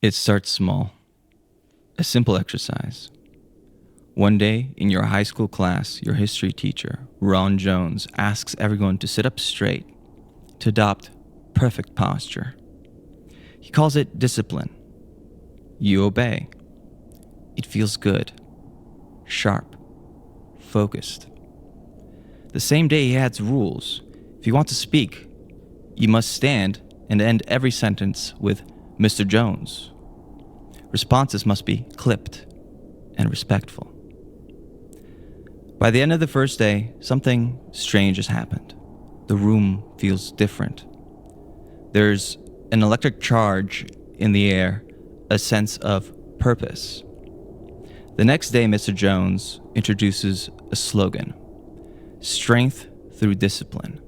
It starts small. A simple exercise. One day, in your high school class, your history teacher, Ron Jones, asks everyone to sit up straight, to adopt perfect posture. He calls it discipline. You obey. It feels good, sharp, focused. The same day he adds rules. If you want to speak, you must stand and end every sentence with Mr. Jones. Responses must be clipped and respectful. By the end of the first day, something strange has happened. The room feels different. There's an electric charge in the air, a sense of purpose. The next day, Mr. Jones introduces a slogan: strength through discipline.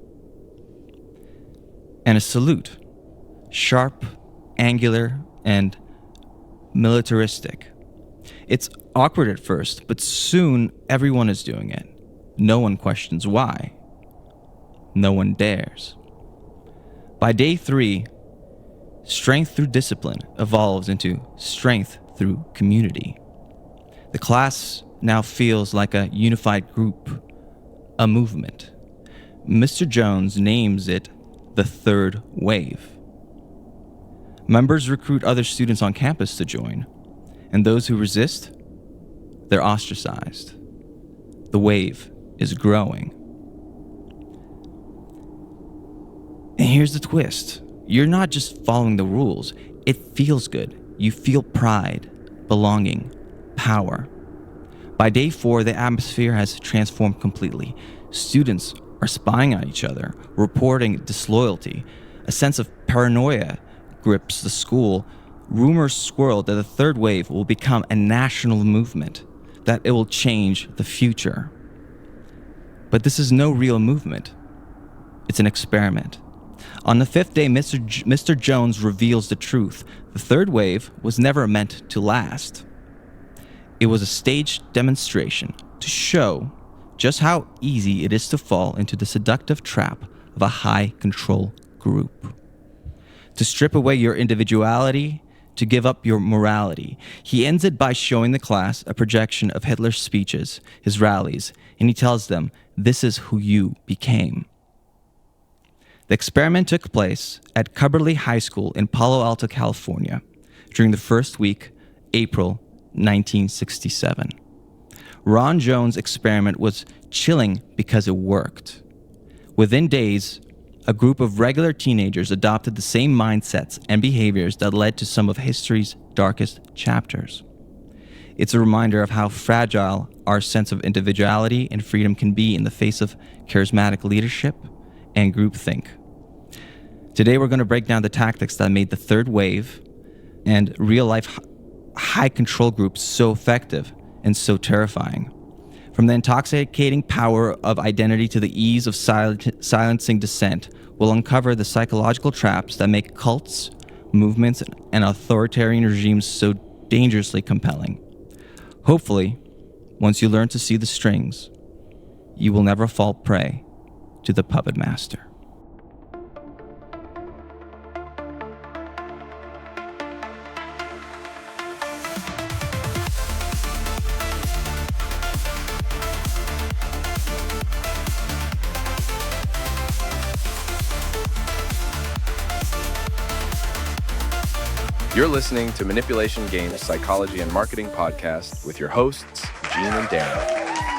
And a salute, sharp, angular, and militaristic. It's awkward at first, but soon everyone is doing it. No one questions why. No one dares. By day 3, strength through discipline evolves into strength through community. The class now feels like a unified group, a movement. Mr. Jones names it the third wave. Members recruit other students on campus to join, and those who resist, they're ostracized. The wave is growing. And here's the twist. You're not just following the rules. It feels good. You feel pride, belonging, power. By day 4, the atmosphere has transformed completely. Students are spying on each other, reporting disloyalty. A sense of paranoia grips the school. Rumors swirl that the third wave will become a national movement, that it will change the future. But this is no real movement. It's an experiment. On the 5th day, Mr. Jones reveals the truth. The third wave was never meant to last. It was a staged demonstration to show just how easy it is to fall into the seductive trap of a high-control group. To strip away your individuality, to give up your morality. He ends it by showing the class a projection of Hitler's speeches, his rallies, and he tells them, "This is who you became." The experiment took place at Cubberley High School in Palo Alto, California, during the first week, April 1967. Ron Jones' experiment was chilling because it worked. Within days, a group of regular teenagers adopted the same mindsets and behaviors that led to some of history's darkest chapters. It's a reminder of how fragile our sense of individuality and freedom can be in the face of charismatic leadership and groupthink. Today we're going to break down the tactics that made the third wave and real-life high-control groups so effective and so terrifying. From the intoxicating power of identity to the ease of silencing dissent, we'll uncover the psychological traps that make cults, movements, and authoritarian regimes so dangerously compelling. Hopefully, once you learn to see the strings, you will never fall prey to the puppet master. You're listening to Manipulation Games Psychology and Marketing Podcast with your hosts, Gene and Darren.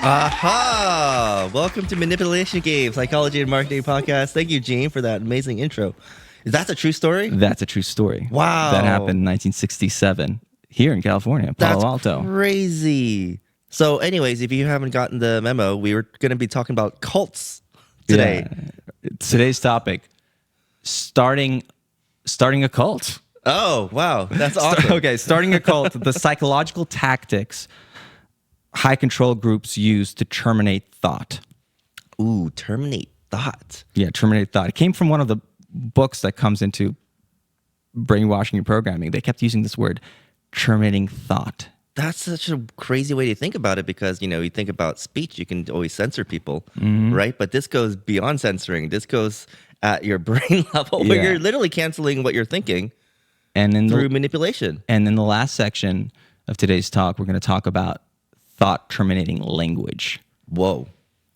Aha! Welcome to Manipulation Games Psychology and Marketing Podcast. Thank you, Gene, for that amazing intro. Is that a true story? That's a true story. Wow. That happened in 1967 here in California, Palo Alto. That's crazy. So anyways, if you haven't gotten the memo, we were going to be talking about cults today. Yeah. Today's topic, starting a cult. Oh, wow. That's awesome. Okay, starting a cult, the psychological tactics high control groups use to terminate thought. Ooh, terminate thought. Yeah, terminate thought. It came from one of the books that comes into brainwashing and programming. They kept using this word, terminating thought. That's such a crazy way to think about it because, you think about speech, you can always censor people, right? But this goes beyond censoring. This goes at your brain level where you're literally canceling what you're thinking. And in through manipulation. And in the last section of today's talk, we're going to talk about thought-terminating language. Whoa.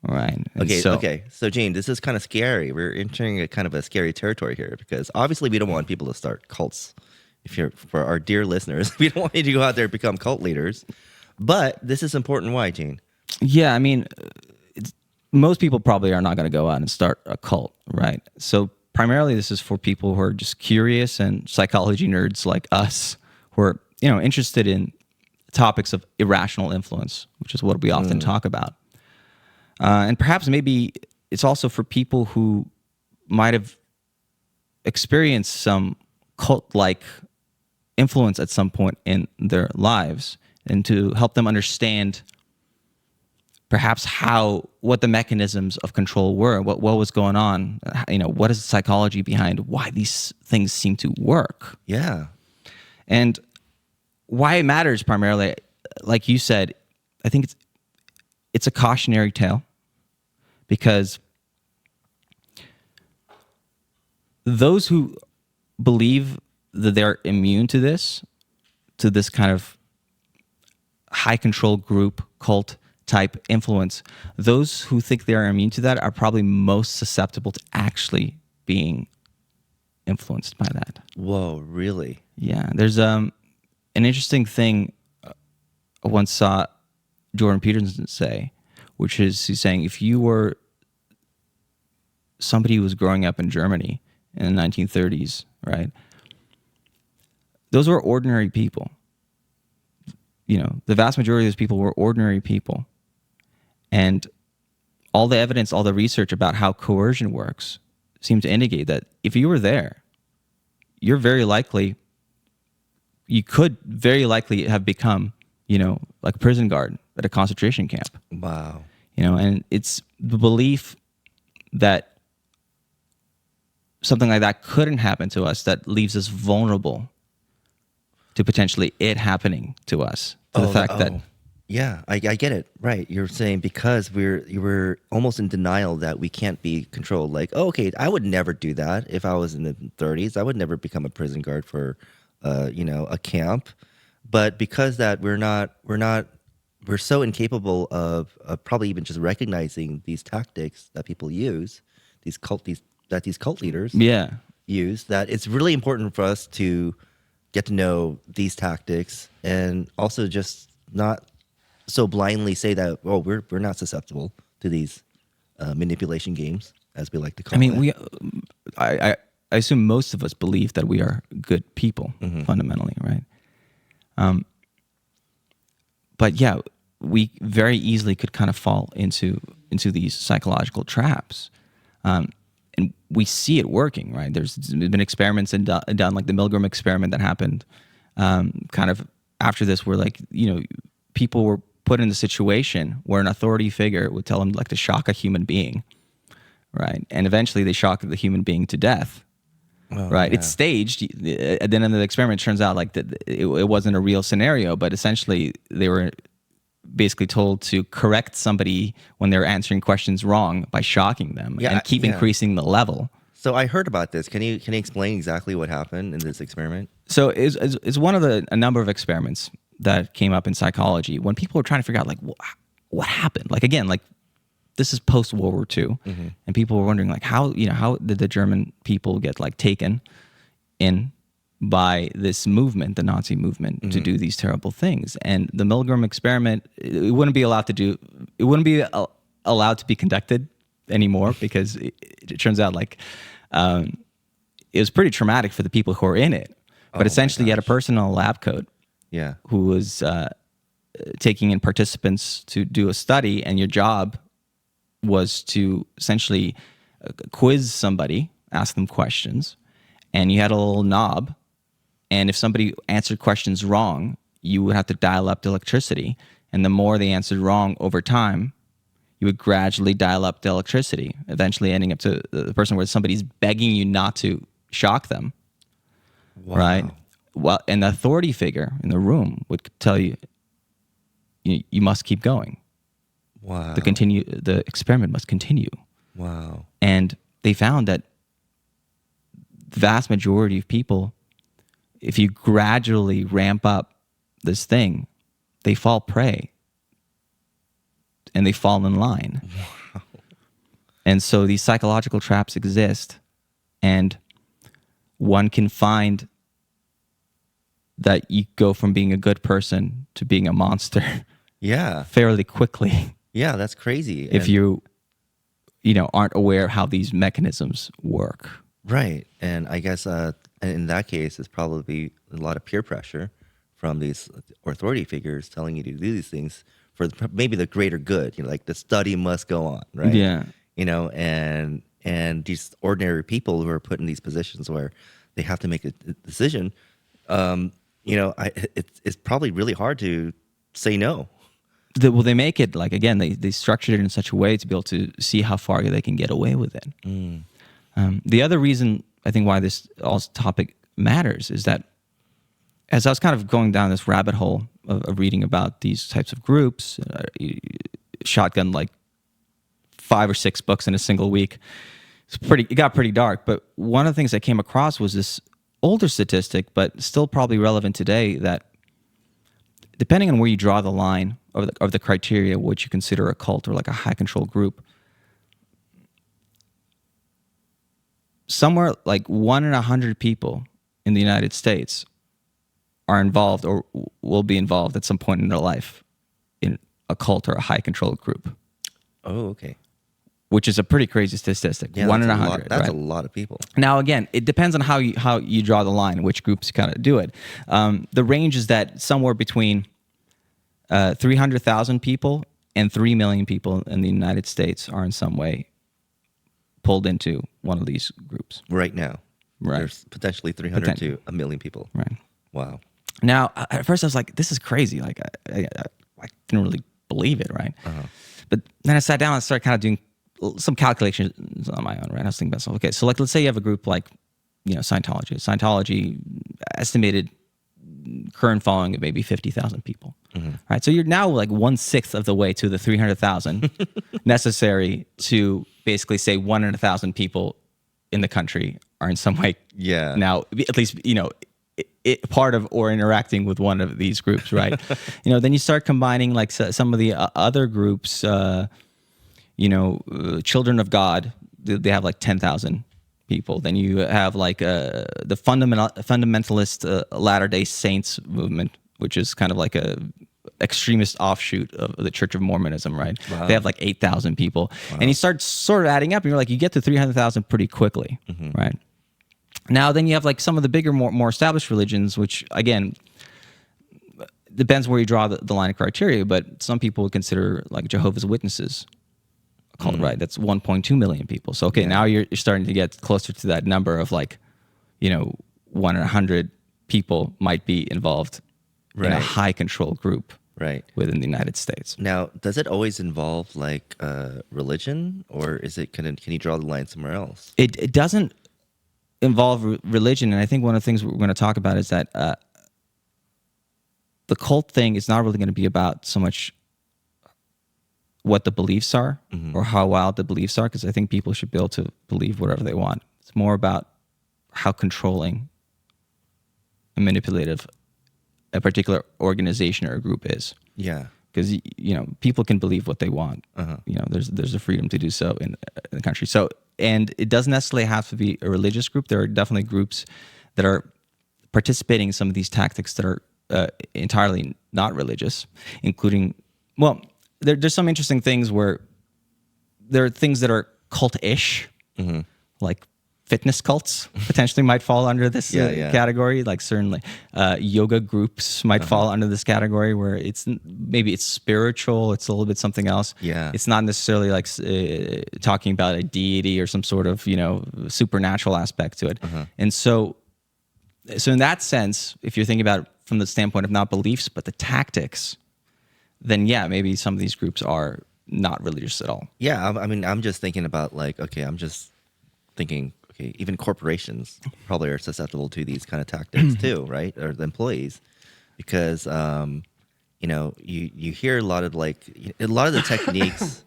All right. And Okay. So, Gene, this is kind of scary. We're entering a kind of a scary territory here because obviously we don't want people to start cults. For our dear listeners, we don't want you to go out there and become cult leaders. But this is important. Why, Gene? Yeah, I mean, most people probably are not going to go out and start a cult, right? So primarily this is for people who are just curious and psychology nerds like us who are, interested in topics of irrational influence, which is what we often talk about. And perhaps maybe it's also for people who might have experienced some cult-like influence at some point in their lives, and to help them understand perhaps what the mechanisms of control were, what was going on, what is the psychology behind why these things seem to work. Yeah. And why it matters primarily, like you said, I think it's a cautionary tale, because those who believe that they're immune to this kind of high control group cult type influence, those who think they are immune to that are probably most susceptible to actually being influenced by that. Whoa, really? Yeah. There's an interesting thing I once saw Jordan Peterson say, which is he's saying if you were somebody who was growing up in Germany in the 1930s, right? Those were ordinary people. The vast majority of those people were ordinary people. And all the evidence, all the research about how coercion works seemed to indicate that if you were there, you could very likely have become, like a prison guard at a concentration camp. Wow. And it's the belief that something like that couldn't happen to us that leaves us vulnerable to potentially it happening to us. To the fact that... Yeah, I get it. Right. You're saying because you were almost in denial that we can't be controlled. Like, okay, I would never do that if I was in the 30s. I would never become a prison guard for, a camp. But because that we're so incapable of probably even just recognizing these tactics that people use, these cult leaders use, that it's really important for us to get to know these tactics and also just not so blindly say that, we're not susceptible to these manipulation games, as we like to call them. I assume most of us believe that we are good people, fundamentally, right? But yeah, we very easily could kind of fall into these psychological traps. And we see it working, right? There's been experiments done, like the Milgram experiment that happened kind of after this, where people were put in a situation where an authority figure would tell them to shock a human being, right? And eventually they shock the human being to death, right? Yeah. It's staged. At the end of the experiment, it turns out it wasn't a real scenario, but essentially they were basically told to correct somebody when they were answering questions wrong by shocking them and keep increasing the level. So I heard about this. Can you explain exactly what happened in this experiment? So it's one of a number of experiments that came up in psychology when people were trying to figure out what happened. This is post World War II, and people were wondering how did the German people get taken in by this movement, the Nazi movement, to do these terrible things. And the Milgram experiment, it wouldn't be allowed to be conducted anymore because it turns out it was pretty traumatic for the people who were in it. But essentially, you had a person in a lab coat who was taking in participants to do a study, and your job was to essentially quiz somebody, ask them questions, and you had a little knob, and if somebody answered questions wrong, you would have to dial up the electricity, and the more they answered wrong over time, you would gradually dial up the electricity, eventually ending up to the person where somebody's begging you not to shock them. Wow. Right? Well, and the authority figure in the room would tell you, you must keep going. Wow. The experiment must continue. Wow. And they found that the vast majority of people if you gradually ramp up this thing, they fall prey and they fall in line. Wow. And so these psychological traps exist, and one can find that you go from being a good person to being a monster Yeah. fairly quickly Yeah, that's crazy. if you aren't aware of how these mechanisms work. Right. And I guess in that case, it's probably a lot of peer pressure from these authority figures telling you to do these things for maybe the greater good. Like the study must go on, right? Yeah. And these ordinary people who are put in these positions where they have to make a decision, it's probably really hard to say no. Well, they make it like, again, they structured it in such a way to be able to see how far they can get away with it. The other reason I think why this topic matters is that as I was kind of going down this rabbit hole of reading about these types of groups, shotgun like 5 or 6 books in a single week, it got pretty dark. But one of the things I came across was this older statistic, but still probably relevant today, that depending on where you draw the line of the criteria, what you consider a cult or like a high control group, somewhere like 1 in 100 people in the United States are involved or will be involved at some point in their life in a cult or a high control group. Oh, okay. Which is a pretty crazy statistic. Yeah, 1 in 100. That's right? a lot of people. Now, again, it depends on how you draw the line, which groups kind of do it. The range is that somewhere between 300,000 people and 3 million people in the United States are in some way pulled into one of these groups. Right now. Right. There's potentially 300 to a million people. Right. Wow. Now, at first I was like, this is crazy. Like, I didn't really believe it, right? But then I sat down and started kind of doing some calculations on my own, right? I was thinking about myself, okay, so like, let's say you have a group like, Scientology. Scientology estimated current following of maybe 50,000 people, right? So you're now like 1/6 of the way to the 300,000 necessary to basically say 1 in 1,000 people in the country are in some way now, at least, part of or interacting with one of these groups, right? Then you start combining like some of the other groups, Children of God, they have like 10,000 people. Then you have like the fundamentalist Latter-day Saints movement, which is kind of like a extremist offshoot of the Church of Mormonism, right? Wow. They have like 8,000 people. Wow. And you start sort of adding up and you're like, you get to 300,000 pretty quickly, right? Now, then you have like some of the bigger, more established religions, which again, depends where you draw the line of criteria, but some people would consider like Jehovah's Witnesses a cult, right? That's 1.2 million people. So, okay, now you're starting to get closer to that number of like, 1 in 100 people might be involved in a high control group within the United States. Now, does it always involve like religion, or is it can you draw the line somewhere else? It doesn't involve religion, and I think one of the things we're going to talk about is that the cult thing is not really going to be about so much what the beliefs are or how wild the beliefs are, because I think people should be able to believe whatever they want. It's more about how controlling and manipulative a particular organization or a group is. Yeah. Because people can believe what they want. There's a freedom to do so in the country. So, and it doesn't necessarily have to be a religious group. There are definitely groups that are participating in some of these tactics that are entirely not religious, including, there's some interesting things where there are things that are cult-ish, like fitness cults potentially might fall under this category. Like certainly yoga groups might fall under this category, where maybe it's spiritual, it's a little bit something else. Yeah, it's not necessarily like talking about a deity or some sort of supernatural aspect to it. And so in that sense, if you're thinking about it from the standpoint of not beliefs but the tactics, then maybe some of these groups are not religious at all. Yeah, I mean, I'm just thinking about like, okay, I'm just thinking, okay, even corporations probably are susceptible to these kind of tactics too, right? Or the employees, because you hear a lot of the techniques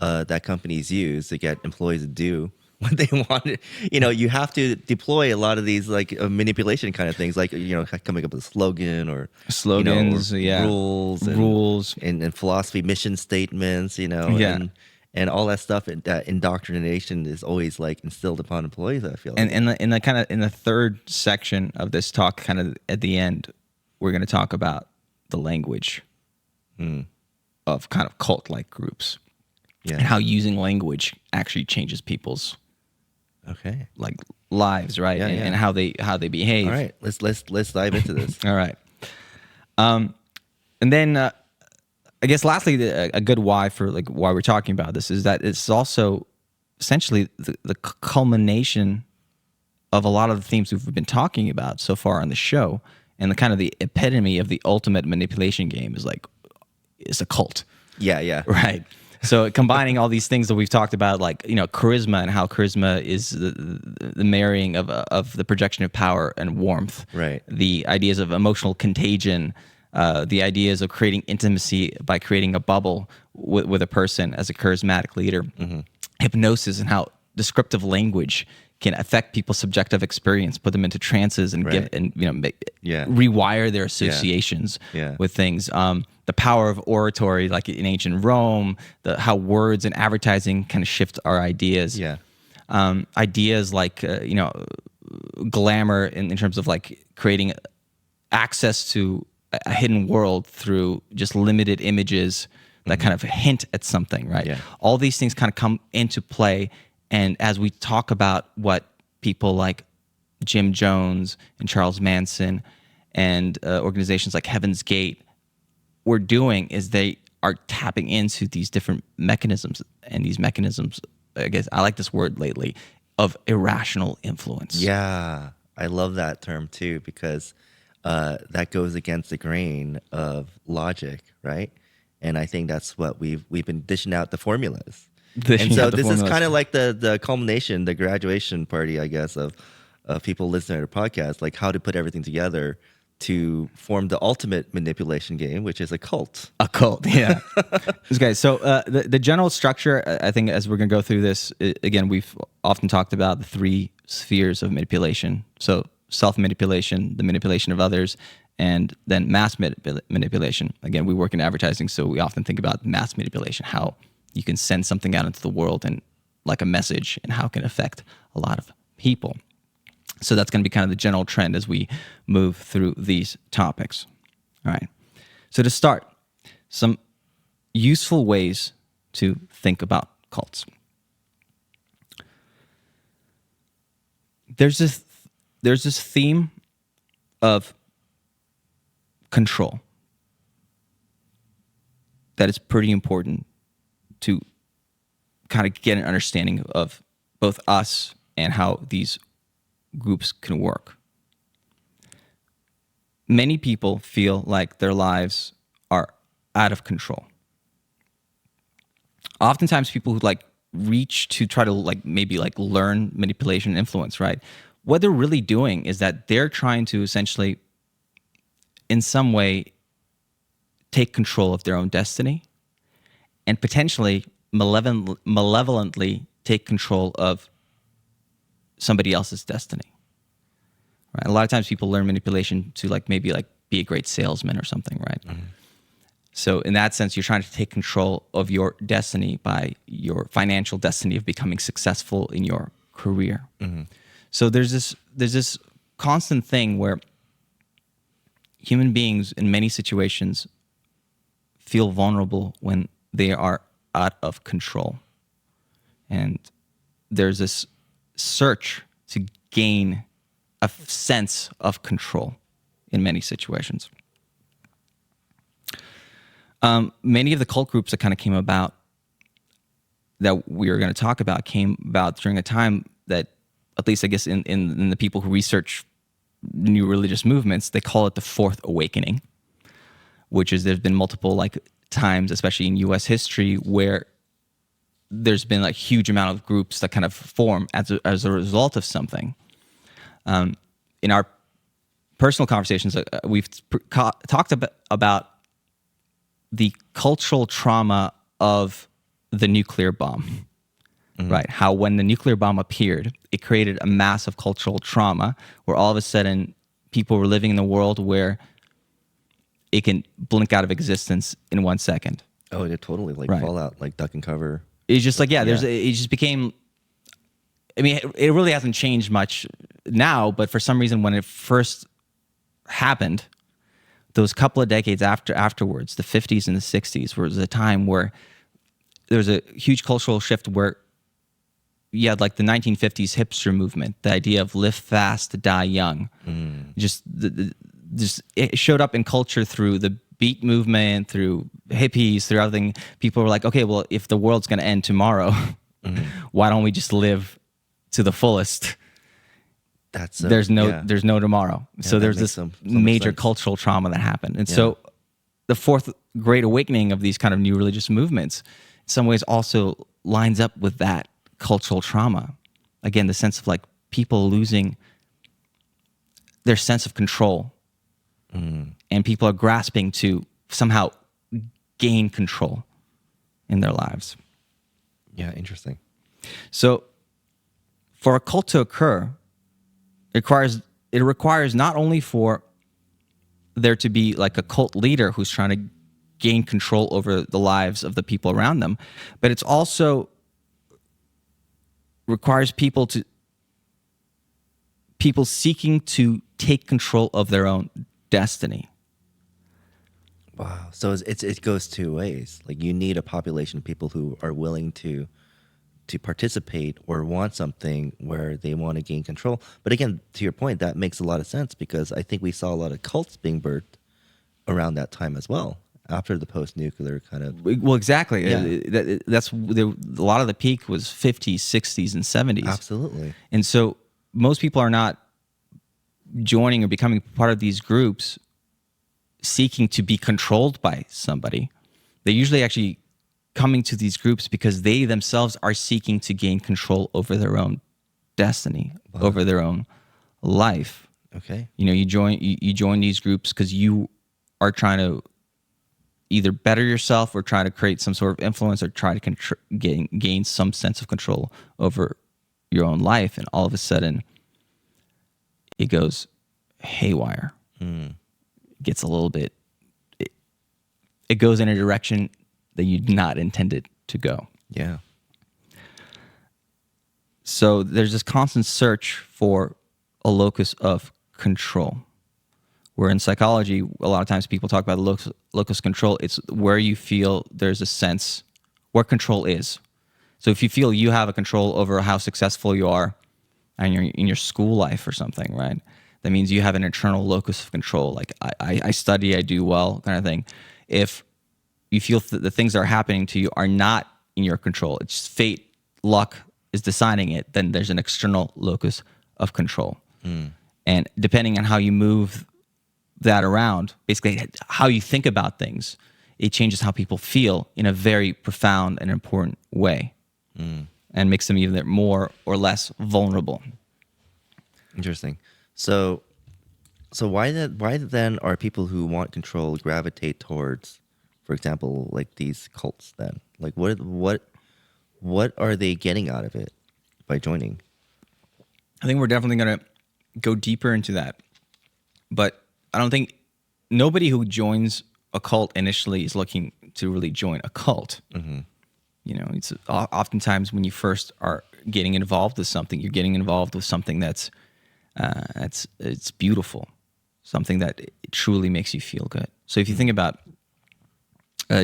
that companies use to get employees to do what they want. You have to deploy a lot of these like manipulation kind of things, like coming up with a slogan or Slogans, or yeah. rules, Rules. and philosophy, mission statements, Yeah. and all that stuff. That indoctrination is always like instilled upon employees. I feel like. And in the third section of this talk, kind of at the end, we're going to talk about the language of kind of cult-like groups, and how using language actually changes people's like lives, right? And how they behave. All right, let's dive into this. All right. And then I guess lastly, a good why for like why we're talking about this is that it's also essentially the culmination of a lot of the themes we've been talking about so far on the show, and the kind of the epitome of the ultimate manipulation game is a cult. Yeah. Right. So combining all these things that we've talked about, like charisma, and how charisma is the marrying of the projection of power and warmth. Right. The ideas of emotional contagion, the ideas of creating intimacy by creating a bubble with a person as a charismatic leader. Mm-hmm. Hypnosis, and how descriptive language can affect people's subjective experience, put them into trances, and rewire their associations with things. The power of oratory, like in ancient Rome, how words and advertising kind of shift our ideas. Yeah. Ideas like glamour in terms of like creating access to a hidden world through just limited images that kind of hint at something, right? Yeah. All these things kind of come into play. And as we talk about what people like Jim Jones and Charles Manson and organizations like Heaven's Gate were doing, is they are tapping into these different mechanisms. And these mechanisms, I guess I like this word lately, of irrational influence. Yeah, I love that term too, because that goes against the grain of logic, right? And I think that's what we've been dishing out the formulas. And so this is kind of like the culmination, the graduation party, I guess, of people listening to our podcast, like how to put everything together to form the ultimate manipulation game, which is a cult. A cult, yeah. Okay, so the general structure, I think, as we're going to go through this, again, we've often talked about the three spheres of manipulation. So self-manipulation, the manipulation of others, and then mass manipulation. Again, we work in advertising, so we often think about mass manipulation, how you can send something out into the world and like a message, and how it can affect a lot of people. So that's going to be kind of the general trend as we move through these topics. All right. So to start, some useful ways to think about cults. There's this theme of control that is pretty important to kind of get an understanding of both us and how these groups can work. Many people feel like their lives are out of control. Oftentimes people who like reach to try to like maybe like learn manipulation and influence, right? What they're really doing is that they're trying to essentially in some way take control of their own destiny and potentially malevolently take control of somebody else's destiny. Right? A lot of times people learn manipulation to like maybe like be a great salesman or something, right? Mm-hmm. So in that sense, you're trying to take control of your destiny by your financial destiny of becoming successful in your career. Mm-hmm. So there's this constant thing where human beings in many situations feel vulnerable when they are out of control. And there's this search to gain a sense of control in many situations. Many of the cult groups that kind of came about that we are going to talk about came about during a time that, at least I guess in the people who research new religious movements, they call it the Fourth Awakening, which is there's been multiple like times, especially in U.S. history, where there's been like huge amount of groups that kind of form as a result of something. In our personal conversations, we've talked about the cultural trauma of the nuclear bomb. right? How when the nuclear bomb appeared, it created a massive cultural trauma where all of a sudden people were living in a world where it can blink out of existence in 1 second. Oh, it totally like Right. Fallout, like duck and cover. It's just like, Yeah. it just became, I mean, it really hasn't changed much now, but for some reason when it first happened, those couple of decades afterwards, the 50s and the 60s, was a time where there was a huge cultural shift where you had like the 1950s hipster movement, the idea of live fast, die young. Just it showed up in culture through the beat movement, through hippies, through everything. People were like, okay, well, if the world's going to end tomorrow, why don't we just live to the fullest? That's There's no tomorrow. So that there's makes this so much major sense. cultural trauma that happened. And so the fourth great awakening of these kind of new religious movements in some ways also lines up with that cultural trauma. Again, the sense of like people losing their sense of control, and people are grasping to somehow gain control in their lives. Yeah, interesting. So for a cult to occur, it requires not only for there to be like a cult leader who's trying to gain control over the lives of the people around them, but it's also requires people seeking to take control of their own destiny. Wow. So it goes two ways. Like you need a population of people who are willing to participate or want something where they want to gain control. But again, to your point, that makes a lot of sense because I think we saw a lot of cults being birthed around that time as well, after the post-nuclear kind of. Well, exactly. Yeah. That's a lot of the peak was 50s, 60s, and 70s. Absolutely. And so most people are not joining or becoming part of these groups seeking to be controlled by somebody. They're usually actually coming to these groups because they themselves are seeking to gain control over their own destiny, over their own life. Okay. You know, you join these groups because you are trying to either better yourself or try to create some sort of influence or try to gain some sense of control over your own life. And all of a sudden, it goes haywire. Gets a little bit, it goes in a direction that you did not intend it to go. Yeah. So there's this constant search for a locus of control. Where in psychology, a lot of times people talk about the locus control. It's where you feel there's a sense where control is. So if you feel you have a control over how successful you are in your school life or something, right? That means you have an internal locus of control. Like I study, I do well, kind of thing. If you feel the things that are happening to you are not in your control, it's fate, luck is deciding it, then there's an external locus of control. And depending on how you move that around, basically how you think about things, it changes how people feel in a very profound and important way, and makes them either more or less vulnerable. Interesting. So why then are people who want control gravitate towards, for example, like these cults then? Like what are they getting out of it by joining? I think we're definitely going to go deeper into that. But I don't think nobody who joins a cult initially is looking to really join a cult. You know, it's oftentimes when you first are getting involved with something, you're getting involved with something that's it's beautiful, something that truly makes you feel good. So if you think about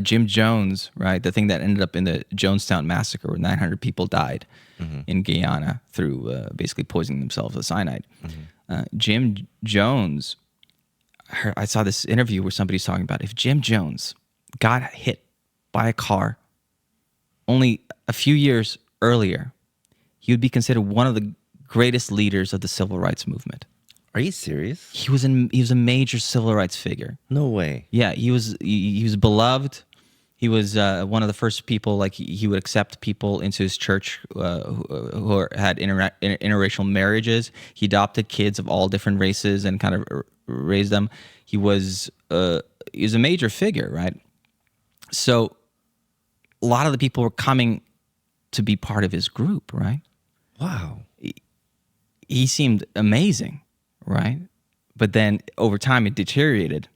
Jim Jones, right, the thing that ended up in the Jonestown massacre where 900 people died in Guyana through basically poisoning themselves with cyanide. Jim Jones, I saw this interview where somebody's talking about if Jim Jones got hit by a car only a few years earlier, he would be considered one of the greatest leaders of the civil rights movement. Are you serious? He was a major civil rights figure. No way. Yeah, he was beloved. He was one of the first people, like he would accept people into his church who had interracial marriages. He adopted kids of all different races and kind of raised them. He was a major figure, right? So a lot of the people were coming to be part of his group, right? Wow. He seemed amazing, right? But then over time it deteriorated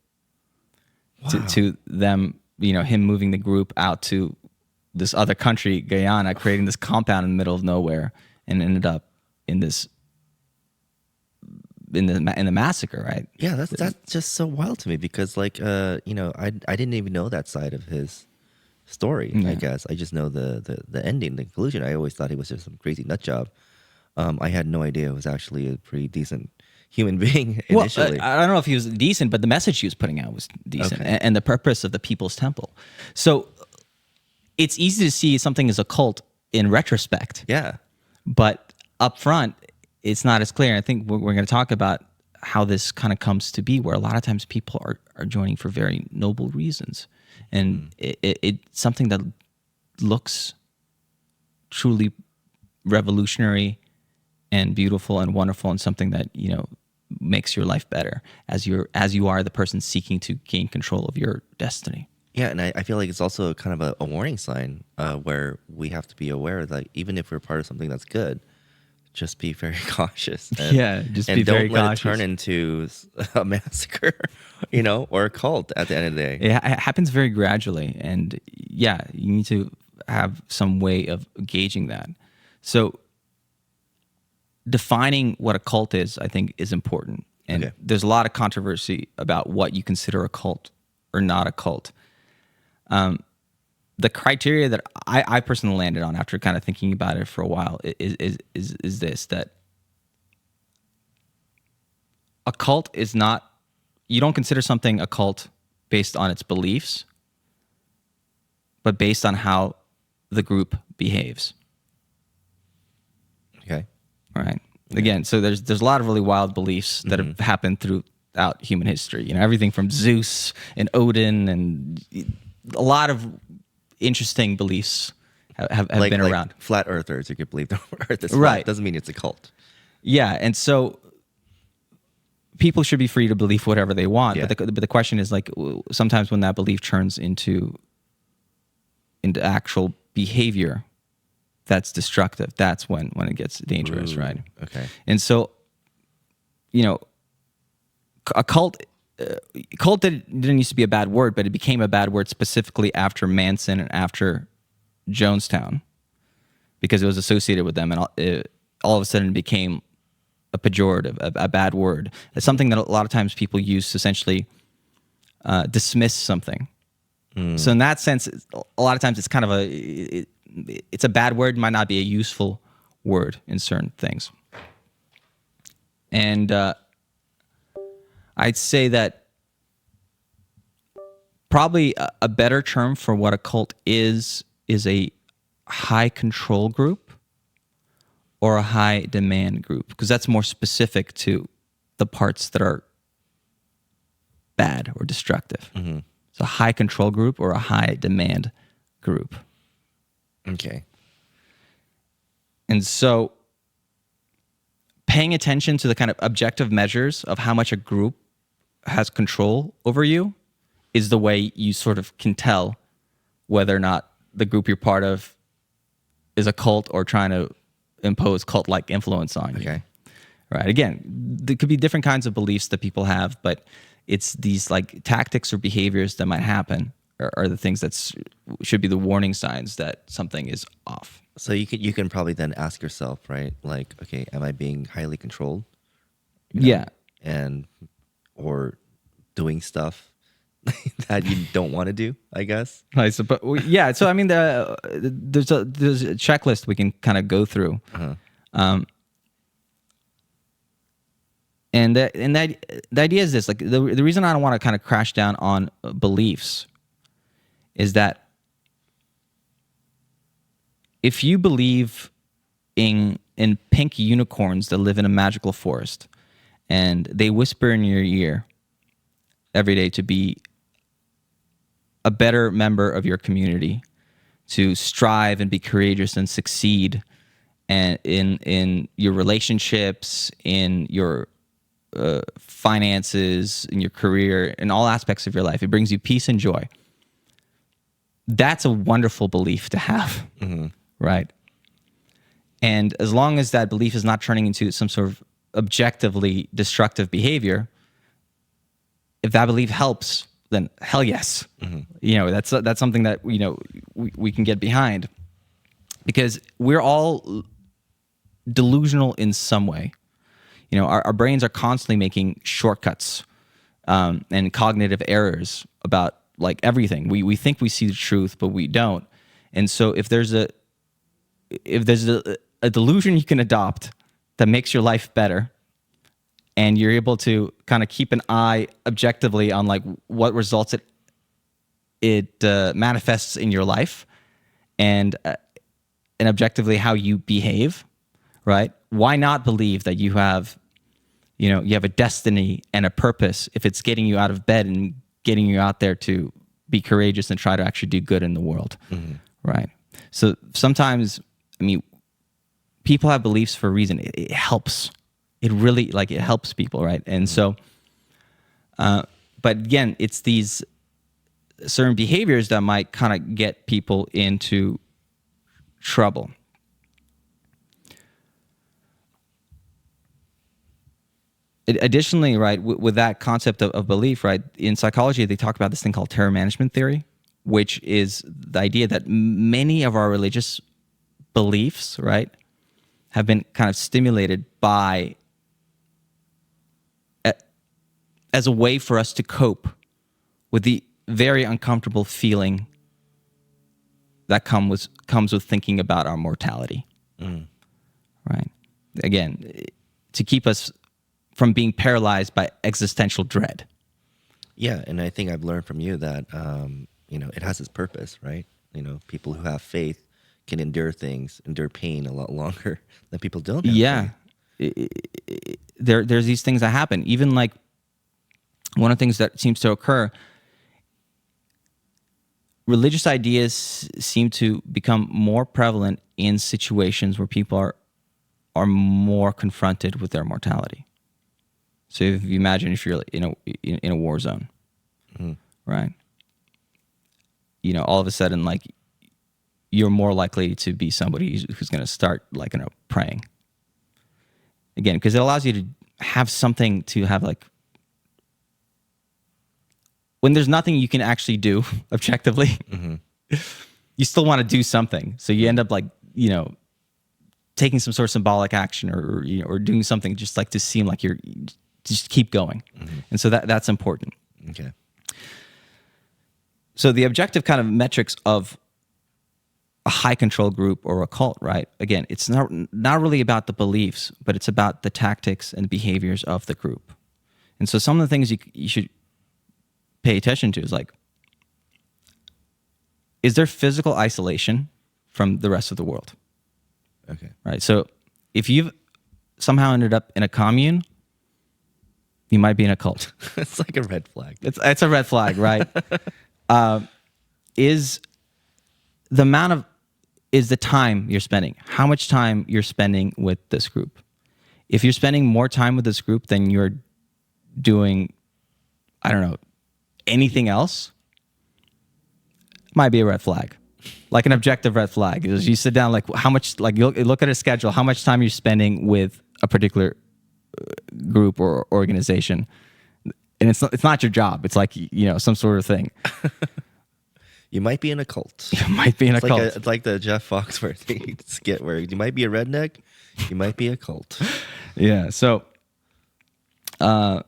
to them, him moving the group out to this other country, Guyana, creating this compound in the middle of nowhere, and ended up in this in the massacre, right? Yeah, that's just so wild to me because I didn't even know that side of his story. Yeah. I guess I just know the ending, the conclusion. I always thought he was just some crazy nut job. I had no idea it was actually a pretty decent human being initially. Well, I don't know if he was decent, but the message he was putting out was decent, Okay. and the purpose of the People's Temple. So it's easy to see something as a cult in retrospect, Yeah. but up front, it's not as clear. I think we're going to talk about how this kind of comes to be, where a lot of times people are joining for very noble reasons, and it's something that looks truly revolutionary and beautiful and wonderful, and something that makes your life better as you are the person seeking to gain control of your destiny. Yeah, and I feel like it's also kind of a warning sign where we have to be aware that even if we're part of something that's good, just be very cautious. And, just and be don't very let cautious. it turn into a massacre, or a cult at the end of the day. It happens very gradually, and you need to have some way of gauging that. So defining what a cult is, I think, is important. And Okay. there's a lot of controversy about what you consider a cult or not a cult. The criteria that I personally landed on after kind of thinking about it for a while is this, that a cult is not, you don't consider something a cult based on its beliefs, but based on how the group behaves. Okay. Right. Again, so there's a lot of really wild beliefs that have happened throughout human history. everything from Zeus and Odin, and a lot of interesting beliefs have been around. Flat earthers who could believe the earth is flat. Right. Doesn't mean it's a cult. Yeah, and so people should be free to believe whatever they want. Yeah. But the question is, sometimes when that belief turns into actual behavior that's destructive, that's when it gets dangerous. Ooh, right? Okay. And so, a cult didn't used to be a bad word, but it became a bad word specifically after Manson and after Jonestown, because it was associated with them, and all of a sudden it became a pejorative, a bad word. It's something that a lot of times people use to essentially dismiss something. So in that sense, a lot of times it's kind of it's a bad word, might not be a useful word in certain things. And I'd say that probably a better term for what a cult is a high control group or a high demand group, because that's more specific to the parts that are bad or destructive. Mm-hmm. So a high control group or a high demand group. Okay. And so paying attention to the kind of objective measures of how much a group has control over you is the way you sort of can tell whether or not the group you're part of is a cult or trying to impose cult-like influence on you. Okay. Right. Again, there could be different kinds of beliefs that people have, but it's these tactics or behaviors that might happen are the things that should be the warning signs that something is off. So you can probably then ask yourself, right? Okay, am I being highly controlled? Yeah. And or doing stuff that you don't want to do, I guess. I suppose. Yeah. So I mean, there's a checklist we can kind of go through, and the idea is this: the reason I don't want to kind of crash down on beliefs is that if you believe in pink unicorns that live in a magical forest, and they whisper in your ear every day to be a better member of your community, to strive and be courageous and succeed, and in your relationships, in your finances, in your career, in all aspects of your life, it brings you peace and joy. That's a wonderful belief to have, right? And as long as that belief is not turning into some sort of objectively destructive behavior, if that belief helps, then hell yes. That's something that we can get behind, because we're all delusional in some way. Our brains are constantly making shortcuts and cognitive errors about like everything. We think we see the truth, but we don't. And so if there's a delusion you can adopt that makes your life better, and you're able to kind of keep an eye objectively on like what results it manifests in your life, and objectively how you behave, right? Why not believe that you have a destiny and a purpose if it's getting you out of bed and getting you out there to be courageous and try to actually do good in the world, right? So sometimes, people have beliefs for a reason. It helps. It really, it helps people, right? And so, but again, it's these certain behaviors that might kind of get people into trouble. Additionally, right, with that concept of belief, right, in psychology, they talk about this thing called terror management theory, which is the idea that many of our religious beliefs, right, have been kind of stimulated by as a way for us to cope with the very uncomfortable feeling that comes with thinking about our mortality, right? Again, to keep us from being paralyzed by existential dread. Yeah, and I think I've learned from you that it has its purpose, right? People who have faith can endure pain a lot longer than people don't. Yeah, there's these things that happen. Even like one of the things that seems to occur, religious ideas seem to become more prevalent in situations where people are more confronted with their mortality. So if you imagine if you're in a war zone, right? All of a sudden, like, you're more likely to be somebody who's going to start praying again, because it allows you to have something to have, like, when there's nothing you can actually do objectively, you still want to do something. So you end up taking some sort of symbolic action or doing something just like to seem like you're just keep going. And so that's important. Okay. So the objective kind of metrics of a high control group or a cult, right? Again, it's not really about the beliefs, but it's about the tactics and behaviors of the group. And so some of the things you should pay attention to is like, is there physical isolation from the rest of the world? Okay. Right. So if you've somehow ended up in a commune, you might be in a cult. It's like a red flag. It's a red flag, right? Is the time you're spending, how much time you're spending with this group? If you're spending more time with this group than you're doing, I don't know, anything else, might be a red flag. Like an objective red flag is you sit down, like how much, like you look at a schedule, how much time you're spending with a particular group or organization, and it's not your job. It's like some sort of thing. You might be in a cult. You might be in a cult. It's like the Jeff Foxworthy skit where you might be a redneck, you might be a cult. Yeah. So, let's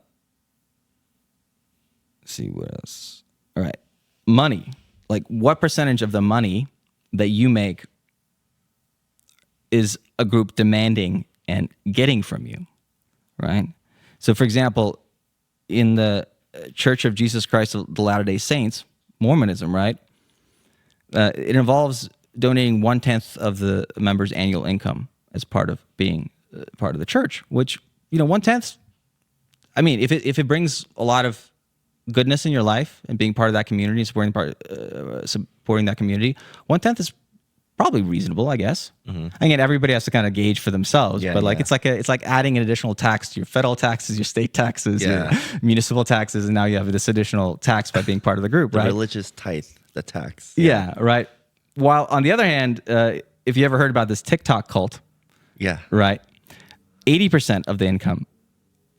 see what else. All right, money. Like, what percentage of the money that you make is a group demanding and getting from you, right? So, for example, in the Church of Jesus Christ of the Latter-day Saints, Mormonism, right? It involves donating 1/10 of the members' annual income as part of being part of the church, which, 1/10, I mean, if it brings a lot of goodness in your life and being part of that community, supporting that community, 1/10 is probably reasonable, I guess. Again, everybody has to kind of gauge for themselves, but it's like adding an additional tax to your federal taxes, your state taxes, your municipal taxes, and now you have this additional tax by being part of the group, right? The religious tithe, the tax. Yeah, right. While on the other hand, if you ever heard about this TikTok cult, Yeah. right? 80% of the income.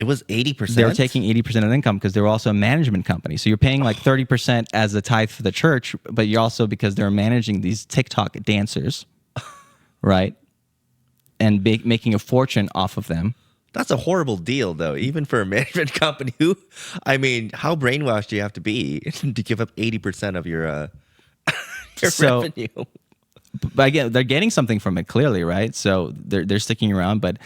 It was 80%? They were taking 80% of the income because they were also a management company. So you're paying like 30% as a tithe for the church, but you're also, because they're managing these TikTok dancers, right? And making a fortune off of them. That's a horrible deal, though, even for a management company. How brainwashed do you have to be to give up 80% of your revenue? But again, they're getting something from it clearly, right? So they're sticking around, but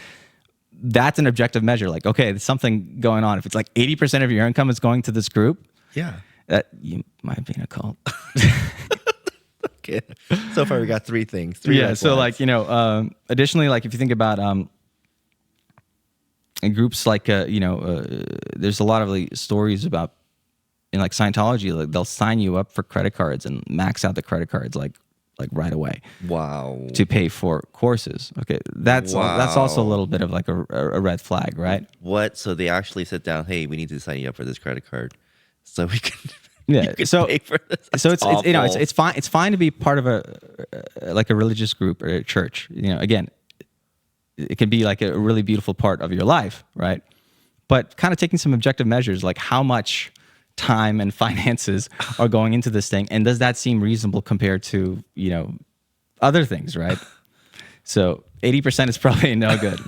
that's an objective measure. Like, okay, there's something going on. If it's like 80% of your income is going to this group, yeah, that you might be in a cult. Okay. So far, we got three things. Yeah. So like, additionally, like if you think about in groups like, there's a lot of like stories about in like Scientology, like they'll sign you up for credit cards and max out the credit cards like right away. Wow. To pay for courses. Okay, that's also a little bit of like a red flag, right? What? So they actually sit down. Hey, we need to sign you up for this credit card, so we can. Yeah. So pay for this. So it's fine. It's fine to be part of a religious group or a church. Again, it can be like a really beautiful part of your life, right? But kind of taking some objective measures, like how much time and finances are going into this thing, and does that seem reasonable compared to other things, right? So 80% is probably no good.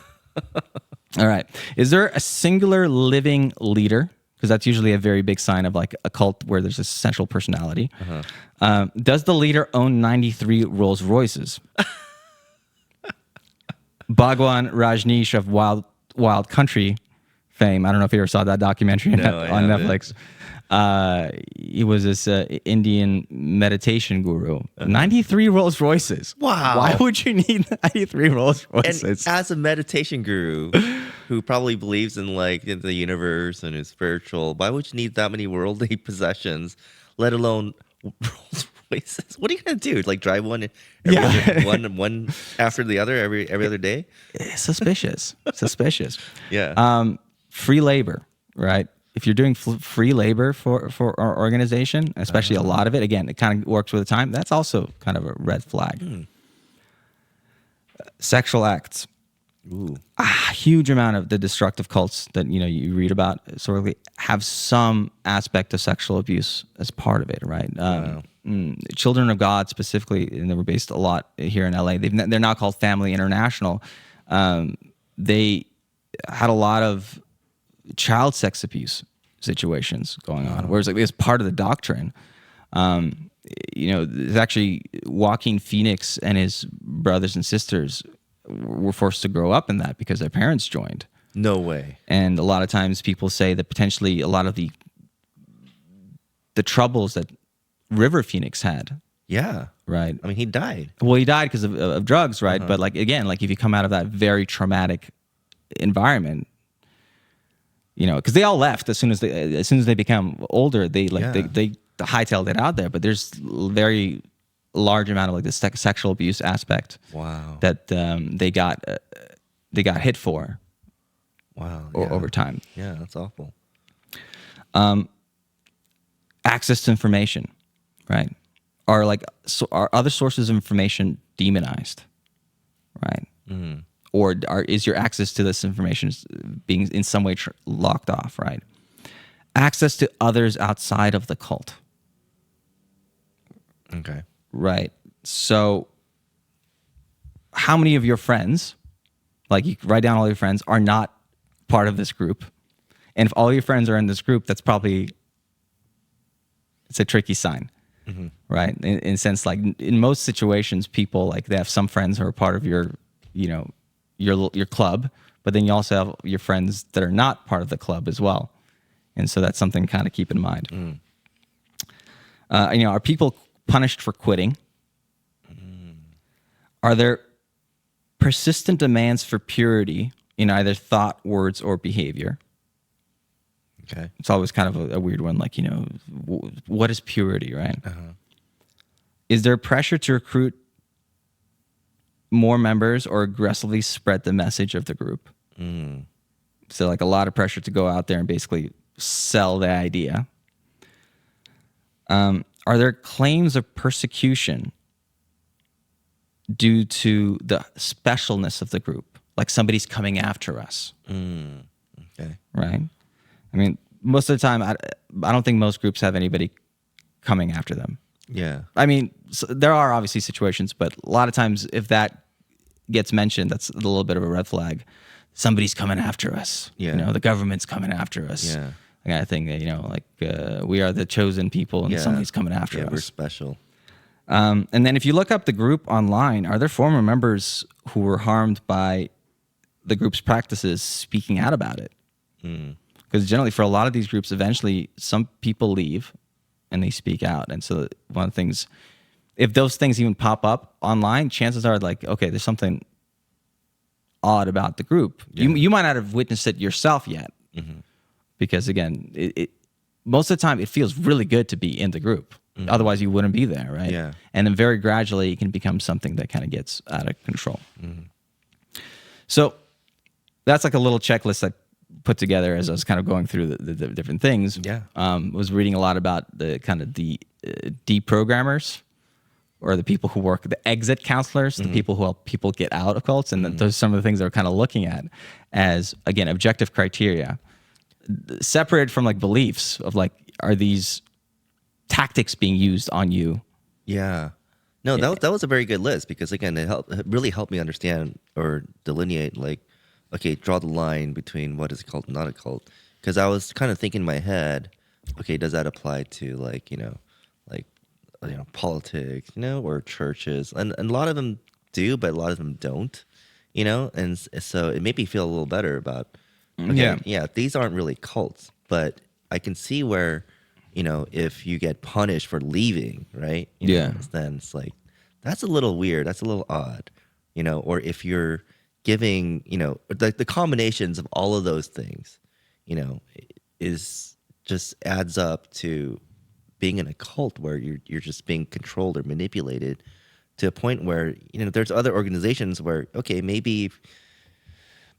All right, is there a singular living leader? Because that's usually a very big sign of like a cult where there's a central personality. Does the leader own 93 Rolls Royces? Bhagwan Rajneesh of Wild Country fame. I don't know if you ever saw that documentary on Netflix. He was this Indian meditation guru. 93 Rolls Royces. Wow. Why would you need 93 Rolls Royces? And as a meditation guru who probably believes in like in the universe and is spiritual, why would you need that many worldly possessions, let alone Rolls Royces? What are you gonna do? Like drive one one after the other every other day? Suspicious. Yeah. Free labor, right? If you're doing free labor for our organization, especially a lot of it, again, it kind of works with the time. That's also kind of a red flag. Sexual acts. Ooh. A huge amount of the destructive cults that you read about historically have some aspect of sexual abuse as part of it, right? Wow. Children of God specifically, and they were based a lot here in LA. They're now called Family International. They had a lot of child sex abuse situations going on, whereas like it's part of the doctrine. There's actually Joaquin Phoenix and his brothers and sisters were forced to grow up in that because their parents joined. No way. And a lot of times people say that potentially a lot of the troubles that River Phoenix had. Yeah. Right. I mean, he died. Well, he died because of drugs, right? But like again, like if you come out of that very traumatic environment, because they all left as soon as they become older. They hightailed it out there. But there's very large amount of like the sexual abuse aspect. Wow. That they got hit for. Wow. Over time. Yeah, that's awful. Access to information, right? Are other sources of information demonized, right? Mm. Or is your access to this information being in some way locked off, right? Access to others outside of the cult. Okay. Right. So how many of your friends, like you write down all your friends, are not part of this group? And if all your friends are in this group, it's a tricky sign. Mm-hmm. Right? In a sense, like in most situations, people like they have some friends who are part of your club, but then you also have your friends that are not part of the club as well. And so that's something to kind of keep in mind. Mm. Are people punished for quitting? Mm. Are there persistent demands for purity in either thought, words, or behavior? Okay. It's always kind of a weird one, like, what is purity, right? Uh-huh. Is there pressure to recruit more members or aggressively spread the message of the group? Mm. So like a lot of pressure to go out there and basically sell the idea. Are there claims of persecution due to the specialness of the group? like somebody's coming after us. Okay. Right? I mean, most of the time, I don't think most groups have anybody coming after them. Yeah. I mean, there are obviously situations, but a lot of times if that gets mentioned, that's a little bit of a red flag. Somebody's coming after us. Yeah. You know, the government's coming after us. Yeah. That kind of thing. You know, like we are the chosen people, and somebody's coming after us. We're special. And then if you look up the group online, are there former members who were harmed by the group's practices speaking out about it? Because generally for a lot of these groups, eventually some people leave and they speak out. And so one of the things, if those things even pop up online, chances are like, okay, there's something odd about the group. Yeah. You might not have witnessed it yourself yet. Because again, it most of the time it feels really good to be in the group. Otherwise you wouldn't be there, right? Yeah. And then very gradually it can become something that kind of gets out of control. So that's like a little checklist I put together as I was kind of going through the different things. Yeah. Was reading a lot about the kind of the deprogrammers, or the people who work, the exit counselors, the people who help people get out of cults. And those are some of the things that we're kind of looking at as, again, objective criteria, separated from like beliefs of like, are these tactics being used on you? Yeah. No, that was a very good list, because again, it really helped me understand or delineate, like, okay, draw the line between what is a cult and not a cult. Because I was kind of thinking in my head, okay, does that apply to like, politics, or churches? And a lot of them do, but a lot of them don't, and so it made me feel a little better about, okay, these aren't really cults, but I can see where, if you get punished for leaving, right? Then it's like, that's a little weird. That's a little odd, or if you're giving, the combinations of all of those things, is just adds up to being in a cult where you're just being controlled or manipulated to a point where, there's other organizations where, okay, maybe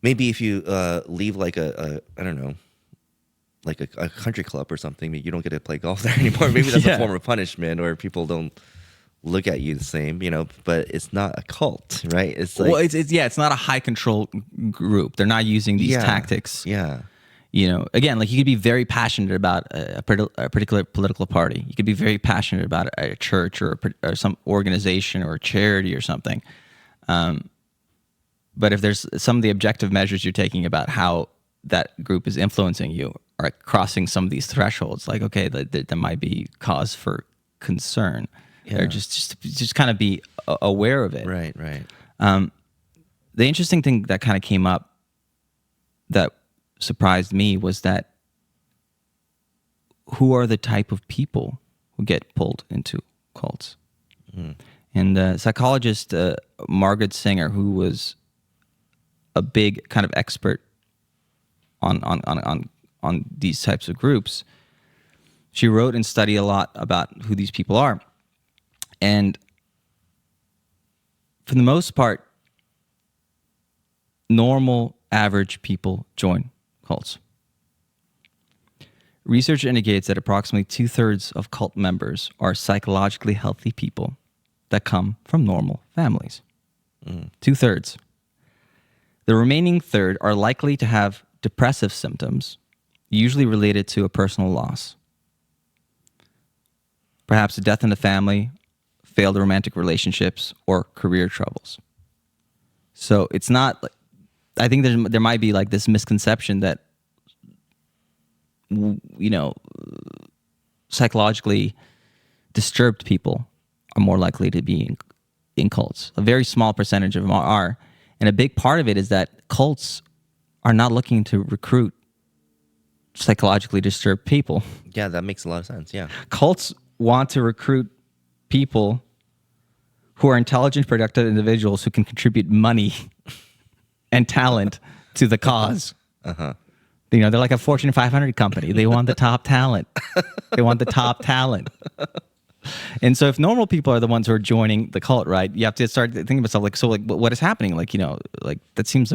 if you leave like I don't know, like a country club or something, you don't get to play golf there anymore. Maybe that's a form of punishment, or people don't look at you the same, but it's not a cult, right? It's like, well, it's not a high control group. They're not using these tactics. Yeah. Again, like you could be very passionate about a particular political party. You could be very passionate about a church or some organization or a charity or something. But if there's some of the objective measures you're taking about how that group is influencing you are crossing some of these thresholds, like, okay, there might be cause for concern. Yeah. Or just kind of be aware of it. Right. The interesting thing that kind of came up that surprised me was that who are the type of people who get pulled into cults? And psychologist Margaret Singer, who was a big kind of expert on these types of groups, she wrote and studied a lot about who these people are. And for the most part, normal, average people join cults. Research indicates that approximately 2/3 of cult members are psychologically healthy people that come from normal families. 2/3. The remaining third are likely to have depressive symptoms, usually related to a personal loss. Perhaps a death in the family, failed romantic relationships, or career troubles. So it's not like, I think there might be like this misconception that, psychologically disturbed people are more likely to be in cults. A very small percentage of them are. And a big part of it is that cults are not looking to recruit psychologically disturbed people. Yeah, that makes a lot of sense. Yeah. Cults want to recruit people who are intelligent, productive individuals who can contribute money and talent to the cause. They're like a Fortune 500 company. They want the top talent. And so if normal people are the ones who are joining the cult, right, you have to start thinking about stuff like, so like, what is happening? Like, like that seems,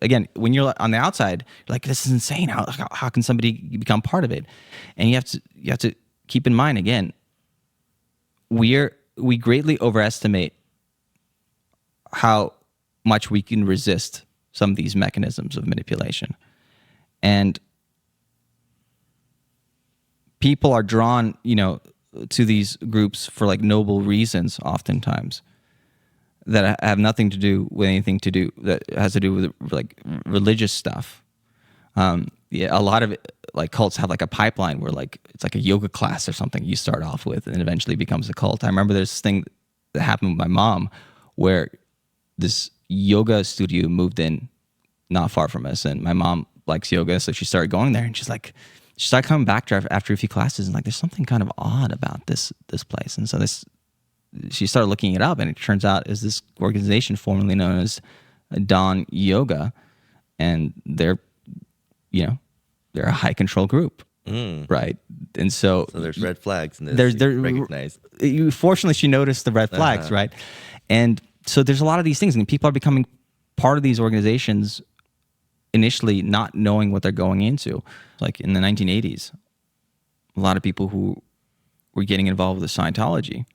again, when you're on the outside, you're like, this is insane. How can somebody become part of it? And you have to keep in mind, again, we greatly overestimate how much we can resist some of these mechanisms of manipulation. And people are drawn, to these groups for like noble reasons oftentimes that have nothing to do with anything to do that has to do with like religious stuff. A lot of like cults have like a pipeline where like it's like a yoga class or something you start off with and eventually becomes a cult. I remember there's this thing that happened with my mom where this yoga studio moved in not far from us, and my mom likes yoga, so she started going there, and she started coming back to after a few classes, and like there's something kind of odd about this place. And so she started looking it up, and it turns out is this organization formerly known as Dawn Yoga, and they're a high control group, right? And so there's red flags in this. You recognize. Fortunately, she noticed the red flags, right? And so there's a lot of these things, and people are becoming part of these organizations initially not knowing what they're going into. Like in the 1980s, a lot of people who were getting involved with Scientology,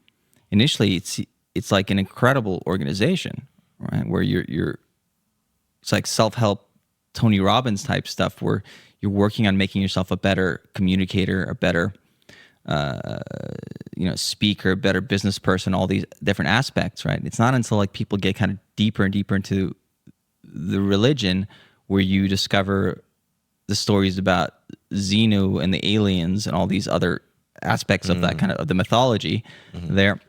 initially it's like an incredible organization, right? Where it's like self-help Tony Robbins type stuff where you're working on making yourself a better communicator, a better speaker, a better business person, all these different aspects, right? It's not until like people get kind of deeper and deeper into the religion where you discover the stories about Xenu and the aliens and all these other aspects of that kind of the mythology there.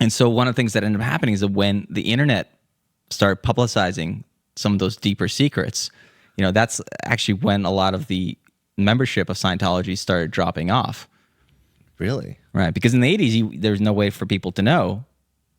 And so one of the things that ended up happening is that when the internet started publicizing some of those deeper secrets, that's actually when a lot of the membership of Scientology started dropping off. Really? Right. Because in the 80s, there was no way for people to know.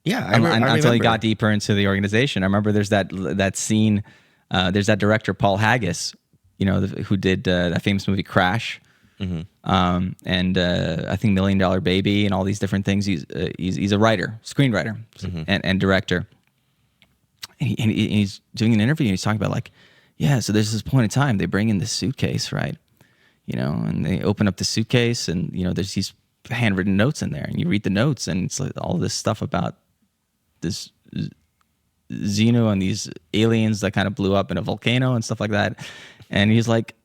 Yeah, I until remember. you got deeper into the organization. I remember there's that scene, there's that director, Paul Haggis, who did that famous movie Crash. And I think $1 Million Baby and all these different things. He's a writer, screenwriter, and director. And he's doing an interview and he's talking about like, so there's this point in time they bring in this suitcase, right? And they open up the suitcase and there's these handwritten notes in there, and you read the notes and it's like all this stuff about this Xenu and these aliens that kind of blew up in a volcano and stuff like that. And he's like,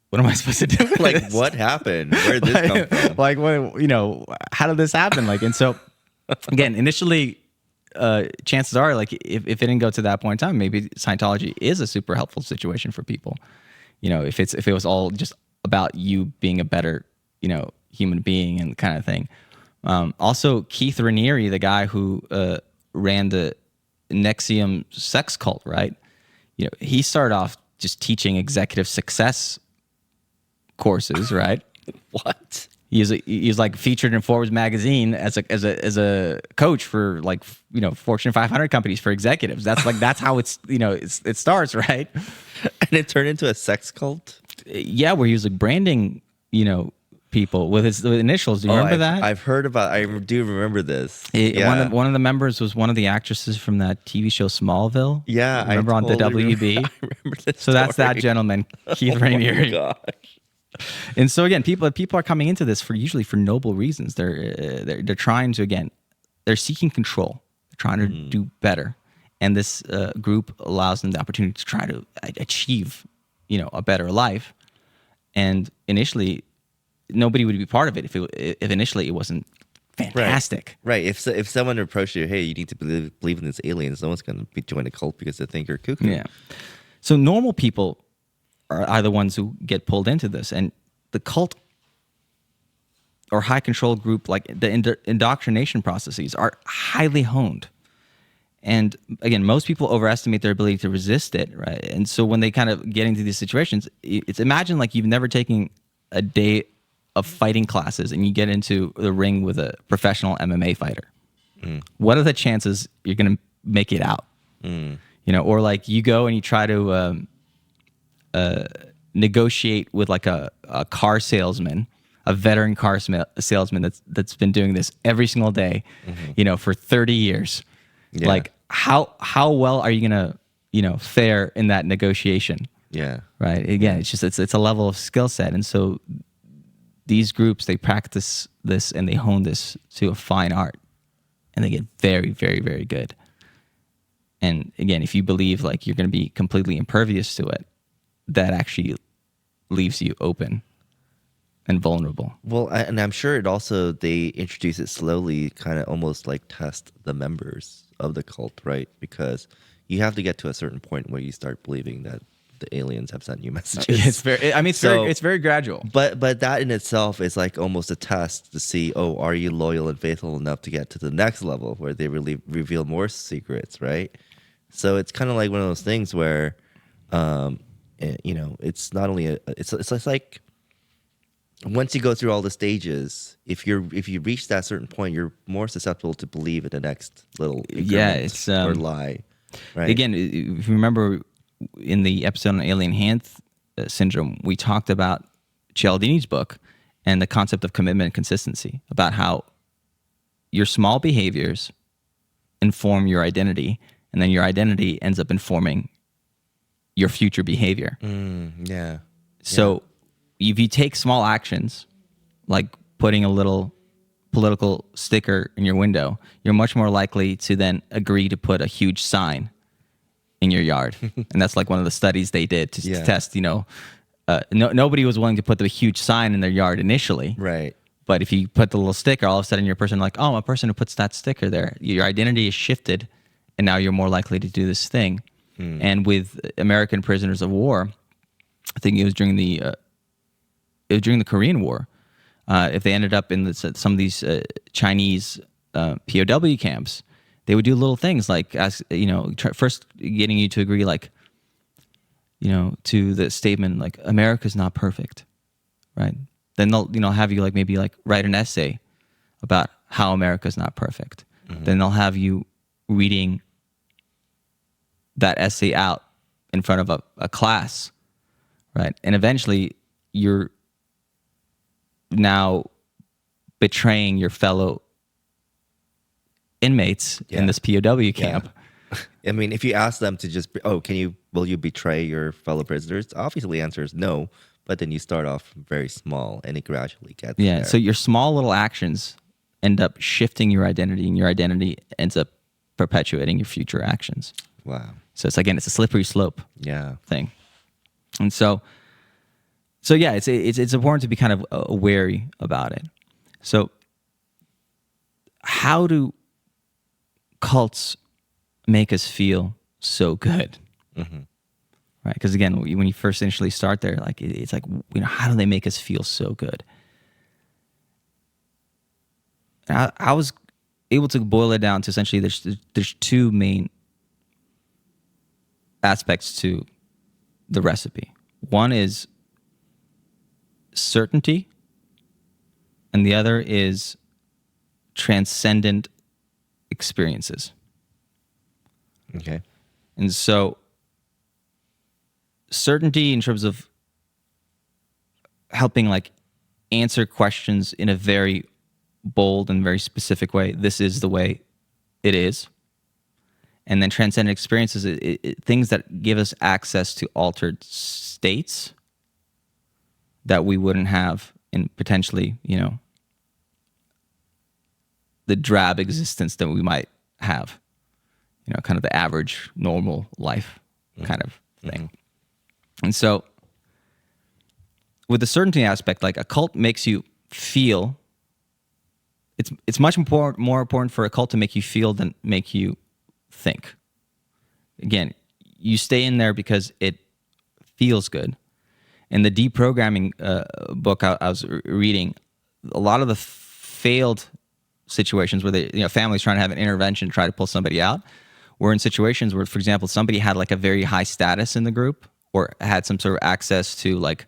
what am I supposed to do with like this? What happened? Where did this come from? Like, how did this happen? Like, and so again, initially, chances are, like, if it didn't go to that point in time, maybe Scientology is a super helpful situation for people. If it was all just about you being a better, human being and kind of thing. Also, Keith Raniere, the guy who ran the NXIVM sex cult, right? He started off just teaching executive success courses, right? What? He's like featured in Forbes magazine as a coach for like Fortune 500 companies for executives. That's how it starts, right? And it turned into a sex cult. Yeah, where he was like branding people with his initials. Do you remember that? I've heard about. I do remember this. One of the members was one of the actresses from that TV show Smallville. Yeah, remember on the WB. I remember this. So that's that gentleman, Keith Raniere. Oh my gosh. And so again, people are coming into this usually for noble reasons. They're trying to, they're seeking control. They're trying to do better, and this group allows them the opportunity to try to achieve, a better life. And initially, nobody would be part of it if initially it wasn't fantastic. Right. If someone approached you, hey, you need to believe in these aliens, no one's going to join a cult because they think you're cuckoo. Yeah. So normal people are the ones who get pulled into this, and the cult or high control group, like the indoctrination processes, are highly honed. And again, most people overestimate their ability to resist it, right? And so when they kind of get into these situations, it's imagine like you've never taken a day of fighting classes and you get into the ring with a professional MMA fighter. What are the chances you're going to make it out? Or like you go and you try to negotiate with like a car salesman, a veteran car salesman that's been doing this every single day, for 30 years. Yeah. Like how well are you gonna fare in that negotiation? Yeah. Right. Again, it's a level of skill set, and so these groups, they practice this and they hone this to a fine art, and they get very, very, very good. And again, if you believe like you're going to be completely impervious to it, that actually leaves you open and vulnerable. Well, and I'm sure it also, they introduce it slowly, kind of almost like test the members of the cult, right? Because you have to get to a certain point where you start believing that the aliens have sent you messages. It's very, I mean, it's very gradual. But that in itself is like almost a test to see, oh, are you loyal and faithful enough to get to the next level where they really reveal more secrets, right? So it's kind of like one of those things where, it's not only it's like once you go through all the stages, if you reach that certain point, you're more susceptible to believe in the next little increment or lie. Right. Again, if you remember in the episode on alien hand syndrome, we talked about Cialdini's book and the concept of commitment and consistency, about how your small behaviors inform your identity, and then your identity ends up informing your future behavior. Yeah. So if you take small actions, like putting a little political sticker in your window, you're much more likely to then agree to put a huge sign in your yard. And that's like one of the studies they did to test, nobody was willing to put the huge sign in their yard initially. Right. But if you put the little sticker, all of a sudden you're a person like, oh, I'm a person who puts that sticker there. Your identity is shifted, and now you're more likely to do this thing. And with American prisoners of war, I think it was during the Korean War, if they ended up in some of these Chinese POW camps, they would do little things like, first getting you to agree, like, to the statement like America's not perfect, right? Then they'll have you like maybe like write an essay about how America's not perfect. Then they'll have you reading that essay out in front of a class, right? And eventually you're now betraying your fellow inmates in this POW camp. I mean, if you ask them to just, will you betray your fellow prisoners? Obviously the answer is no, but then you start off very small and it gradually gets there. So your small little actions end up shifting your identity, and your identity ends up perpetuating your future actions. Wow. So it's a slippery slope thing. And so it's important to be kind of wary about it. So how do cults make us feel so good? Right? Because again, when you first initially start there, like it's like, how do they make us feel so good? And I was able to boil it down to essentially there's two main aspects to the recipe. One is certainty, and the other is transcendent experiences. Okay. And so certainty in terms of helping like answer questions in a very bold and very specific way. This is the way it is. And then transcendent experiences, things that give us access to altered states that we wouldn't have in potentially, the drab existence that we might have, kind of the average normal life kind of thing. And so with the certainty aspect, like a cult makes you feel, it's much more important for a cult to make you feel than make you think. Again, you stay in there because it feels good. In the deprogramming book I was reading, a lot of the failed situations where families trying to have an intervention, try to pull somebody out, were in situations where, for example, somebody had like a very high status in the group or had some sort of access to like,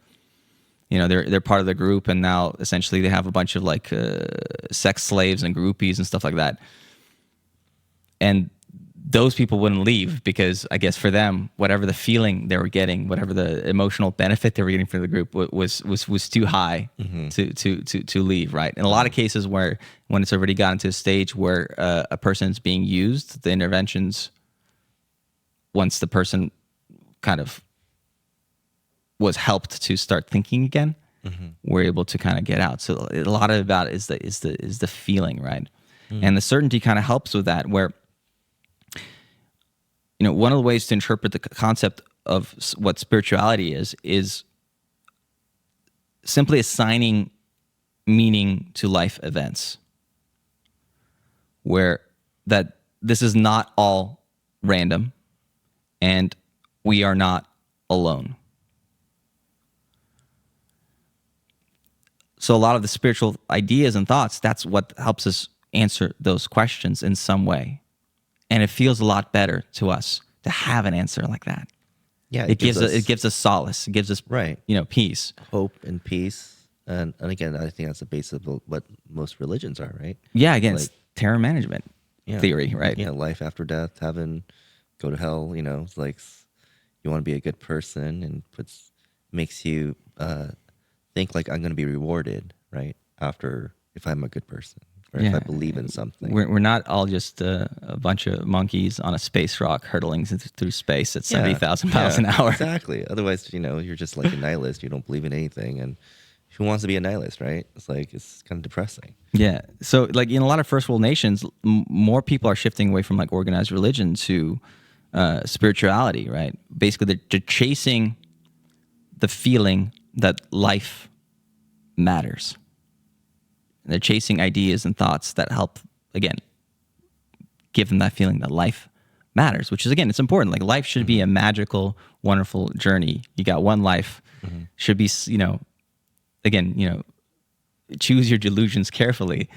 they're part of the group, and now essentially they have a bunch of like sex slaves and groupies and stuff like that. And those people wouldn't leave because I guess for them, whatever the feeling they were getting, whatever the emotional benefit they were getting from the group was too high to leave, right? In a lot of cases when it's already gotten to a stage where a person's being used, the interventions, once the person kind of was helped to start thinking again, we're able to kind of get out. So a lot of about is the feeling, right? And the certainty kind of helps with that, where one of the ways to interpret the concept of what spirituality is simply assigning meaning to life events, where that this is not all random and we are not alone. So a lot of the spiritual ideas and thoughts, that's what helps us answer those questions in some way. And it feels a lot better to us to have an answer like that. Yeah, it gives us solace. It gives us right, peace, hope, and peace. And again, I think that's the base of what most religions are, right? Yeah, again, it's terror management yeah, theory, right? Yeah, life after death, heaven, go to hell. It's like you want to be a good person, and makes you think like I'm going to be rewarded, right? If I'm a good person, or if I believe in something. We're not all just a bunch of monkeys on a space rock hurtling through space at 70,000 miles an hour. Exactly. Otherwise, you're just like a nihilist. You don't believe in anything, and who wants to be a nihilist, right? It's kind of depressing. Yeah. So like in a lot of first world nations, more people are shifting away from like organized religion to spirituality, right? Basically, they're chasing the feeling that life matters. And they're chasing ideas and thoughts that help, again, give them that feeling that life matters, which is, again, it's important. Like life should be a magical, wonderful journey. You got one life. Should be, again, choose your delusions carefully.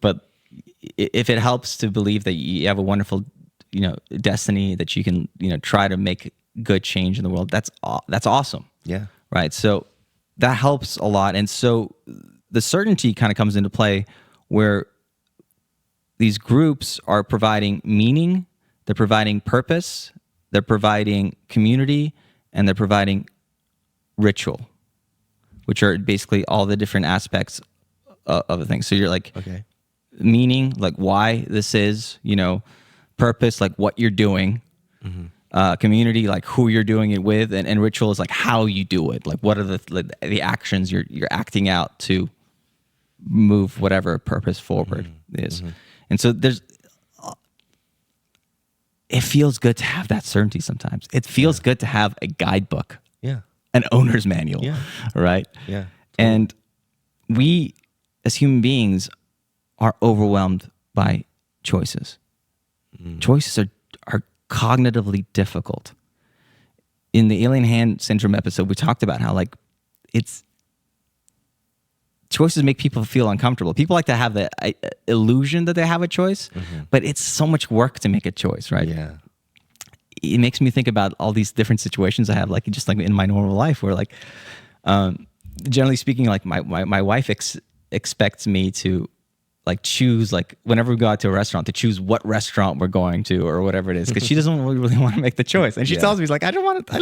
But if it helps to believe that you have a wonderful, destiny, that you can, try to make good change in the world, that's awesome. Yeah. Right. So that helps a lot. And so the certainty kind of comes into play where these groups are providing meaning, they're providing purpose, they're providing community, and they're providing ritual, which are basically all the different aspects of the thing. So you're like, okay, meaning, like why this is, purpose, like what you're doing, community, like who you're doing it with, and ritual is like how you do it, like what are the actions you're acting out to move whatever purpose forward is. And so it feels good to have that certainty sometimes. It feels good to have a guidebook, an owner's manual, right? Yeah. Totally. And we as human beings are overwhelmed by choices. Choices are cognitively difficult. In the alien hand syndrome episode, we talked about how choices make people feel uncomfortable. People like to have the illusion that they have a choice, but it's so much work to make a choice, right? Yeah. It makes me think about all these different situations I have, like just like in my normal life, where like, generally speaking, like my wife expects me to like choose, like whenever we go out to a restaurant, to choose what restaurant we're going to or whatever it is, because she doesn't really want to make the choice. And she tells me, like, I don't want to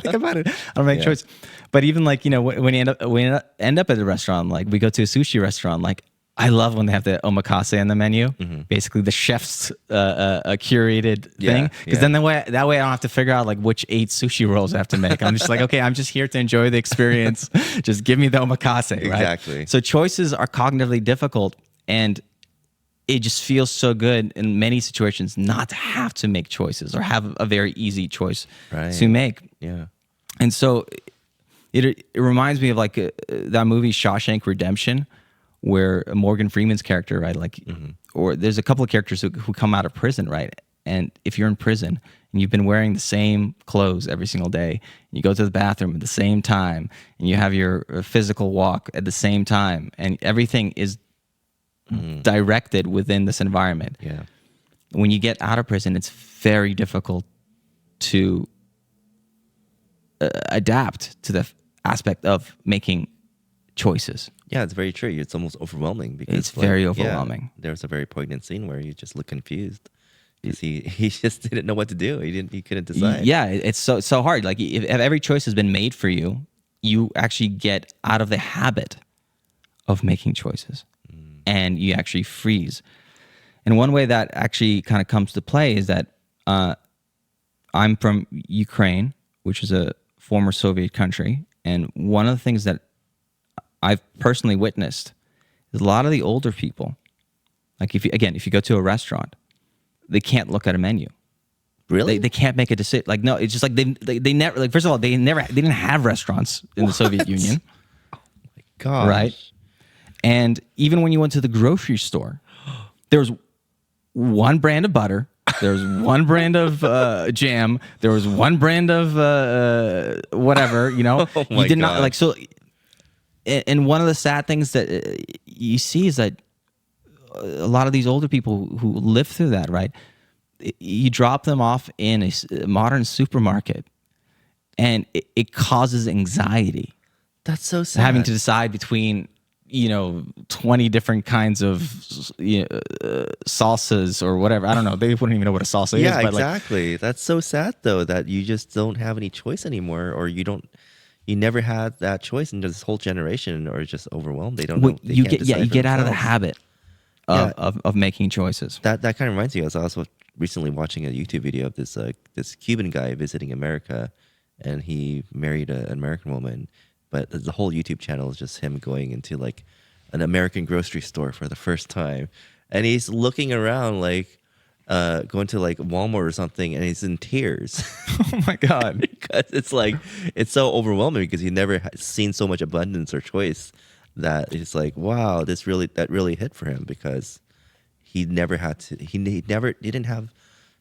think about it. I don't make a choice. But even like, when you end up at a restaurant, like we go to a sushi restaurant, like I love when they have the omakase on the menu, basically the chef's a curated thing. Because then that way I don't have to figure out like which 8 sushi rolls I have to make. I'm just like, okay, I'm just here to enjoy the experience. Just give me the omakase, right? Exactly. So choices are cognitively difficult, and it just feels so good in many situations not to have to make choices or have a very easy choice to make. Yeah. And so it reminds me of like that movie Shawshank Redemption, where Morgan Freeman's character, right? Like, or there's a couple of characters who come out of prison, right? And if you're in prison and you've been wearing the same clothes every single day, and you go to the bathroom at the same time, and you have your physical walk at the same time, and everything is directed within this environment. Yeah. When you get out of prison, it's very difficult to adapt to the aspect of making choices. Yeah, it's very true. It's almost overwhelming because It's very overwhelming. There's a very poignant scene where you just look confused because he just didn't know what to do. He couldn't decide. Yeah, it's so hard. Like if every choice has been made for you, you actually get out of the habit of making choices, and you actually freeze. And one way that actually kind of comes to play is that I'm from Ukraine, which is a former Soviet country, and one of the things that I've personally witnessed is a lot of the older people, like if you go to a restaurant, they can't look at a menu. Really? They can't make a decision. Like, no, it's just like they never, like, first of all, they didn't have restaurants in the Soviet Union. God. Right. And even when you went to the grocery store, there was one brand of butter. There was one brand of jam. There was one brand of whatever, you know. Oh you my did not God. like so. And one of the sad things that you see is that a lot of these older people who live through that, right? You drop them off in a modern supermarket, and it causes anxiety. That's so sad. Having to decide between 20 different kinds of salsas or whatever. I don't know. They wouldn't even know what a salsa is. Yeah, But exactly. That's so sad though, that you just don't have any choice anymore, or you never had that choice in this whole generation, or just overwhelmed. They don't know. They you can't get decide you for get out of the themselves. habit of making choices. That kind of reminds me. I was also recently watching a YouTube video of this Cuban guy visiting America, and he married an American woman. But the whole YouTube channel is just him going into like an American grocery store for the first time, and he's looking around like going to like Walmart or something, and he's in tears. Oh my God. Because it's so overwhelming, because he never seen so much abundance or choice, that it's like, wow, that really hit for him, because he never had to. He didn't have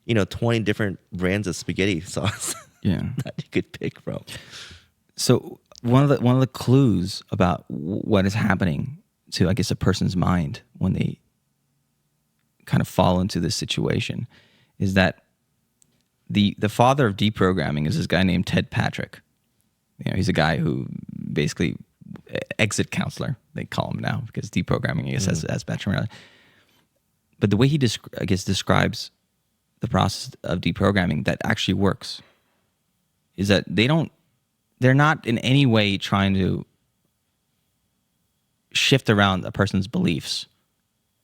20 different brands of spaghetti sauce that he could pick from. So one of the clues about what is happening to, I guess, a person's mind when they kind of fall into this situation is that the father of deprogramming is this guy named Ted Patrick. He's a guy who basically exit counselor, they call him now, because deprogramming, I guess, has better. But the way he describes the process of deprogramming that actually works is that they're not in any way trying to shift around a person's beliefs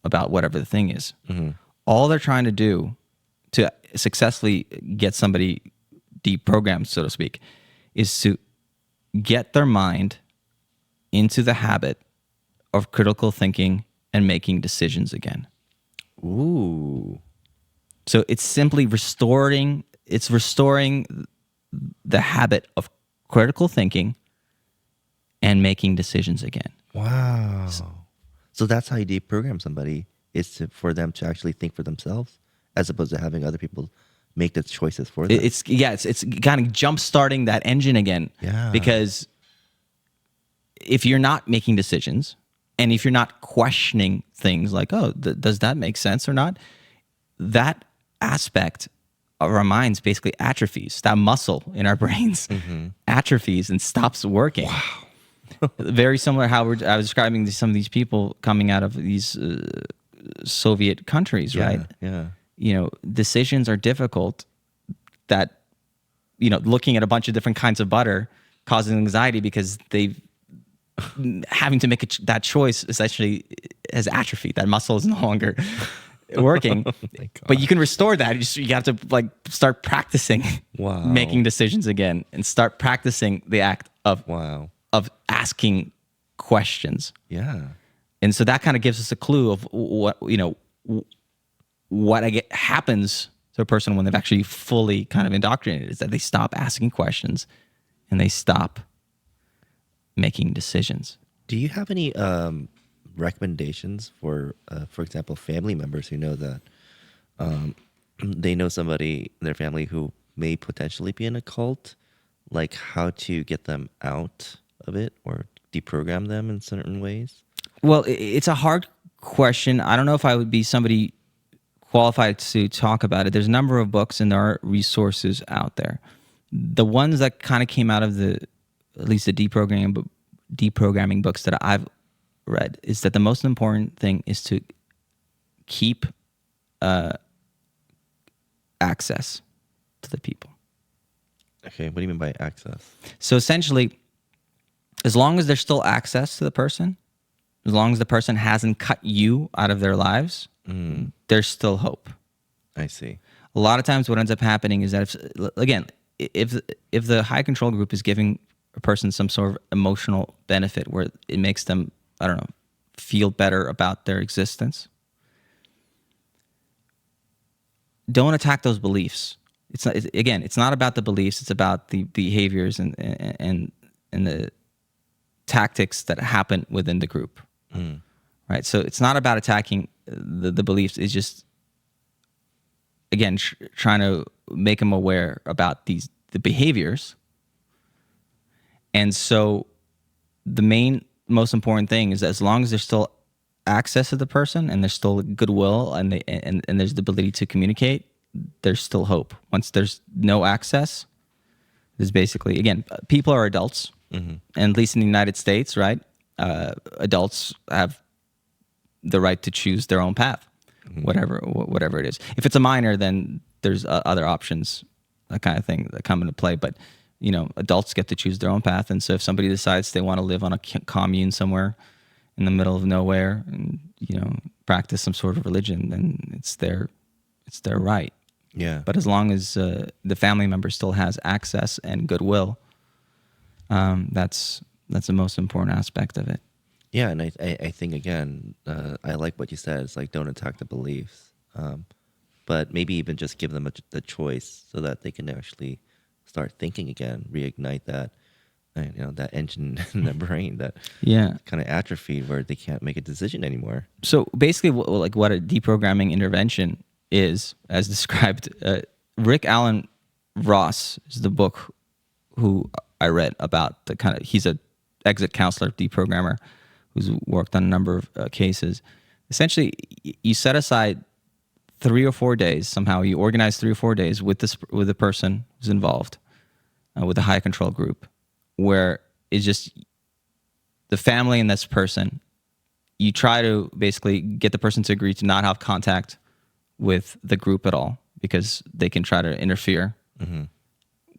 about whatever the thing is. Mm-hmm. All they're trying to do to successfully get somebody deprogrammed, so to speak, is to get their mind into the habit of critical thinking and making decisions again. Ooh. So it's simply restoring the habit of critical thinking and making decisions again. Wow. So that's how you deprogram somebody, is for them to actually think for themselves, as opposed to having other people make the choices for them. It's kind of jump starting that engine again. Yeah. Because if you're not making decisions, and if you're not questioning things like, oh, does that make sense or not? That aspect of our minds basically atrophies. That muscle in our brains atrophies and stops working. Wow. Very similar how I was describing some of these people coming out of these Soviet countries, right? Yeah. Decisions are difficult. That, looking at a bunch of different kinds of butter causes anxiety because having to make that choice essentially has atrophied. That muscle is no longer working. Oh my God. But you can restore that. You have to start practicing making decisions again, and start practicing the act of asking questions. Yeah. And so that kind of gives us a clue of what happens to a person when they've actually fully kind of indoctrinated, is that they stop asking questions and they stop making decisions. Do you have any recommendations for example, family members who know that they know somebody in their family who may potentially be in a cult, like how to get them out of it or deprogram them in certain ways? Well, it's a hard question. I don't know if I would be somebody qualified to talk about it. There's a number of books and there are resources out there. The ones that kind of came out of at least the deprogramming books that I've read, is that the most important thing is to keep access to the people. Okay, what do you mean by access? So essentially, as long as there's still access to the person, as long as the person hasn't cut you out of their lives, there's still hope. I see. A lot of times what ends up happening is that, if the high control group is giving a person some sort of emotional benefit where it makes them, I don't know, feel better about their existence, don't attack those beliefs. it's not about the beliefs. It's about the behaviors and the tactics that happen within the group. Right. So it's not about attacking the beliefs. It's just, again, trying to make them aware about the behaviors. And so the most important thing is, as long as there's still access to the person and there's still goodwill and there's the ability to communicate, there's still hope. Once there's no access, there's basically, again, people are adults, and at least in the United States, right? Adults have the right to choose their own path, whatever it is. If it's a minor, then there's other options, that kind of thing, that come into play. But adults get to choose their own path. And so if somebody decides they want to live on a commune somewhere in the middle of nowhere and, practice some sort of religion, then it's their right. Yeah. But as long as the family member still has access and goodwill, that's the most important aspect of it. Yeah, and I think, again, I like what you said. It's like, don't attack the beliefs, but maybe even just give them the choice so that they can actually start thinking again, reignite that, that engine in the brain that kind of atrophied, where they can't make a decision anymore. So basically, what a deprogramming intervention is, as described, Rick Alan Ross is the book who I read about the kind of, he's a exit counselor, deprogrammer, who's worked on a number of cases. Essentially, you set aside 3 or 4 days. Somehow you organize 3 or 4 days with the person who's involved, with a high control group, where it's just the family and this person. You try to basically get the person to agree to not have contact with the group at all, because they can try to interfere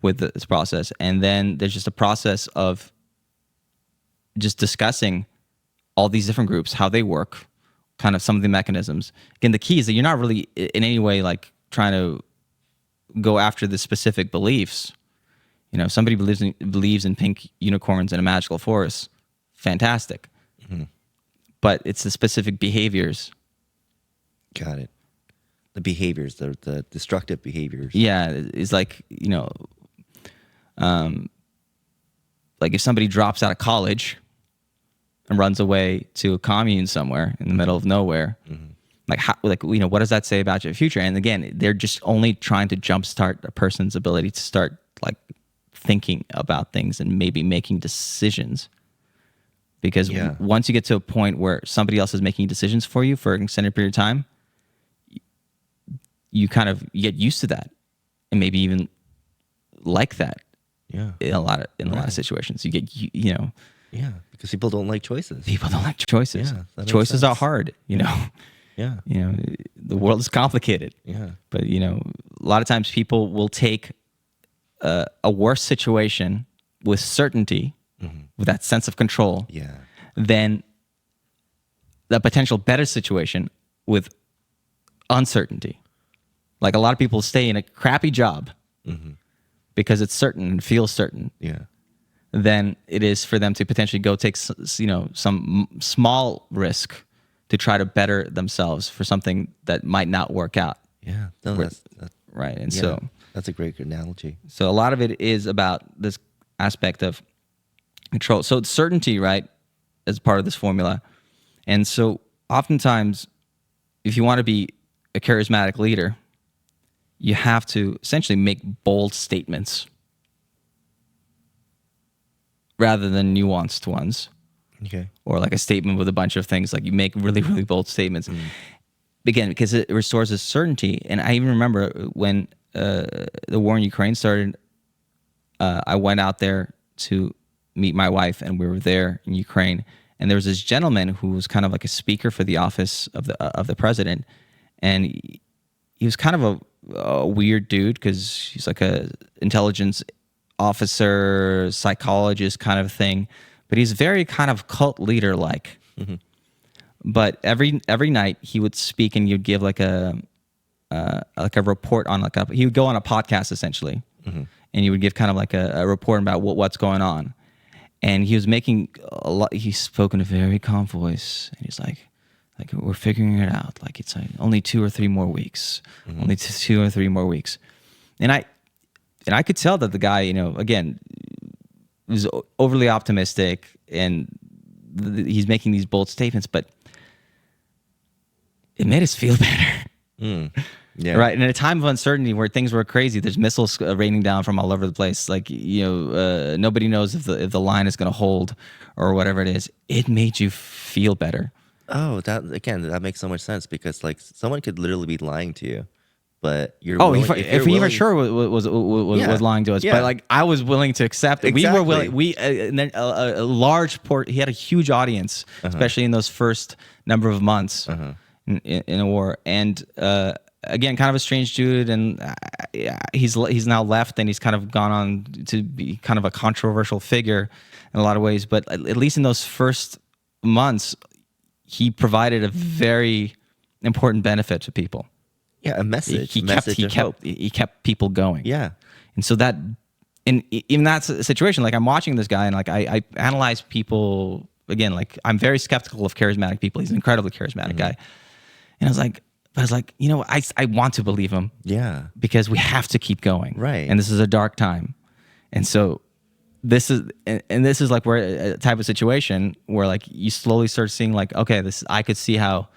with this process. And then there's just a process of just discussing all these different groups, how they work, kind of some of the mechanisms. Again, the key is that you're not really in any way like trying to go after the specific beliefs. If somebody believes in pink unicorns in a magical forest, fantastic. But it's the specific behaviors. Got it. The behaviors, the destructive behaviors. Yeah, it's like, like if somebody drops out of college and runs away to a commune somewhere in the middle of nowhere, what does that say about your future? And again, they're just only trying to jumpstart a person's ability to start like thinking about things and maybe making decisions. Because once you get to a point where somebody else is making decisions for you for an extended period of time, you kind of get used to that, and maybe even like that. Yeah. In a lot of situations, you get Yeah, because people don't like choices. People don't like choices. Yeah, choices are hard. Yeah. The world is complicated. Yeah. But a lot of times people will take a worse situation with certainty, with that sense of control, than the potential better situation with uncertainty. Like a lot of people stay in a crappy job because it's certain and feels certain. Yeah. Than it is for them to potentially go take some small risk to try to better themselves for something that might not work out. Yeah. No, that's right. And that's a great analogy. So a lot of it is about this aspect of control. So it's certainty, right, as part of this formula. And so oftentimes, if you want to be a charismatic leader, you have to essentially make bold statements rather than nuanced ones. Okay. Or like a statement with a bunch of things. Like you make really, really bold statements. Again, because it restores a certainty. And I even remember when the war in Ukraine started, I went out there to meet my wife, and we were there in Ukraine. And there was this gentleman who was kind of like a speaker for the office of the president. And he was kind of a weird dude, because he's like a intelligence officer, psychologist kind of thing, but he's very kind of cult leader like. But every night he would speak, and you'd give like a report on he would go on a podcast essentially, and he would give kind of like a report about what's going on. And he was making he spoke in a very calm voice, and he's like we're figuring it out. Like it's only 2 or 3 more weeks, only 2 or 3 more weeks. And I could tell that the guy, again, was overly optimistic and he's making these bold statements, but it made us feel better. Yeah. Right. And at a time of uncertainty where things were crazy, there's missiles raining down from all over the place. Like, nobody knows if the line is going to hold or whatever it is. It made you feel better. Oh, that makes so much sense, because like someone could literally be lying to you, but you're if we were sure was lying to us, Yeah. but like I was willing to accept it. Exactly. We were willing. And then a large he had a huge audience, especially in those first number of months in a war. And again, kind of a strange dude, and he's now left, and he's kind of gone on to be kind of a controversial figure in a lot of ways. But at least in those first months, he provided a very important benefit to people. Yeah, a message. He kept people going. Yeah. And so that, in that situation, like I'm watching this guy and like I analyze people again. Like I'm very skeptical of charismatic people. He's an incredibly charismatic guy, and I was like, I want to believe him. Yeah. Because we have to keep going. Right. And this is a dark time, and so this is like where a type of situation where like you slowly start seeing like, okay, I could see how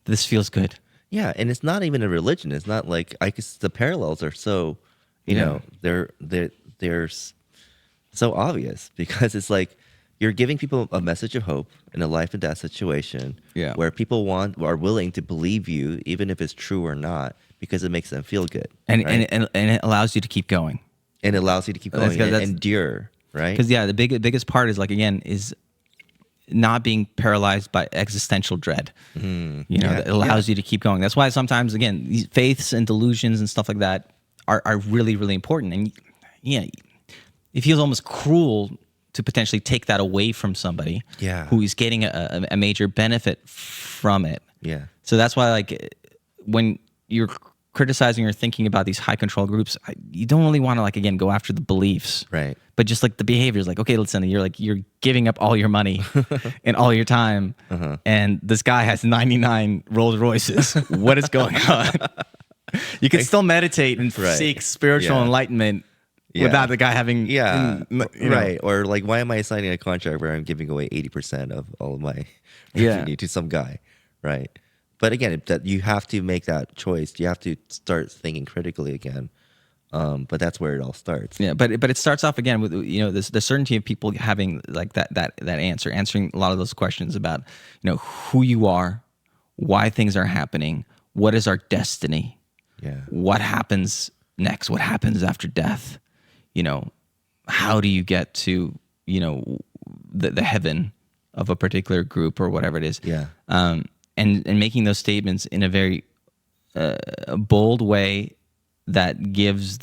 this feels good. Yeah, and it's not even a religion. It's not like the parallels are so, they're so obvious, because it's like you're giving people a message of hope in a life and death situation, where people are willing to believe you even if it's true or not, because it makes them feel good, and right? and it allows you to keep going. And it allows you to keep going and endure, right? Because the biggest part is like, again, is not being paralyzed by existential dread. That allows you to keep going. That's why sometimes, again, these faiths and delusions and stuff like that are really, really important. And it feels almost cruel to potentially take that away from somebody who is getting a major benefit from it. Yeah. So that's why, like, when you're criticizing or thinking about these high control groups, you don't really want to, like, again, go after the beliefs, right? But just like the behaviors, like, okay, listen, you're giving up all your money and all your time, and this guy has 99 Rolls Royces. What is going on? You can still meditate and seek spiritual enlightenment without the guy having, right? Or like, why am I signing a contract where I'm giving away 80% of all of my revenue to some guy, right? But again, that you have to make that choice. You have to start thinking critically again. But that's where it all starts. Yeah, but it starts off again with the certainty of people having like that answering a lot of those questions about who you are, why things are happening, what is our destiny, what happens next, what happens after death, how do you get to the heaven of a particular group or whatever it is. And making those statements in a very bold way that gives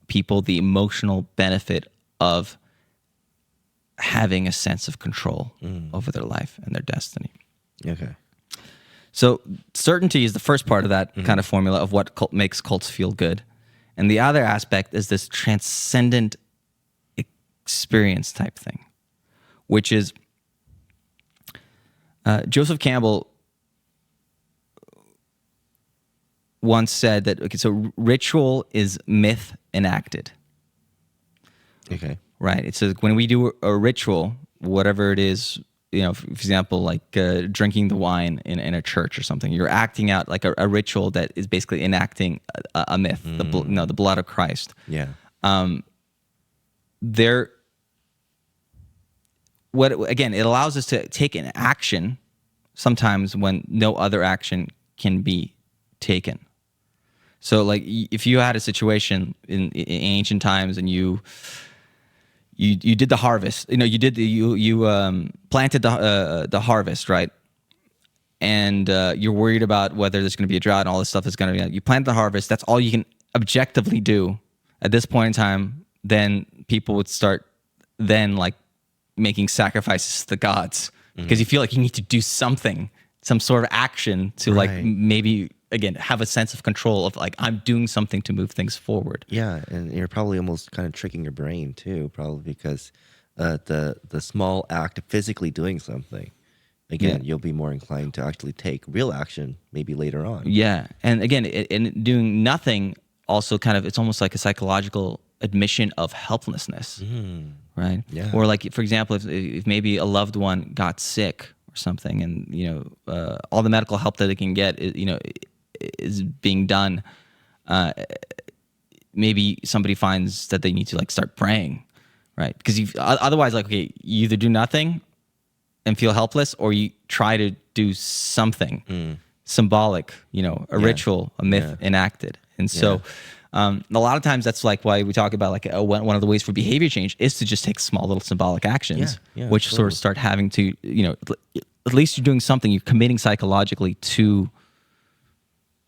people the emotional benefit of having a sense of control over their life and their destiny. Okay. So certainty is the first part of that kind of formula of what makes cults feel good. And the other aspect is this transcendent experience type thing, which is Joseph Campbell once said that, okay, so ritual is myth enacted. Okay. Right. It says when we do a ritual, whatever it is, for example, like drinking the wine in a church or something, you're acting out like a ritual that is basically enacting a myth, the blood of Christ. Yeah. Again, it allows us to take an action sometimes when no other action can be taken. So, like, if you had a situation in ancient times and you did the harvest, you planted the harvest, right? And you're worried about whether there's going to be a drought and all this stuff is going to be. You plant the harvest. That's all you can objectively do at this point in time. Then people would start like making sacrifices to the gods because you feel like you need to do something, some sort of action to like maybe. Again, have a sense of control of like, I'm doing something to move things forward. Yeah, and you're probably almost kind of tricking your brain too, probably because the small act of physically doing something, again, you'll be more inclined to actually take real action maybe later on. Yeah, and again, in doing nothing also kind of, it's almost like a psychological admission of helplessness, right? Yeah. Or like, for example, if maybe a loved one got sick or something, and all the medical help that they can get, is being done. Maybe somebody finds that they need to like start praying, right? Because otherwise, like, okay, you either do nothing and feel helpless, or you try to do something symbolic, a ritual, a myth enacted. And so a lot of times that's like why we talk about like one of the ways for behavior change is to just take small little symbolic actions, which sort of start having to, at least you're doing something, you're committing psychologically to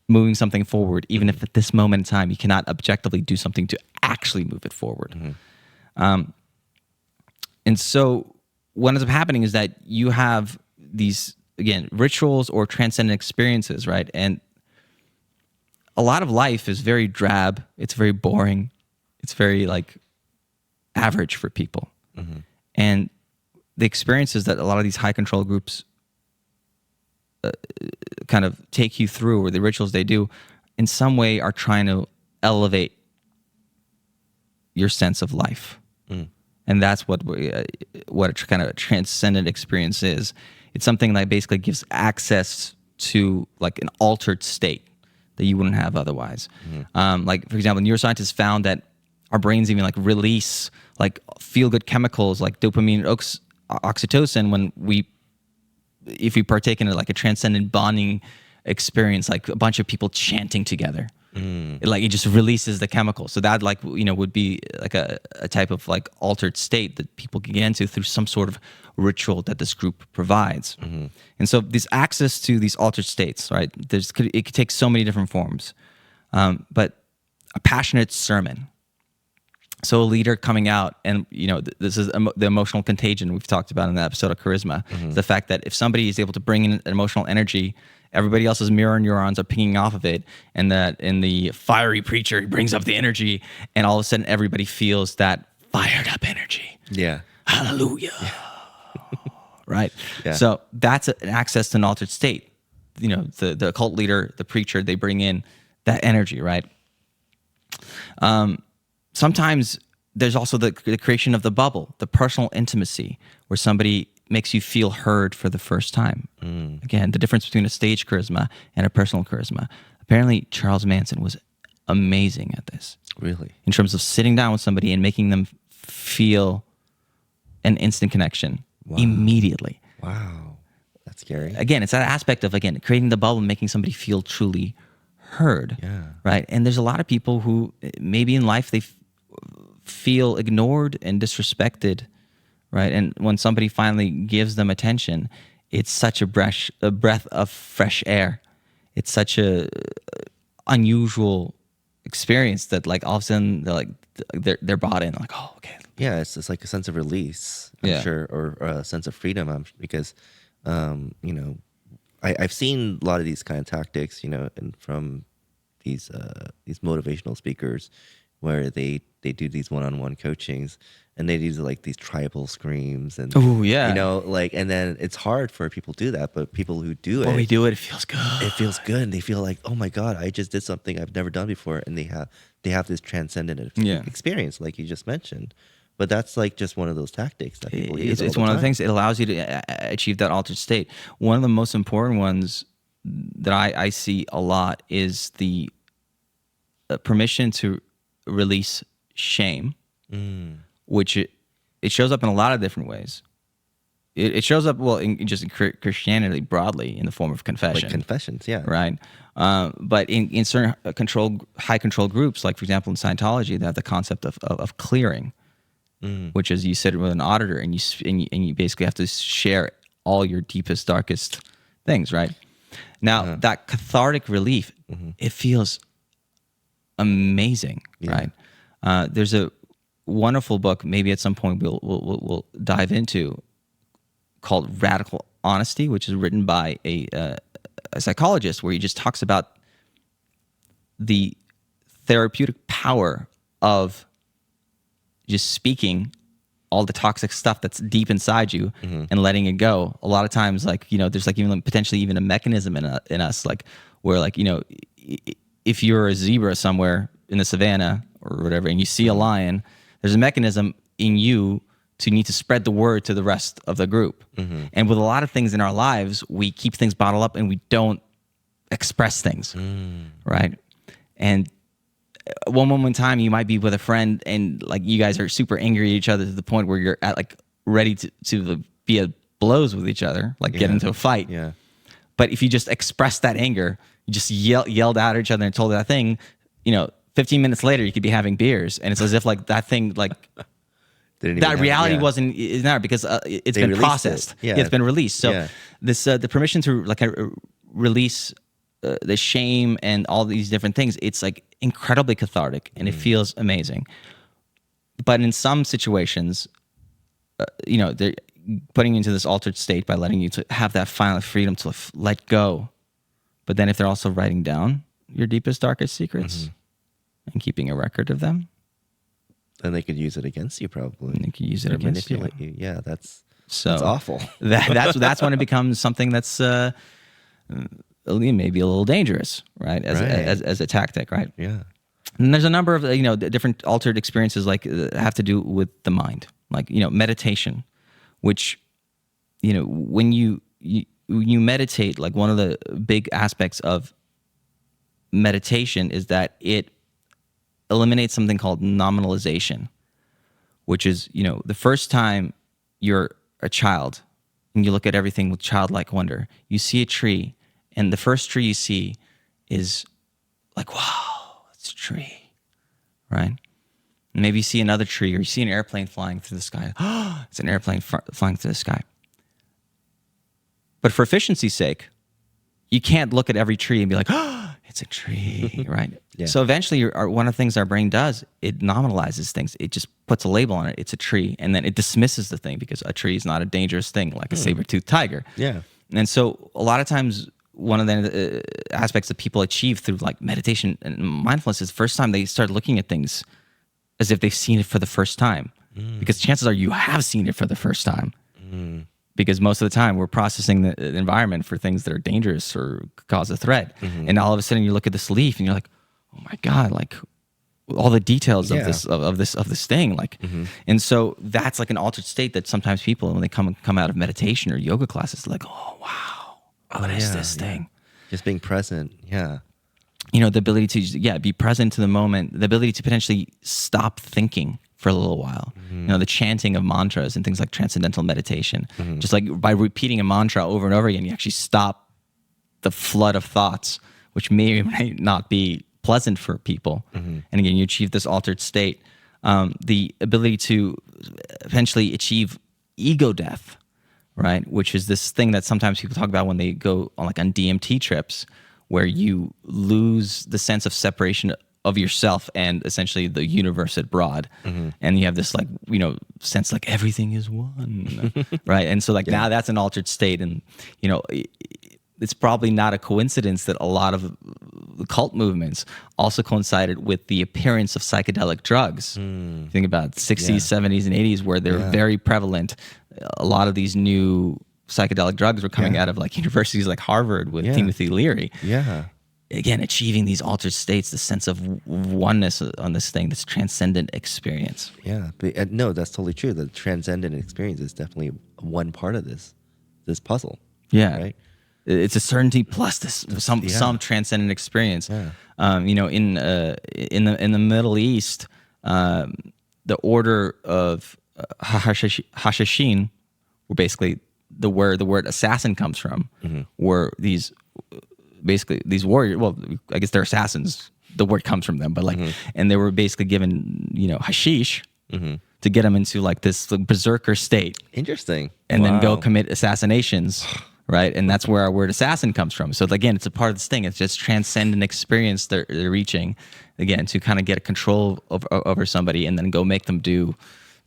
moving something forward, even if at this moment in time you cannot objectively do something to actually move it forward. And so what ends up happening is that you have these, again, rituals or transcendent experiences, right? And a lot of life is very drab. It's very boring. It's very like average for people. And the experiences that a lot of these high control groups kind of take you through, or the rituals they do, in some way are trying to elevate your sense of life. And that's what a kind of transcendent experience is. It's something that basically gives access to like an altered state that you wouldn't have otherwise. Like, for example, neuroscientists found that our brains even like release like feel-good chemicals like dopamine, oxytocin if we partake in like a transcendent bonding experience, like a bunch of people chanting together. It just releases the chemical. So that would be like a type of like altered state that people can get into through some sort of ritual that this group provides. And so this access to these altered states, right? It could take so many different forms. But a passionate sermon. So a leader coming out, and this is the emotional contagion we've talked about in the episode of Charisma. The fact that if somebody is able to bring in an emotional energy, everybody else's mirror neurons are pinging off of it, and that in the fiery preacher, he brings up the energy, and all of a sudden everybody feels that fired up energy. Yeah. Hallelujah. Right? Yeah. So that's an access to an altered state. The cult leader, the preacher, they bring in that energy, right? Sometimes there's also the creation of the bubble, the personal intimacy, where somebody makes you feel heard for the first time. Again, the difference between a stage charisma and a personal charisma. Apparently, Charles Manson was amazing at this. Really? In terms of sitting down with somebody and making them feel an instant connection immediately. Wow. That's scary. Again, it's that aspect of, creating the bubble and making somebody feel truly heard. Yeah. Right? And there's a lot of people who maybe in life they feel ignored and disrespected, right? And when somebody finally gives them attention, it's such a breath of fresh air. It's such a unusual experience that like all of a sudden they're bought in. Like, oh, okay. Yeah, it's like a sense of release, I'm sure, or a sense of freedom. Because, I've seen a lot of these kind of tactics, and from these motivational speakers, where they do these one-on-one coachings, and they do like these tribal screams, and and then it's hard for people to do that, but people who do it, when we do it, it feels good. It feels good, and they feel like, oh my God, I just did something I've never done before, and they have this transcendent experience, like you just mentioned. But that's like just one of those tactics that people use. It's one of the things. It allows you to achieve that altered state. One of the most important ones that I see a lot is the permission to release shame, which it shows up in a lot of different ways. It shows up in Christianity broadly in the form of confession, like confessions, yeah, right. But in certain high control groups, like for example in Scientology, they have the concept of clearing, which is you sit with an auditor and you basically have to share all your deepest, darkest things, right? Now that cathartic relief, it feels amazing, right? There's a wonderful book, maybe at some point we'll dive into, called Radical Honesty, which is written by a psychologist, where he just talks about the therapeutic power of just speaking all the toxic stuff that's deep inside you and letting it go. A lot of times, there's even potentially even a mechanism in us, where if you're a zebra somewhere in the savannah or whatever, and you see a lion, there's a mechanism in you to need to spread the word to the rest of the group. And with a lot of things in our lives, we keep things bottled up and we don't express things, right? And one moment in time, you might be with a friend and like you guys are super angry at each other to the point where you're at like ready to be at blows with each other, like get into a fight. Yeah. But if you just express that anger, you just yelled out at each other and told that thing, 15 minutes later, you could be having beers. And it's as if like that thing, like that reality is not because it's been processed. It's been released. So this, the permission to like release the shame and all these different things, it's like incredibly cathartic and it feels amazing. But in some situations, they're putting you into this altered state by letting you to have that final freedom to let go. But then if they're also writing down your deepest, darkest secrets and keeping a record of them, then they could use it against you probably. And they could use it against you. Manipulate you. Yeah, that's awful. That's when it becomes something that's maybe a little dangerous, right? As a tactic, right? Yeah. And there's a number of different altered experiences like have to do with the mind, like meditation, which when you meditate, like one of the big aspects of meditation is that it eliminates something called nominalization, which is the first time you're a child and you look at everything with childlike wonder, you see a tree. And the first tree you see is like, wow, it's a tree, right? And maybe you see another tree or you see an airplane flying through the sky. Oh, it's an airplane flying through the sky. But for efficiency's sake, you can't look at every tree and be like, oh, it's a tree, right? Yeah. So eventually, one of the things our brain does, it nominalizes things. It just puts a label on it. It's a tree. And then it dismisses the thing because a tree is not a dangerous thing like a saber-toothed tiger. Yeah. And so a lot of times, one of the aspects that people achieve through like meditation and mindfulness is the first time they start looking at things as if they've seen it for the first time. Because chances are you have seen it for the first time. Because most of the time we're processing the environment for things that are dangerous or cause a threat. And all of a sudden you look at this leaf and you're like, oh my God, like all the details of this thing. Like, and so that's like an altered state that sometimes people, when they come out of meditation or yoga classes, like, oh wow. What is this thing? Just being present. Yeah. The ability to, be present to the moment, the ability to potentially stop thinking for a little while. The chanting of mantras and things like transcendental meditation. Just like by repeating a mantra over and over again, you actually stop the flood of thoughts, which may or may not be pleasant for people. And again, you achieve this altered state. The ability to eventually achieve ego death, right? Which is this thing that sometimes people talk about when they go on DMT trips, where you lose the sense of separation of yourself and essentially the universe at broad. And you have this sense like everything is one, right? And so now that's an altered state. And, it's probably not a coincidence that a lot of the cult movements also coincided with the appearance of psychedelic drugs. Think about 60s, 70s, and 80s, where they're very prevalent. A lot of these new psychedelic drugs were coming out of universities like Harvard with Timothy Leary. Yeah. Again, achieving these altered states, the sense of oneness on this thing, this transcendent experience. Yeah. But, no, that's totally true. The transcendent experience is definitely one part of this puzzle. Yeah. Right? It's a certainty plus some transcendent experience. Yeah. In the Middle East, the order of Hashashin, where basically the word assassin comes from, were these warriors. Well, I guess they're assassins. The word comes from them, but and they were basically given hashish to get them into this berserker state. Interesting. And then go commit assassinations. Right, and that's where our word assassin comes from. So again, it's a part of this thing. It's just transcendent experience they're reaching, again, to kind of get a control over somebody and then go make them do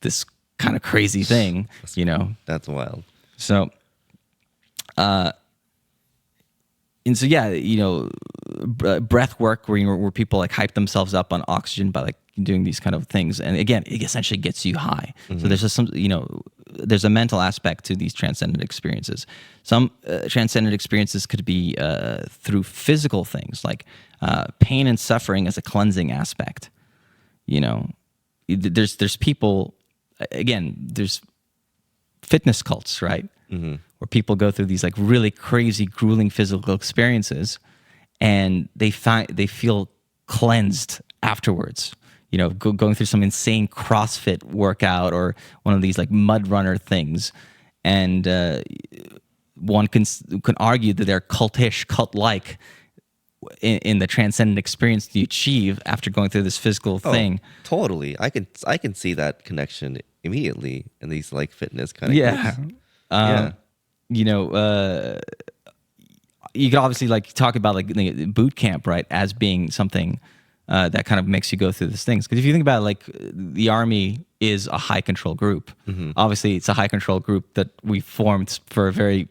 this kind of crazy thing. That's wild. So, and so breath work where people hype themselves up on oxygen by doing these kind of things, and again, it essentially gets you high. So there's just some there's a mental aspect to these transcendent experiences. Some transcendent experiences could be through physical things, like pain and suffering as a cleansing aspect. You know, there's people, again, there's fitness cults, right? Mm-hmm. Where people go through these like really crazy, grueling physical experiences, and they feel cleansed afterwards. You know, going through some insane CrossFit workout or one of these like mud runner things, and one can argue that they're cultish, cult-like in the transcendent experience you achieve after going through this physical thing. Totally, I can see that connection immediately in these like fitness kind of groups. Yeah. You know, you could obviously like talk about like the boot camp, right, as being something that kind of makes you go through these things. Because if you think about it, like the army is a high control group. Mm-hmm. Obviously, it's a high control group that we formed for a very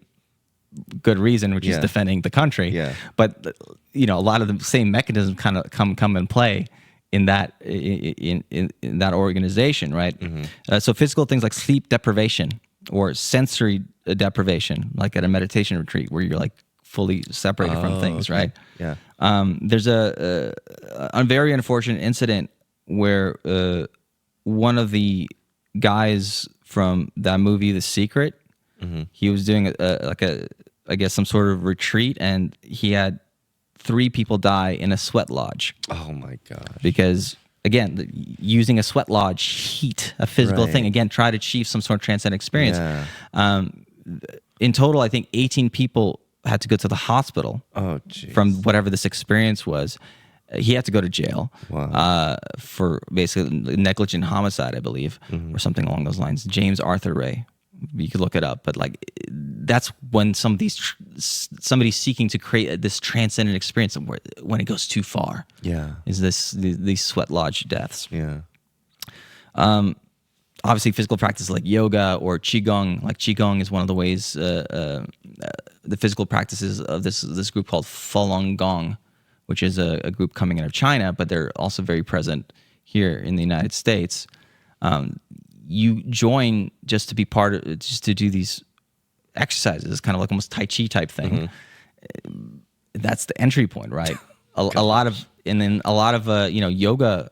good reason, which is defending the country. Yeah. But you know, a lot of the same mechanisms kind of come and play in that in that organization, right? Mm-hmm. So physical things like sleep deprivation or sensory deprivation, like at a meditation retreat where you're like fully separated from things, right? Yeah. There's a very unfortunate incident where one of the guys from that movie, The Secret, he was doing I guess some sort of retreat, and he had 3 people die in a sweat lodge. Oh my gosh. Because again, using a sweat lodge, heat, a physical thing, again, try to achieve some sort of transcendent experience. Yeah. In total, I think 18 people had to go to the hospital from whatever this experience was. He had to go to jail for basically negligent homicide, I believe, or something along those lines. James Arthur Ray. You could look it up, but like that's when somebody's seeking to create this transcendent experience when it goes too far. Yeah, is these sweat lodge deaths? Yeah. Obviously, physical practices like yoga or qigong. Like qigong is one of the ways the physical practices of this group called Falun Gong, which is a group coming out of China, but they're also very present here in the United States. You join just to be part of, just to do these exercises. It's kind of like almost Tai Chi type thing. Mm-hmm. That's the entry point, right? a lot of yoga.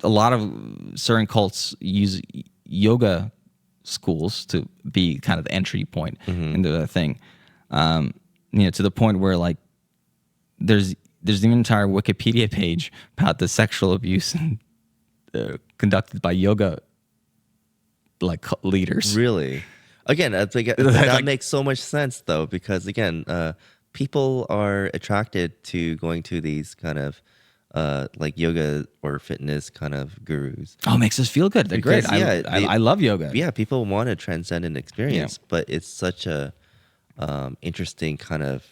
A lot of certain cults use yoga schools to be kind of the entry point into the thing. To the point where like there's an entire Wikipedia page about the sexual abuse conducted by yoga like leaders. Really? Again, I think that makes so much sense though, because again, people are attracted to going to these kind of like yoga or fitness kind of gurus. Oh, it makes us feel good. They're great. I love yoga. Yeah, people want a transcendent experience, but it's such a interesting kind of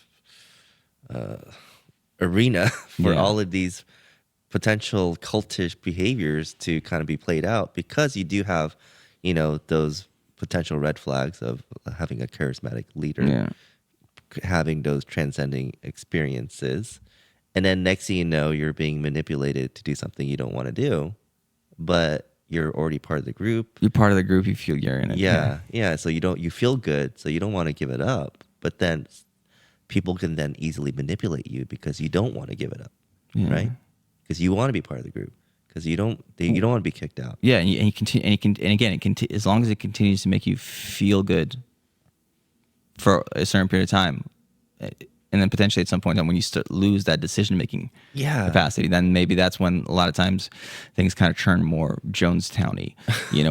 arena for all of these potential cultish behaviors to kind of be played out, because you do have, those potential red flags of having a charismatic leader, having those transcending experiences. And then next thing you know, you're being manipulated to do something you don't want to do, but you're already part of the group. You're part of the group. You feel you're in it. Yeah. So you feel good. So you don't want to give it up. But then people can then easily manipulate you because you don't want to give it up, right? Because you want to be part of the group. Because you don't want to be kicked out. Yeah, and you continue, and again, as long as it continues to make you feel good for a certain period of time. And then potentially at some point when you lose that decision-making capacity, then maybe that's when a lot of times things kind of turn more Jonestown-y,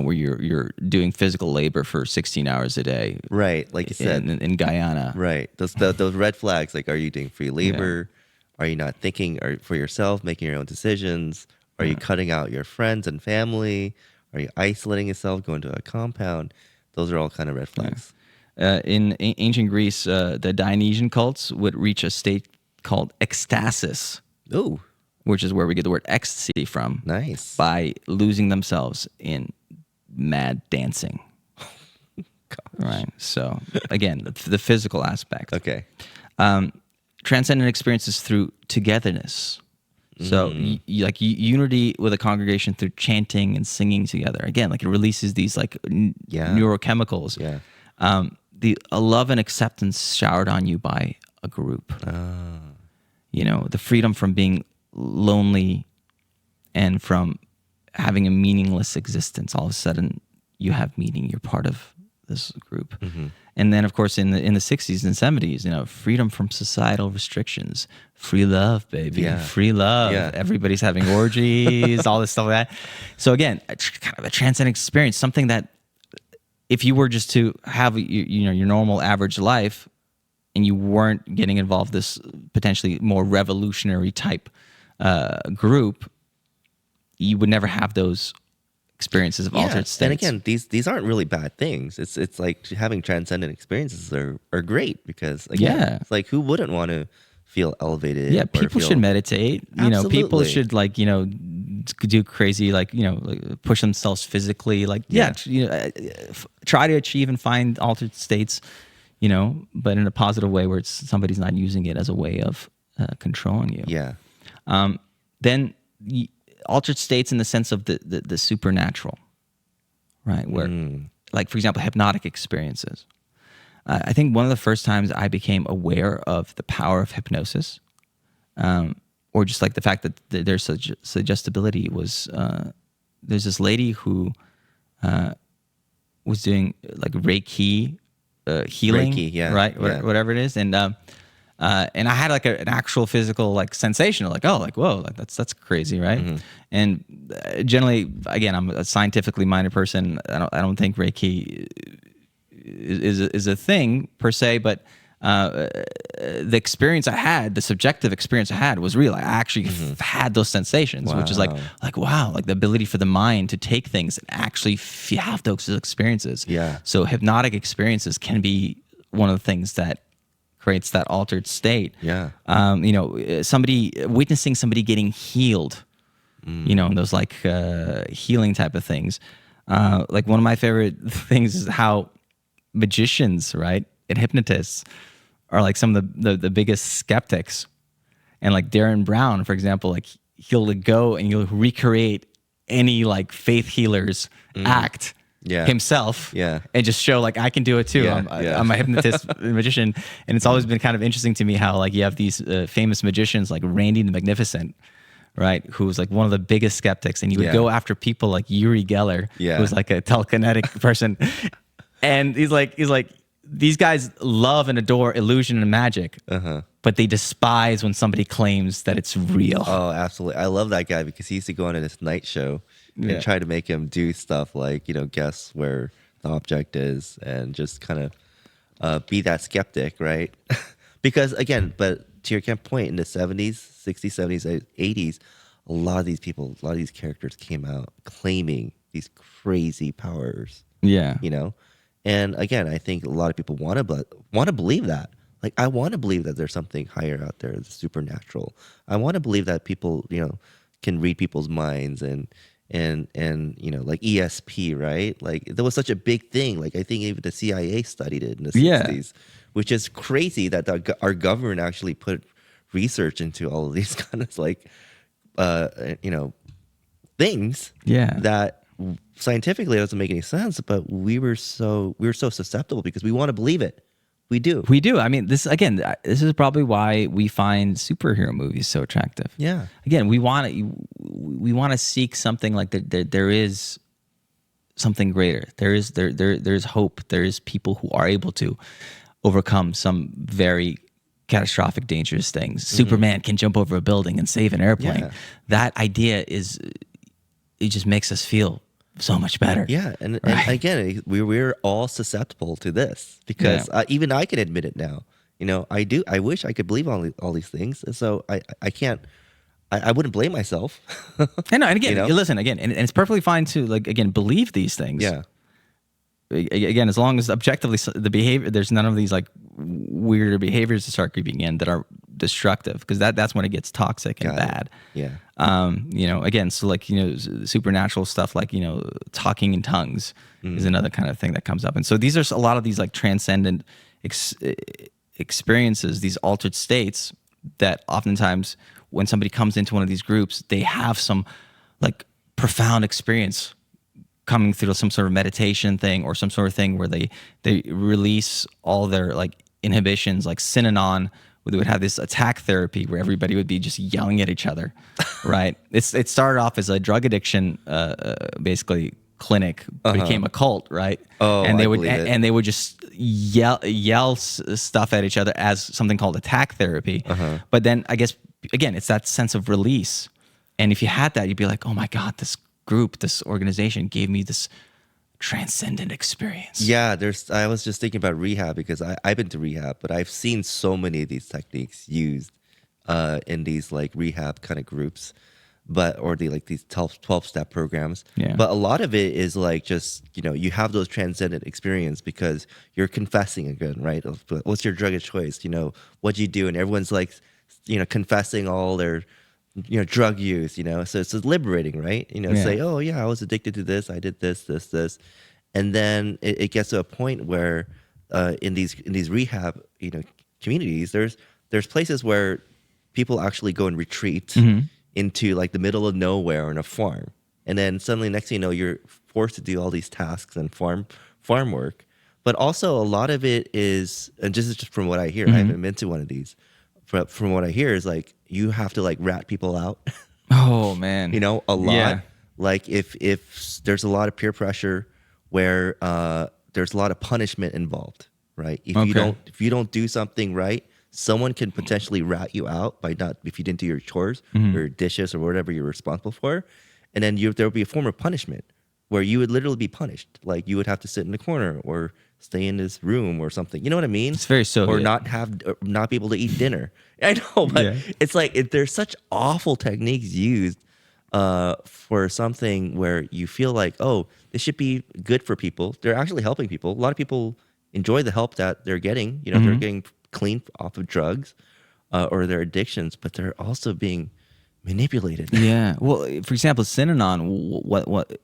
where you're doing physical labor for 16 hours a day. Right, like you said. In Guyana. Right. Those red flags, like, are you doing free labor? Yeah. Are you not thinking for yourself, making your own decisions? Are you cutting out your friends and family? Are you isolating yourself, going to a compound? Those are all kind of red flags. In ancient Greece, the Dionysian cults would reach a state called ecstasis. Ooh. Which is where we get the word ecstasy from. Nice. By losing themselves in mad dancing. Right. So, again, the physical aspect. Okay. Transcendent experiences through togetherness. So unity with a congregation through chanting and singing together. Again, like it releases these like neurochemicals. Yeah. A love and acceptance showered on you by a group. You know, the freedom from being lonely and from having a meaningless existence. All of a sudden, you have meaning. You're part of this group. And then, of course, in the 60s and 70s, you know, freedom from societal restrictions, free love, baby, free love. Yeah. Everybody's having orgies, all this stuff like that. So again, kind of a transcendent experience, something that if you were just to have your normal average life and you weren't getting involved this potentially more revolutionary type group, you would never have those experiences of altered states. And again, these aren't really bad things. It's like having transcendent experiences are great because again, it's like who wouldn't want to feel elevated? Yeah, people should meditate. You know, people should like, you know, do crazy, like, you know, like push themselves physically, like you know, try to achieve and find altered states, you know, but in a positive way where somebody's not using it as a way of controlling you. Yeah. Then altered states in the sense of the supernatural, right? Where, like, for example, hypnotic experiences. I think one of the first times I became aware of the power of hypnosis, or just like the fact that there's suggestibility was, there's this lady who was doing like Reiki healing, right? Whatever it is. And I had like an actual physical like sensation of like, oh, like, whoa, like that's crazy, right? And generally, again, I'm a scientifically minded person. I don't think Reiki is a thing per se, but the experience I had, the subjective experience I had was real. I actually had those sensations, which is like wow, like the ability for the mind to take things and actually have those experiences. Yeah. So hypnotic experiences can be one of the things that creates that altered state. Yeah. You know, witnessing somebody getting healed, you know, and those like healing type of things. Like one of my favorite things is how magicians, right, and hypnotists are like some of the biggest skeptics. And like Darren Brown, for example, like he'll go and he'll recreate any like faith healer's act himself and just show like I can do it too. I'm a hypnotist magician, and it's always been kind of interesting to me how like you have these famous magicians like Randy the Magnificent, right, who's like one of the biggest skeptics, and you would go after people like Uri Geller, who's like a telekinetic person, and he's like these guys love and adore illusion and magic, but they despise when somebody claims that it's real. Oh, absolutely. I love that guy because he used to go on this night show and try to make him do stuff like, you know, guess where the object is and just kind of be that skeptic, right? Because again, but to your point, in the 70s, 60s, 70s, 80s, a lot of these people, a lot of these characters came out claiming these crazy powers. Yeah. You know? And again, I think a lot of people want to believe that. Like, I want to believe that there's something higher out there, that's supernatural. I want to believe that people, you know, can read people's minds and you know, like ESP, right? Like, there was such a big thing. Like, I think even the CIA studied it in the 60s, which is crazy that our government actually put research into all of these kind of like, you know, things that scientifically it doesn't make any sense, but we were so susceptible because we want to believe it. We do. I mean, this is probably why we find superhero movies so attractive. Yeah. Again, we want to seek something like there is something greater. There's hope. There is people who are able to overcome some very catastrophic, dangerous things. Superman can jump over a building and save an airplane. Yeah. That idea it just makes us feel so much better. Yeah, and again, we're all susceptible to this because even I can admit it now. You know, I wish I could believe all these things, and so I can't. I wouldn't blame myself. And again, you know? listen again, and it's perfectly fine to like again believe these things. Yeah. Again, as long as objectively the behavior, there's none of these like weirder behaviors that start creeping in that are destructive, because that's when it gets toxic and bad. Yeah. You know, again, so like, you know, supernatural stuff like, you know, talking in tongues is another kind of thing that comes up. And so these are a lot of these like transcendent experiences, these altered states that oftentimes when somebody comes into one of these groups, they have some like profound experience coming through some sort of meditation thing or some sort of thing where they release all their like inhibitions, like Synanon, where they would have this attack therapy where everybody would be just yelling at each other, right? It started off as a drug addiction, basically clinic, became a cult, right? Oh, and they I would believe it. and they would just yell stuff at each other as something called attack therapy. But then I guess again, it's that sense of release. And if you had that, you'd be like, oh my God, this group, this organization gave me this transcendent experience. Yeah, I was just thinking about rehab because I've been to rehab, but I've seen so many of these techniques used in these like rehab kind of groups, or these 12-step programs. Yeah. But a lot of it is like just, you have those transcendent experience because you're confessing again, right? What's your drug of choice? What'd you do? And everyone's like, confessing all their drug use, so it's liberating, right? Say, oh yeah, I was addicted to this, I did this, and then it gets to a point where in these rehab, communities, there's places where people actually go and retreat into like the middle of nowhere on a farm, and then suddenly next thing you know, you're forced to do all these tasks and farm work. But also a lot of it is, and just from what I hear, I haven't been to one of these. From what I hear is like you have to like rat people out. Oh man, a lot. Yeah. Like if there's a lot of peer pressure where there's a lot of punishment involved, right? If you don't do something right, someone can potentially rat you out if you didn't do your chores or your dishes or whatever you're responsible for, and then there will be a form of punishment where you would literally be punished. Like you would have to sit in the corner or stay in this room or something. You know what I mean? It's very Soviet. Or not be able to eat dinner. I know, but it's like there's such awful techniques used for something where you feel like, oh, this should be good for people. They're actually helping people. A lot of people enjoy the help that they're getting. They're getting clean off of drugs or their addictions, but they're also being manipulated. Yeah. Well, for example, Synanon, what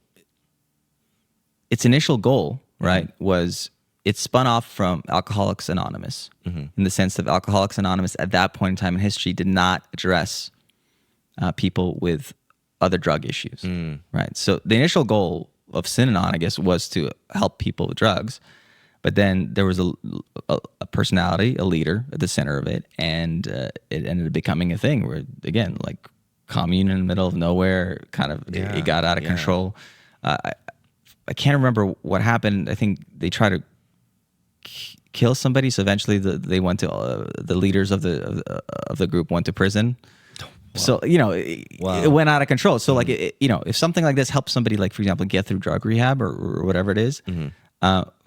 its initial goal, right, was it spun off from Alcoholics Anonymous in the sense that Alcoholics Anonymous at that point in time in history did not address people with other drug issues, right? So the initial goal of Synanon, I guess, was to help people with drugs, but then there was a personality, a leader at the center of it, and it ended up becoming a thing where, again, like commune in the middle of nowhere, kind of it got out of control. I can't remember what happened. I think they tried to kill somebody, so eventually they went to the leaders of the group went to prison. Wow. So it went out of control. So like if something like this helps somebody, like for example, get through drug rehab or whatever it is,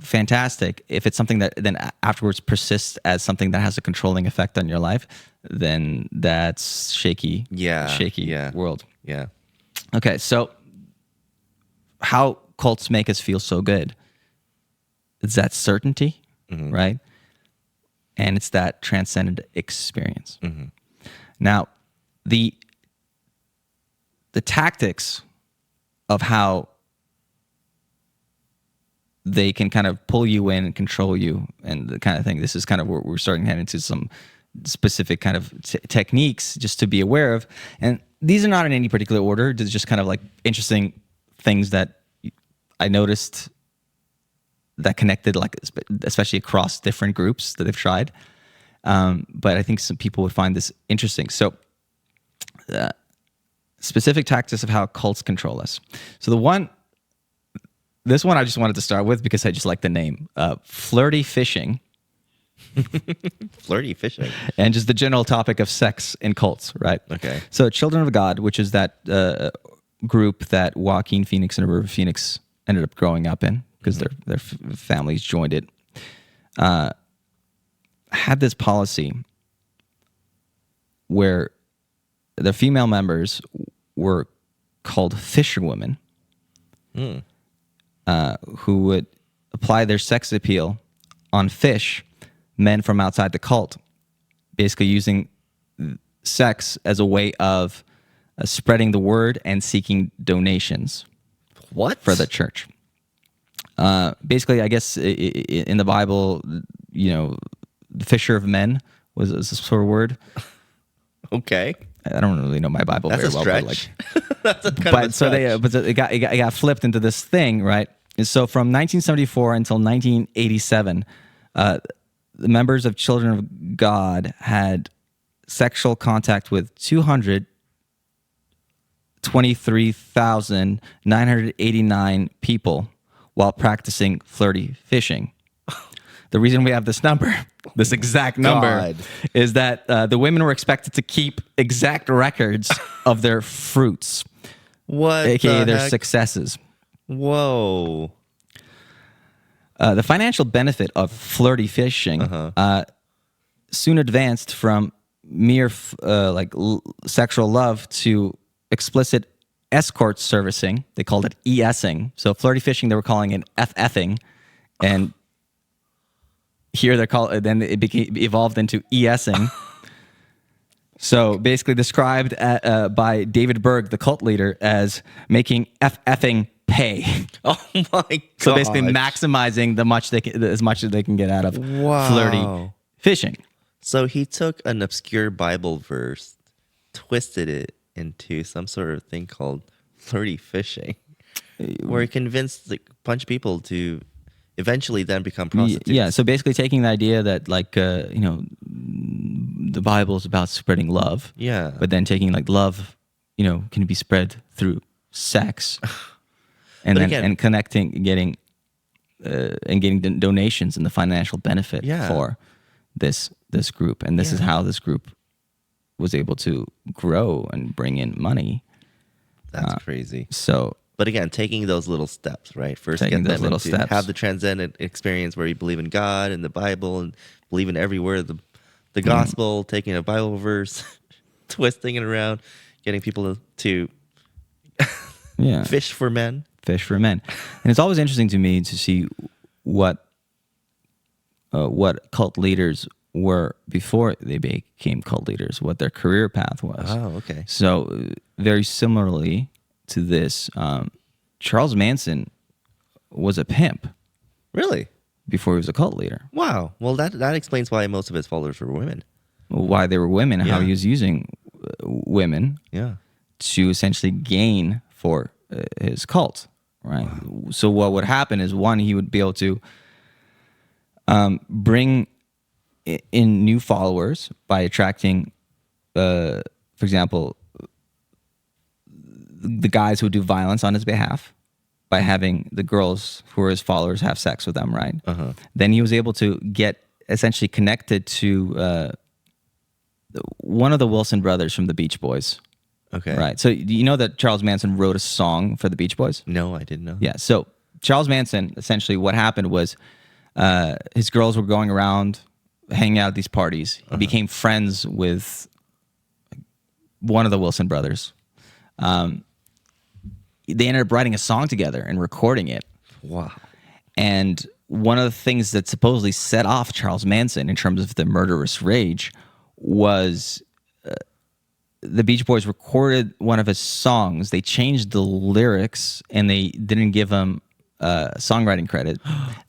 fantastic. If it's something that then afterwards persists as something that has a controlling effect on your life, then that's shaky. Shaky world. Yeah. Okay, so how cults make us feel so good? It's that certainty, right? And it's that transcendent experience. Now, the tactics of how they can kind of pull you in and control you and the kind of thing, this is kind of where we're starting to head into some specific kind of techniques just to be aware of. And these are not in any particular order. They're just kind of like interesting things that I noticed that connected, like especially across different groups that they've tried. But I think some people would find this interesting. So specific tactics of how cults control us. So this one I just wanted to start with because I just like the name. Flirty fishing. Flirty fishing. And just the general topic of sex in cults, right? Okay. So Children of God, which is that group that Joaquin Phoenix and River Phoenix ended up growing up in because their families joined it, had this policy where the female members were called fisherwomen who would apply their sex appeal on men from outside the cult, basically using sex as a way of spreading the word and seeking donations. What? For the church. Basically, I guess in the Bible, the fisher of men was a sort of word. Okay. I don't really know my Bible That's very a well. stretch. That's a kind of a But so stretch. it got flipped into this thing, right? And so from 1974 until 1987, the members of Children of God had sexual contact with 223,989 people while practicing flirty fishing. The reason we have this number, this exact number, God. is that the women were expected to keep exact records of their fruits, What aka the their heck? successes. Whoa. The financial benefit of flirty fishing soon advanced from mere sexual love to explicit escort servicing. They called it ESing. So flirty fishing, they were calling it FFing, and here they're called. Then it evolved into ESing. So basically, described by David Berg, the cult leader, as making FFing pay. Oh my God. So basically, maximizing as much as they can get out of flirty fishing. So he took an obscure Bible verse, twisted it into some sort of thing called flirty fishing, where he convinced a bunch of people to eventually then become prostitutes. Yeah, so basically taking the idea that the Bible is about spreading love. Yeah. But then taking love, can be spread through sex, and But then again- and connecting, getting donations and the financial benefit for this group, and this is how this group was able to grow and bring in money. That's crazy. So. But again, taking those little steps, right? First, Taking get those them little into, steps. have the transcendent experience where you believe in God and the Bible and believe in every word of the gospel, taking a Bible verse, twisting it around, getting people to Yeah. fish for men. Fish for men. And it's always interesting to me to see what cult leaders were before they became cult leaders, what their career path was. Oh, okay. So very similarly to this, Charles Manson was a pimp Really? before he was a cult leader. Wow. Well, that explains why most of his followers were women. Why they were women, how Yeah. he was using women Yeah. to essentially gain for his cult, right? Wow. So what would happen is, one, he would be able to bring in new followers by attracting, for example, the guys who would do violence on his behalf by having the girls who are his followers have sex with them, right? Then he was able to get essentially connected to one of the Wilson brothers from the Beach Boys. Okay. Right. So you know that Charles Manson wrote a song for the Beach Boys? No, I didn't know. Yeah. So Charles Manson, essentially what happened was his girls were going around hanging out at these parties. He became friends with one of the Wilson brothers. They ended up writing a song together and recording it. Wow. And one of the things that supposedly set off Charles Manson in terms of the murderous rage was the Beach Boys recorded one of his songs. They changed the lyrics and they didn't give him songwriting credit.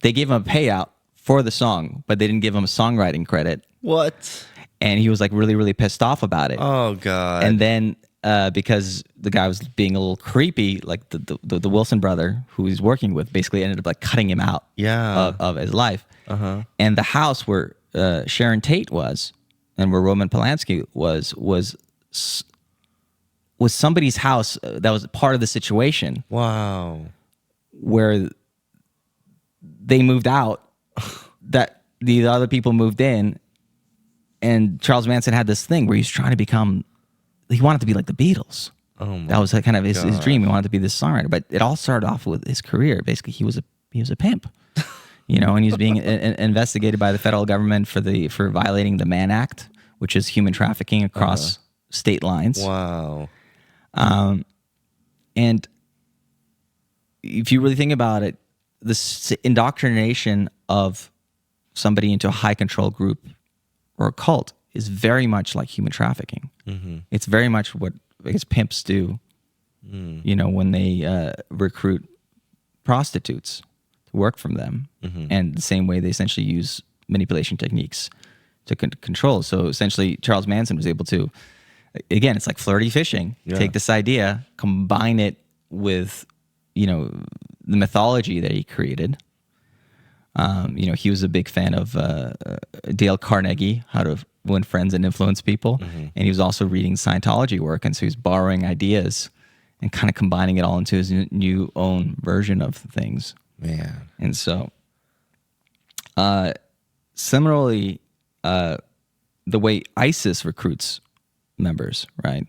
They gave him a payout for the song, but they didn't give him a songwriting credit. What? And he was really, really pissed off about it. Oh, God. And then because the guy was being a little creepy, the Wilson brother who he's working with basically ended up cutting him out of his life. And the house where Sharon Tate was and where Roman Polanski was somebody's house that was part of the situation Wow. where they moved out, that the other people moved in, and Charles Manson had this thing where he was trying to become, he wanted to be like the Beatles. Oh my That was kind of his dream. He wanted to be this songwriter, but it all started off with his career. Basically, he was a pimp, and he was being investigated by the federal government for violating the Mann Act, which is human trafficking across state lines. Wow. And if you really think about it, this indoctrination of somebody into a high control group or a cult is very much like human trafficking. It's very much what I guess pimps do, when they recruit prostitutes to work from them, and the same way they essentially use manipulation techniques to control. So essentially, Charles Manson was able to again, it's like flirty fishing. Yeah. Take this idea, combine it with, the mythology that he created. He was a big fan of Dale Carnegie, How to Win Friends and Influence People. And he was also reading Scientology work. And so he's borrowing ideas and kind of combining it all into his new own version of things. Man. And so, similarly, the way ISIS recruits members, right,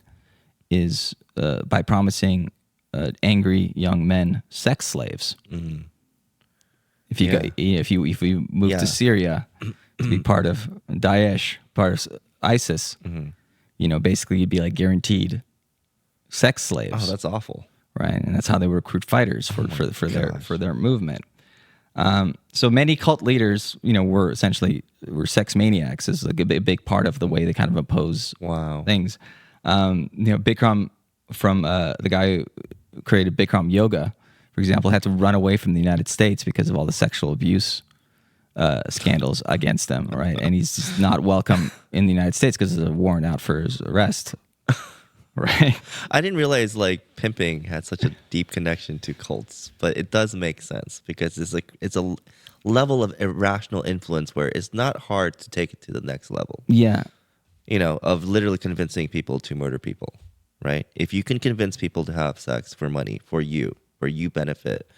is by promising angry young men sex slaves. If you move to Syria to be part of Daesh, part of ISIS, basically you'd be like guaranteed sex slaves. Oh, that's awful. Right, and that's how they recruit fighters for their movement. So many cult leaders, were sex maniacs. Is like a big part of the way they kind of oppose things. Bikram, from the guy who created Bikram yoga, for example, had to run away from the United States because of all the sexual abuse scandals against them, right? And he's just not welcome in the United States because there's a warrant out for his arrest, right? I didn't realize like pimping had such a deep connection to cults, but it does make sense because it's a level of irrational influence where it's not hard to take it to the next level. Yeah. Of literally convincing people to murder people, right? If you can convince people to have sex for money, for you, where you benefit,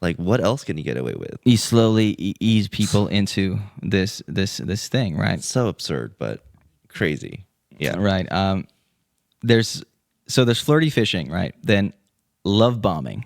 like what else can you get away with? You slowly ease people into this thing, right? It's so absurd, but crazy. Yeah. Right. There's flirty fishing, right? Then love bombing.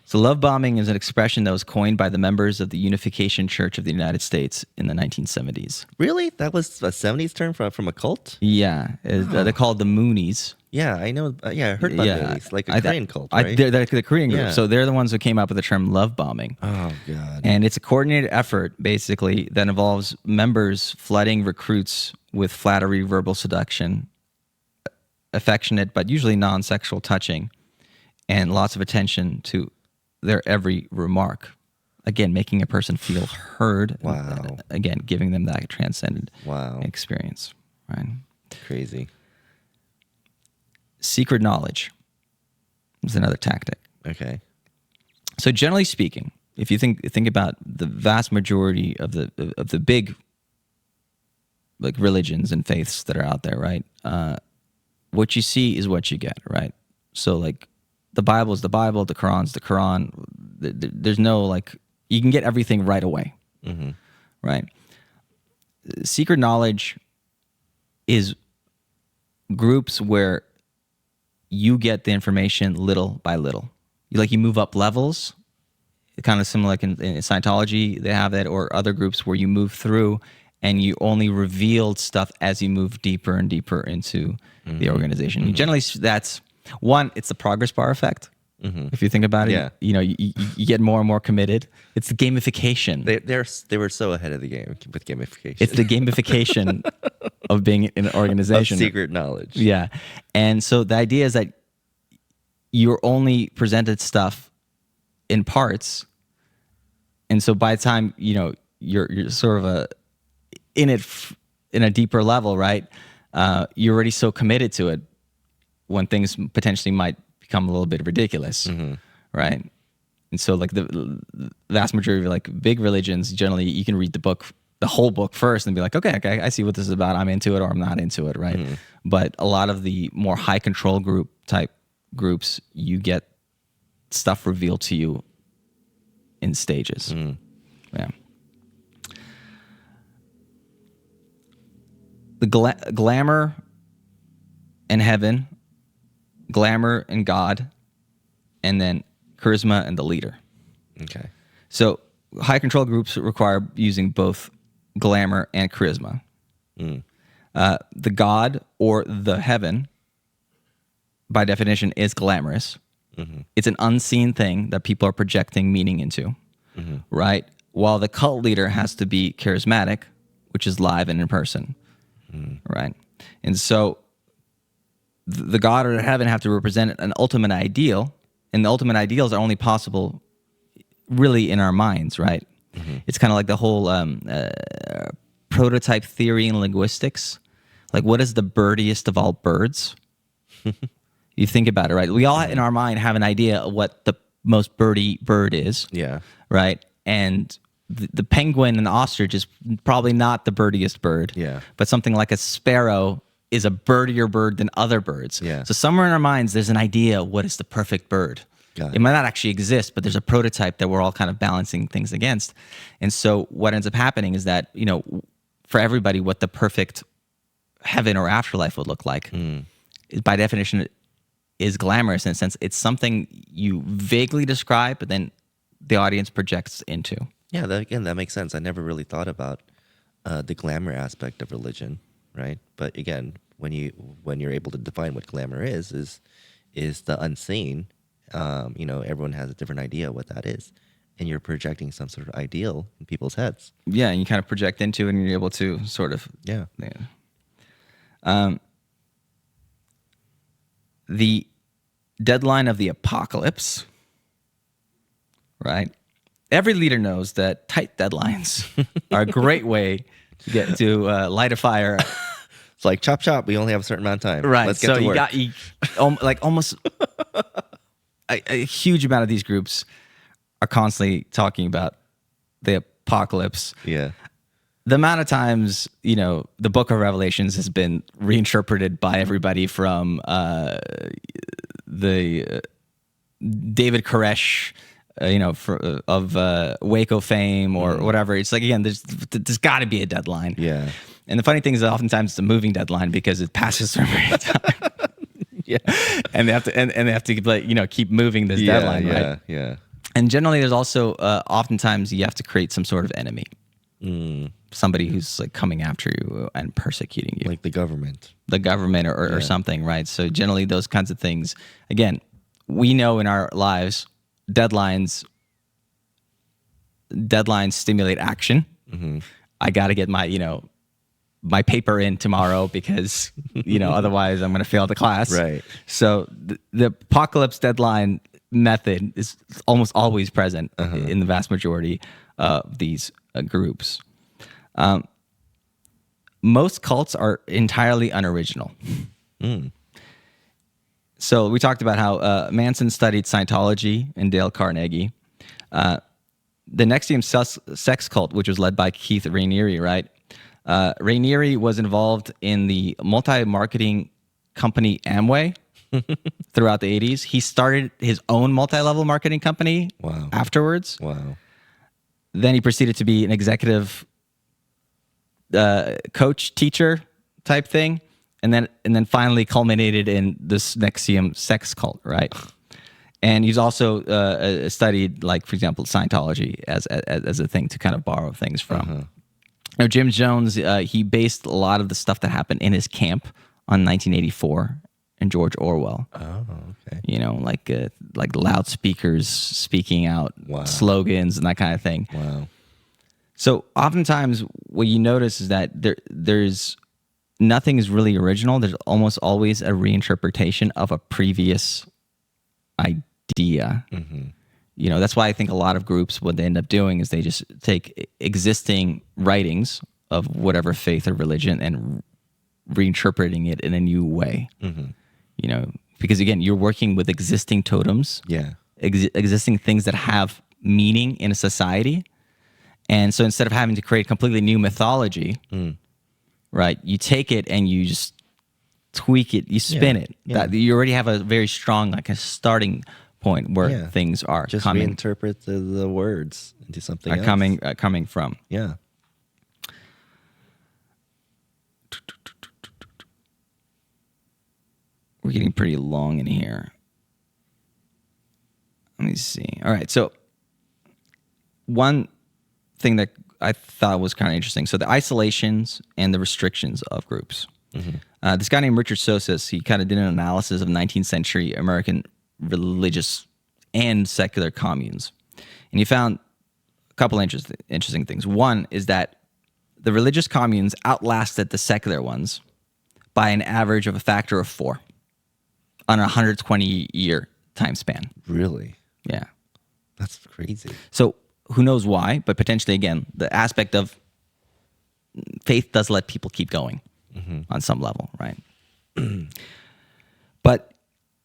So love bombing is an expression that was coined by the members of the Unification Church of the United States in the 1970s. Really? That was a 70s term from a cult? Yeah. They're called the Moonies. Yeah, I know. I heard about Moonies, like a Korean cult, right? They're the Korean group. Yeah. So they're the ones who came up with the term love bombing. Oh, God. And it's a coordinated effort, basically, that involves members flooding recruits with flattery, verbal seduction, affectionate but usually non-sexual touching, and lots of attention to their every remark. Again, making a person feel heard. Wow. Again, giving them that transcendent experience. Right. Crazy. Secret knowledge is another tactic. Okay. So generally speaking, if you think about the vast majority of the big like religions and faiths that are out there, right? What you see is what you get, right? So like the Bible is the Bible, the Quran's the Quran. There's no like, you can get everything right away, right? Secret knowledge is groups where you get the information little by little. You move up levels, kind of similar like in Scientology, they have that, or other groups where you move through and you only revealed stuff as you move deeper and deeper into the organization. Generally, that's one, it's the progress bar effect. If you think about it, you get more and more committed. It's the gamification. They were so ahead of the game with gamification. It's the gamification of being in an organization. Of secret knowledge. Yeah. And so the idea is that you're only presented stuff in parts. And so by the time, you're sort of in a deeper level, right? You're already so committed to it when things potentially might become a little bit ridiculous, right? And so like the vast majority of like big religions, generally you can read the whole book first and be like, okay, I see what this is about. I'm into it or I'm not into it, right? But a lot of the more high control group type groups, you get stuff revealed to you in stages. Yeah. The glamour and heaven, glamour and God, and then charisma and the leader. Okay. So high control groups require using both glamour and charisma. The God or the heaven, by definition, is glamorous. It's an unseen thing that people are projecting meaning into, right? While the cult leader has to be charismatic, which is live and in person, right? And so the God or the heaven have to represent an ultimate ideal, and the ultimate ideals are only possible really in our minds, right? It's kind of like the whole prototype theory in linguistics. Like, what is the birdiest of all birds? You think about it, right? We all in our mind have an idea of what the most birdie bird is. Yeah. Right? And the penguin and the ostrich is probably not the birdiest bird. Yeah. But something like a sparrow is a birdier bird than other birds. Yeah. So somewhere in our minds, there's an idea of what is the perfect bird. Got It might not actually exist, but there's a prototype that we're all kind of balancing things against. And so what ends up happening is that, for everybody, what the perfect heaven or afterlife would look like, is by definition, is glamorous in a sense. It's something you vaguely describe, but then the audience projects into. Yeah, that makes sense. I never really thought about the glamour aspect of religion, right? But again, when you're able to define what glamour is the unseen. Everyone has a different idea what that is, and you're projecting some sort of ideal in people's heads. Yeah, and you kind of project into it, and you're able to sort of the deadline of the apocalypse, right? Every leader knows that tight deadlines are a great way to get to light a fire. It's like chop chop. We only have a certain amount of time. Right. Let's get to work. Almost a huge amount of these groups are constantly talking about the apocalypse. Yeah. The amount of times, the Book of Revelations has been reinterpreted by everybody from the David Koresh, of Waco fame or whatever. It's like, again, there's got to be a deadline. Yeah. And the funny thing is that oftentimes it's a moving deadline because it passes a certain period of time. Yeah. And they have to keep moving this deadline, right? Yeah. And generally, there's also oftentimes you have to create some sort of enemy, somebody who's like coming after you and persecuting you, Like the government or something, right? So generally, those kinds of things. Again, we know in our lives, deadlines stimulate action. I got to get my paper in tomorrow because otherwise I'm going to fail the class. Right. So the apocalypse deadline method is almost always present in the vast majority of these groups. Most cults are entirely unoriginal. So we talked about how Manson studied Scientology and Dale Carnegie. The NXIVM sex cult, which was led by Keith Raniere, right? Raniere was involved in the multi-marketing company Amway throughout the 80s. He started his own multi-level marketing company afterwards. Wow. Then he proceeded to be an executive coach, teacher type thing. And then finally culminated in this NXIVM sex cult, right? And he's also studied, like, for example, Scientology as a thing to kind of borrow things from. Now, Jim Jones, he based a lot of the stuff that happened in his camp on 1984 and George Orwell. Oh, okay. Like loudspeakers speaking out slogans and that kind of thing. Wow. So oftentimes what you notice is that there's nothing is really original. There's almost always a reinterpretation of a previous idea. That's why I think a lot of groups, what they end up doing is they just take existing writings of whatever faith or religion and reinterpreting it in a new way. Because again, you're working with existing totems, existing things that have meaning in a society. And so instead of having to create completely new mythology, right, you take it and you just tweak it, you spin it. That you already have a very strong, like, a starting point where things are just coming. reinterpret the words into something else. Coming from. Yeah. We're getting pretty long in here. Let me see. All right, so one thing that I thought was kind of interesting. So the isolations and the restrictions of groups. This guy named Richard Sosis, he kind of did an analysis of 19th century American religious and secular communes. And he found a couple interesting things. One is that the religious communes outlasted the secular ones by an average of a factor of 4 on a 120-year time span. Really? Yeah. That's crazy. So who knows why, but potentially, again, the aspect of faith does let people keep going. on some level, right? But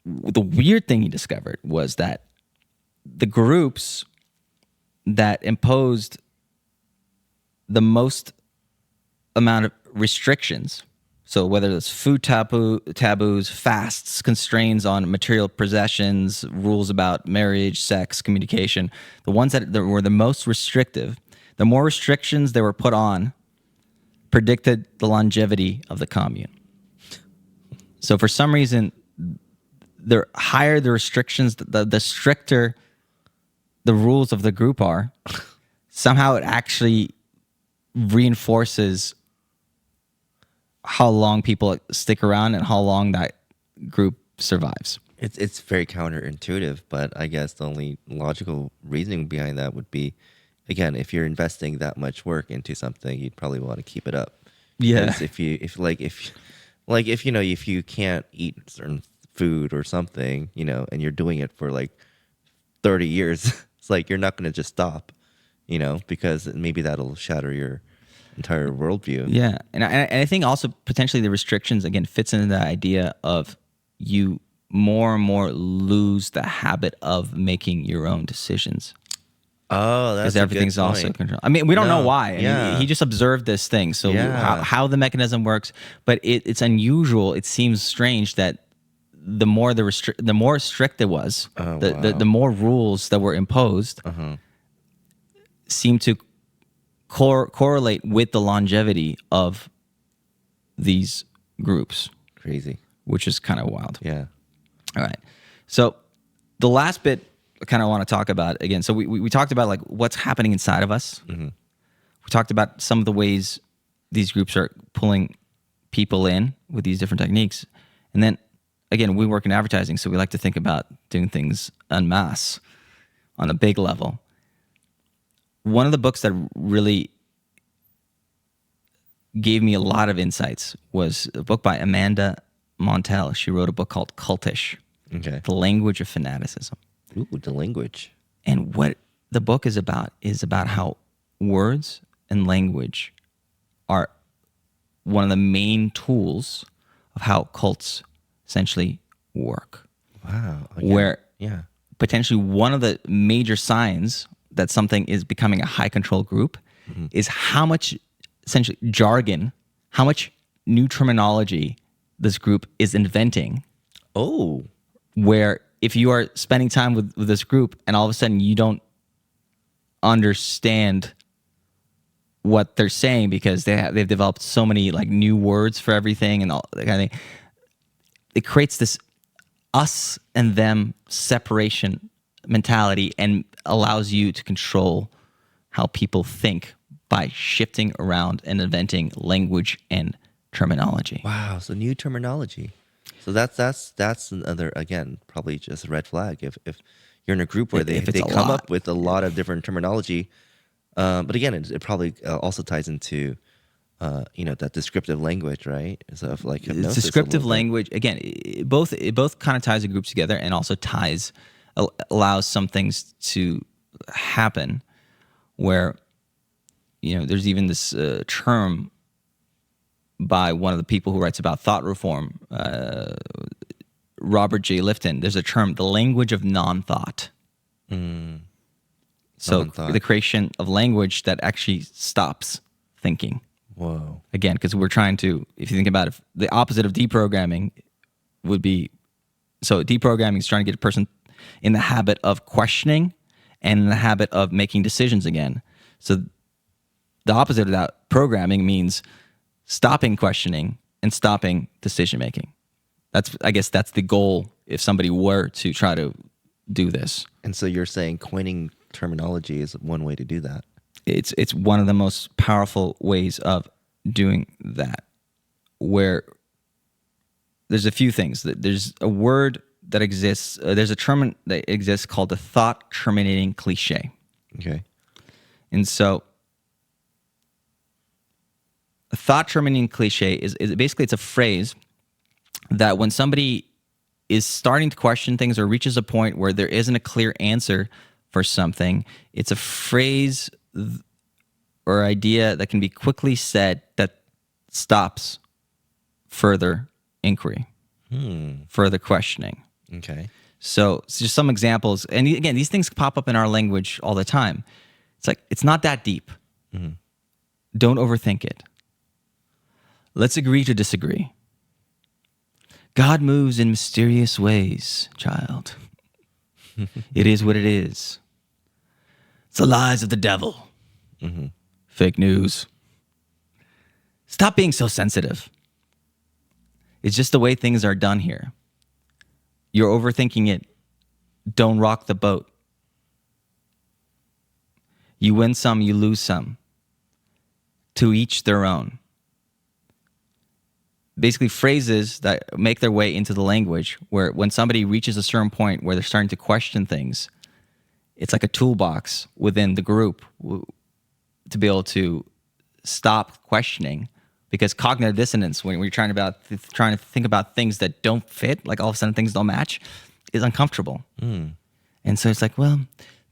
the weird thing he discovered was that the groups that imposed the most amount of restrictions, so whether it's food taboos, fasts, constraints on material possessions, rules about marriage, sex, communication, the ones that were the most restrictive, the more restrictions they were put on predicted the longevity of the commune. So for some reason, the higher the restrictions, the stricter the rules of the group are, somehow it actually reinforces how long people stick around and how long that group survives. It's very counterintuitive, but I guess the only logical reasoning behind that would be, again, if you're investing that much work into something, you'd probably want to keep it up. Yeah. Because if you can't eat certain food or something, and you're doing it for like 30 years, it's like you're not going to just stop, because maybe that'll shatter your entire worldview. Yeah, and I think also potentially the restrictions again fits into the idea of you more and more lose the habit of making your own decisions. Oh, that's because everything's also controlled. I mean, we don't know why. I mean, he just observed this thing. So how the mechanism works, but it's unusual. It seems strange that the more strict it was, the more rules that were imposed seem to correlate with the longevity of these groups. Crazy. Which is kind of wild. Yeah. All right. So the last bit I kind of want to talk about again. So we talked about like what's happening inside of us. We talked about some of the ways these groups are pulling people in with these different techniques. And then again, we work in advertising, so we like to think about doing things en masse on a big level. One of the books that really gave me a lot of insights was a book by Amanda Montell. She wrote a book called Cultish, The Language of Fanaticism. Ooh, the language. And what the book is about how words and language are one of the main tools of how cults essentially work. Wow. Okay. Where potentially one of the major signs that something is becoming a high control group is how much essentially jargon, how much new terminology this group is inventing. Oh. Where if you are spending time with this group and all of a sudden you don't understand what they're saying because they've developed so many like new words for everything and all that kind of thing, it creates this us and them separation mentality and allows you to control how people think by shifting around and inventing language and terminology. Wow, so new terminology. So that's another, again, probably just a red flag if you're in a group where they come up with a lot of different terminology. But again, it probably also ties into that descriptive language, right? So if like hypnosis, descriptive language again, it both kind of ties the groups together and also allows some things to happen where there's even this term by one of the people who writes about thought reform, Robert J. Lifton. There's a term, the language of non-thought. So the creation of language that actually stops thinking. Whoa. Again, because we're trying to, if you think about it, the opposite of deprogramming would be, so deprogramming is trying to get a person in the habit of questioning and in the habit of making decisions again. So the opposite of that programming means stopping questioning and stopping decision making. I guess that's the goal if somebody were to try to do this. And so you're saying coining terminology is one way to do that. It's one of the most powerful ways of doing that, where there's a few things. There's a word that exists, there's a term that exists called the thought-terminating cliche. Okay. And so a thought-terminating cliche is basically, it's a phrase that when somebody is starting to question things or reaches a point where there isn't a clear answer for something, it's a phrase or idea that can be quickly said that stops further inquiry, further questioning. Okay. So just some examples. And again, these things pop up in our language all the time. It's like, it's not that deep. Don't overthink it. Let's agree to disagree. God moves in mysterious ways, child. It is what it is. It's the lies of the devil. Fake news. Stop being so sensitive. It's just the way things are done here. You're overthinking it. Don't rock the boat. You win some, you lose some. To each their own. Basically phrases that make their way into the language where when somebody reaches a certain point where they're starting to question things, it's like a toolbox within the group to be able to stop questioning. Because cognitive dissonance, when you're trying to think about things that don't fit, like all of a sudden things don't match, is uncomfortable. And so it's like, well,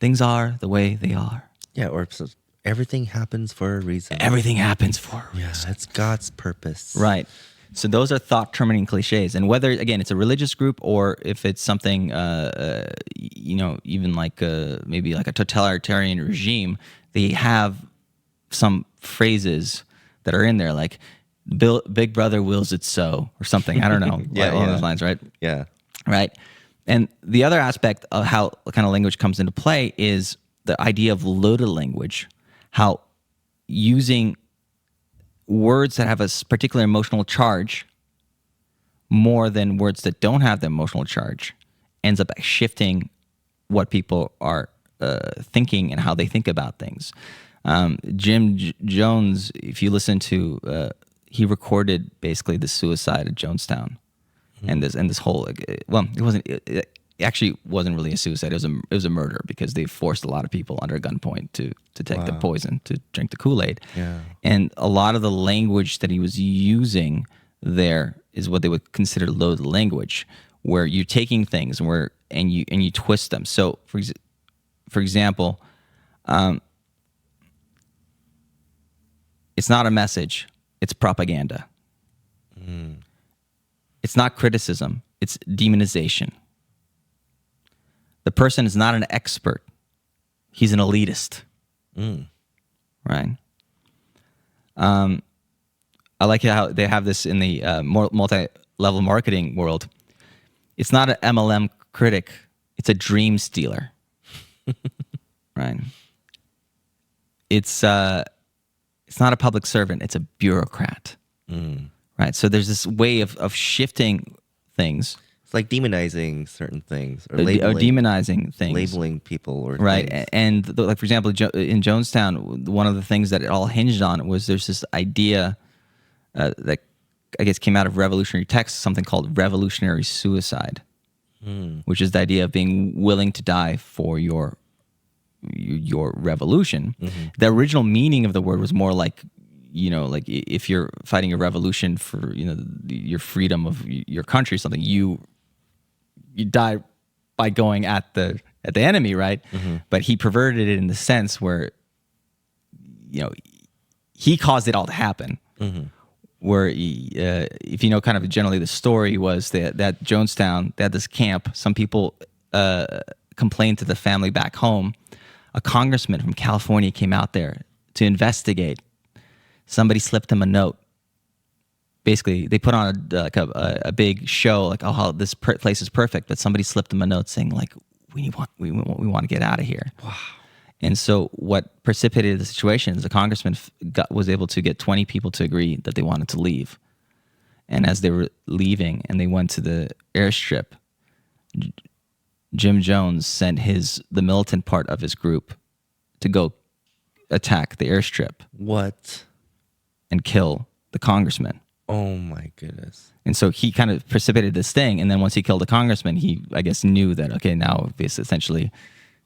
things are the way they are. Yeah, or so everything happens for a reason. Everything happens for a reason. Yeah, that's God's purpose. Right. So those are thought-terminating cliches. And whether, again, it's a religious group or if it's something, even like maybe like a totalitarian regime, they have some phrases that are in there, like Big Brother wills it so, or something. I don't know. Along those lines, right? Yeah. Right. And the other aspect of how kind of language comes into play is the idea of loaded language, how using words that have a particular emotional charge more than words that don't have the emotional charge ends up shifting what people are thinking and how they think about things. Jim Jones, if you listen to, he recorded basically the suicide of Jonestown, and this whole it actually wasn't really a suicide. It was a murder because they forced a lot of people under gunpoint to take the poison, to drink the Kool-Aid. Yeah. And a lot of the language that he was using there is what they would consider loaded language, where you're taking things and you twist them. So for example, it's not a message, it's propaganda. It's not criticism, it's demonization. The person is not an expert, he's an elitist. Right? I like how they have this in the multi-level marketing world. It's not an MLM critic, it's a dream stealer. Right? It's not a public servant, it's a bureaucrat. Right? So there's this way of shifting things. It's like demonizing certain things or demonizing things. Labeling people or right. things. And like, for example, in Jonestown, one of the things that it all hinged on was there's this idea that I guess came out of revolutionary texts, something called revolutionary suicide, which is the idea of being willing to die for your revolution. The original meaning of the word was more like, like if you're fighting a revolution for, your freedom of your country, something, you die by going at the enemy, right? But he perverted it in the sense where, he caused it all to happen. Where if you know kind of generally the story was that Jonestown, they had this camp. Some people complained to the family back home. A congressman from California came out there to investigate. Somebody slipped him a note. Basically, they put on a big show, like, oh, how this place is perfect, but somebody slipped him a note saying, like, we want to get out of here. Wow. And so what precipitated the situation is the congressman was able to get 20 people to agree that they wanted to leave. And as they were leaving and they went to the airstrip, Jim Jones sent the militant part of his group to go attack the airstrip. What? And kill the congressman. Oh my goodness. And so he kind of precipitated this thing. And then once he killed the congressman, he, I guess, knew that, okay, now essentially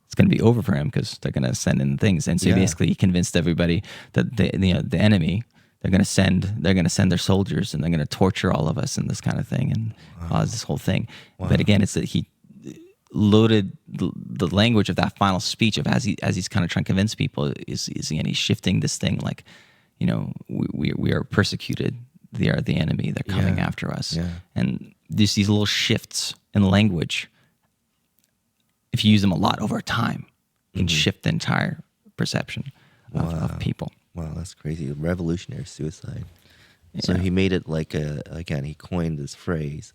it's going to be over for him because they're going to send in things. And so basically he convinced everybody that the enemy, they're going to send their soldiers and they're going to torture all of us and this kind of thing and cause this whole thing. Wow. But again, it's that he loaded the language of that final speech of as he's kind of trying to convince people is he's shifting this thing like, we are persecuted they are the enemy. They're coming Yeah. after us. Yeah. And just these little shifts in language, if you use them a lot over time, can shift the entire perception of people. Wow, that's crazy. Revolutionary suicide. So he made it like again, he coined this phrase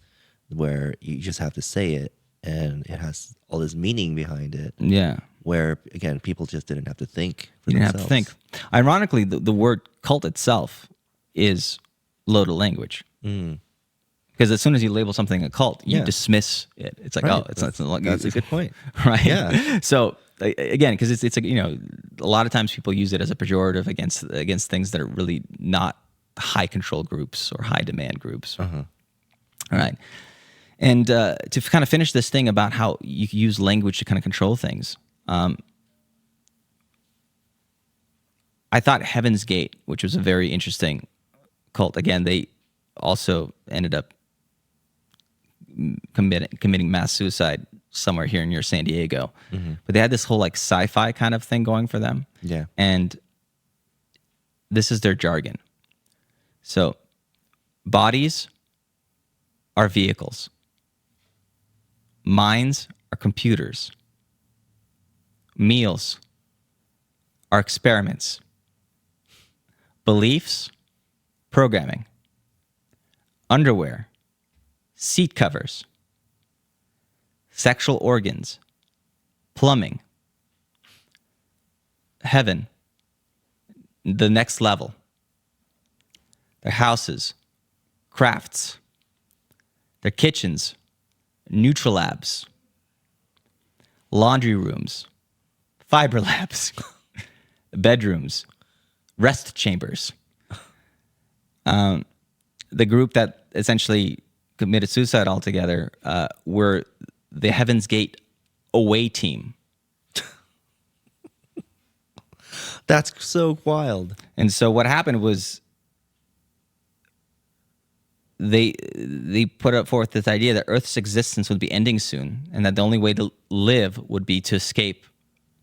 where you just have to say it and it has all this meaning behind it. Yeah. Where, again, people just didn't have to think for You didn't themselves. have to think. Ironically, the word cult itself is loaded language. Because as soon as you label something a cult, you dismiss it. It's like, Right. oh, it's not. That's a good point. Right? Yeah. So again, because it's you know, a lot of times people use it as a pejorative against things that are really not high control groups or high demand groups. All right. And to kind of finish this thing about how you can use language to kind of control things, I thought Heaven's Gate, which was a very interesting cult, again, they also ended up committing mass suicide somewhere here near San Diego. But they had this whole like sci-fi kind of thing going for them. Yeah. And this is their jargon. So bodies are vehicles. Minds are computers. Meals are experiments. Beliefs, programming. Underwear, seat covers. Sexual organs, plumbing. Heaven, the next level. Their houses, crafts. Their kitchens, neutral labs. Laundry rooms, fiber labs. Bedrooms, rest chambers. The group that essentially committed suicide altogether were the Heaven's Gate away team. That's so wild. And so what happened was they put up forth this idea that Earth's existence would be ending soon, and that the only way to live would be to escape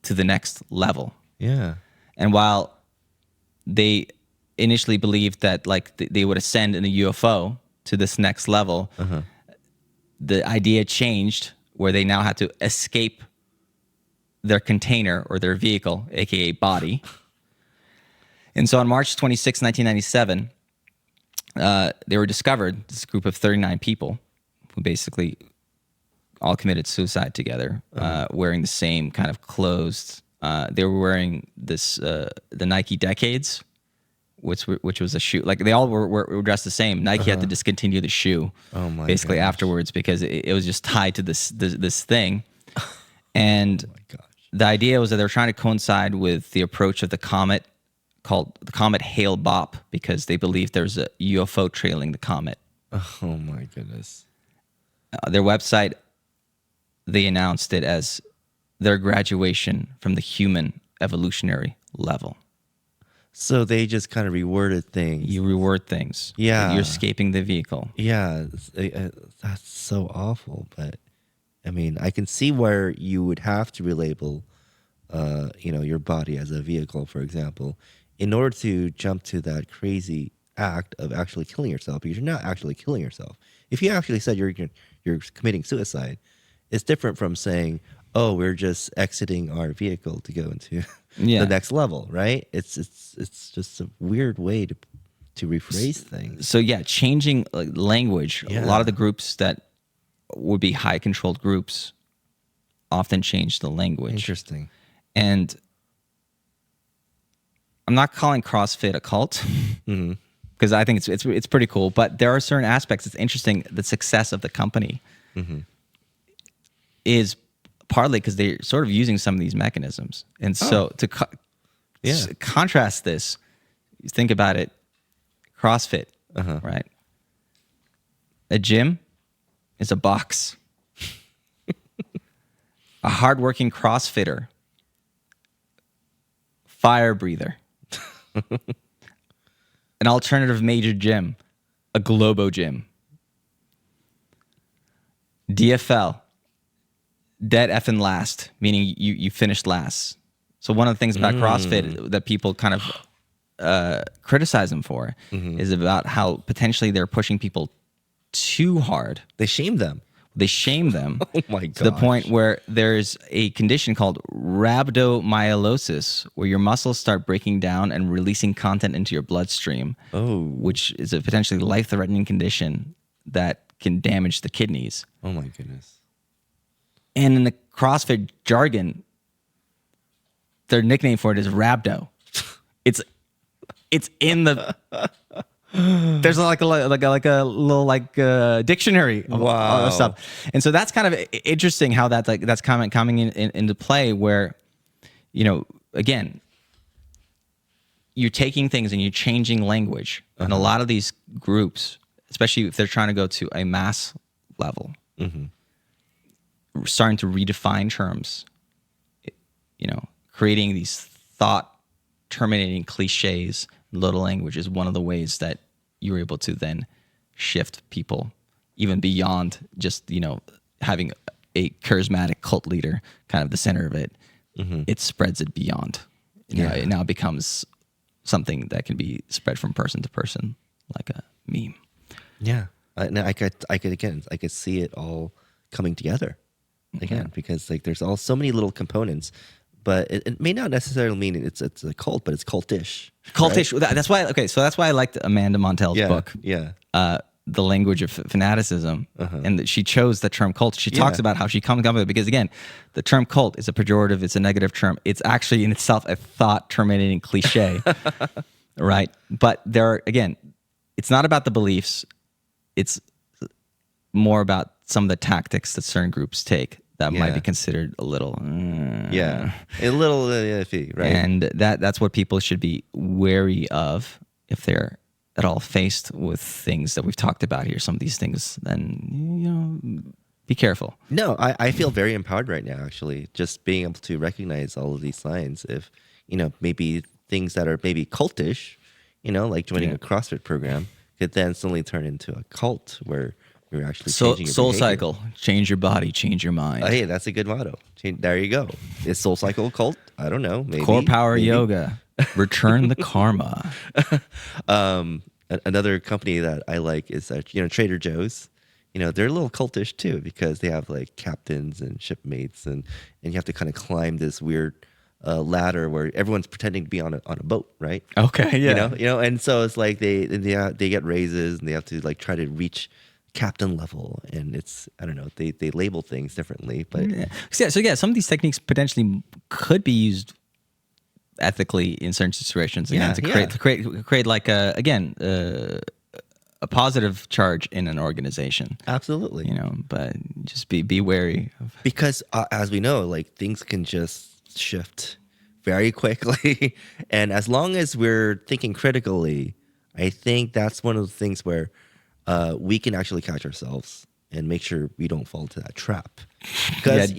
to the next level. Yeah. And while they initially believed that like they would ascend in a UFO to this next level, the idea changed where they now had to escape their container or their vehicle, aka body. And so on March 26, 1997, they were discovered, this group of 39 people who basically all committed suicide together, wearing the same kind of clothes. They were wearing this the Nike Decades, which was a shoe. Like they all were dressed the same. Nike had to discontinue the shoe basically afterwards because it was just tied to this thing. And the idea was that they were trying to coincide with the approach of the comet called the comet Hale-Bopp, because they believed there's a UFO trailing the comet. Oh my goodness. Their website, they announced it as their graduation from the human evolutionary level. So they just kind of reworded things. You reward things. Yeah. You're escaping the vehicle. Yeah, that's so awful. But I mean, I can see where you would have to relabel, your body as a vehicle, for example, in order to jump to that crazy act of actually killing yourself, because you're not actually killing yourself. If you actually said you're committing suicide, it's different from saying, "Oh, we're just exiting our vehicle to go into the next level," right? It's just a weird way to rephrase things. So yeah, changing language. Yeah. A lot of the groups that would be high controlled groups often change the language. Interesting. And I'm not calling CrossFit a cult because I think it's pretty cool. But there are certain aspects. It's interesting. The success of the company is partly because they're sort of using some of these mechanisms. And so to contrast this, you think about it, CrossFit, right? A gym is a box. A hardworking CrossFitter, fire breather. An alternative major gym, a Globo gym. DFL, dead effing last, meaning you finished last. So one of the things about CrossFit that people kind of criticize them for is about how potentially they're pushing people too hard. They shame them. They shame them Oh my to the gosh. point where there's a condition called rhabdomyolysis, where your muscles start breaking down and releasing content into your bloodstream, which is a potentially life-threatening condition that can damage the kidneys. Oh my goodness. And in the CrossFit jargon, their nickname for it is rhabdo. It's in the... There's like a little dictionary of stuff, and so that's kind of interesting how that's coming into play. Where, again, you're taking things and you're changing language, and a lot of these groups, especially if they're trying to go to a mass level, starting to redefine terms, creating these thought-terminating cliches. Little language is one of the ways that you're able to then shift people even beyond just, having a charismatic cult leader kind of the center of it. It spreads it beyond. It now becomes something that can be spread from person to person like a meme. Yeah. I could see it all coming together again, because like there's so many little components. But it may not necessarily mean it's a cult, but it's cultish. Cultish. Right? That's why. Okay, so that's why I liked Amanda Montell's book. Yeah. The Language of Fanaticism, and that she chose the term cult. She talks about how she comes up with it because, again, the term cult is a pejorative. It's a negative term. It's actually in itself a thought-terminating cliche, right? But it's not about the beliefs. It's more about some of the tactics that certain groups take that might be considered a little iffy, right? And that's what people should be wary of if they're at all faced with things that we've talked about here. Some of these things, then be careful. No, I feel very empowered right now, actually, just being able to recognize all of these signs. If maybe things that are maybe cultish, like joining a CrossFit program, could then suddenly turn into a cult where you're actually changing your Soul behavior. Cycle, change your body, change your mind. Oh, hey, that's a good motto. There you go. Is Soul Cycle a cult? I don't know. Maybe. Core Power Yoga, return the karma. Another company that I like is Trader Joe's. They're a little cultish too, because they have like captains and shipmates, and you have to kind of climb this weird ladder where everyone's pretending to be on a boat, right? Okay, yeah. And so it's like they get raises and they have to like try to reach captain level, and it's, I don't know, they label things differently, but some of these techniques potentially could be used ethically in certain situations again, to create like a positive charge in an organization. Absolutely. But just be wary of, because as we know, like things can just shift very quickly, and as long as we're thinking critically, I think that's one of the things where we can actually catch ourselves and make sure we don't fall into that trap. Because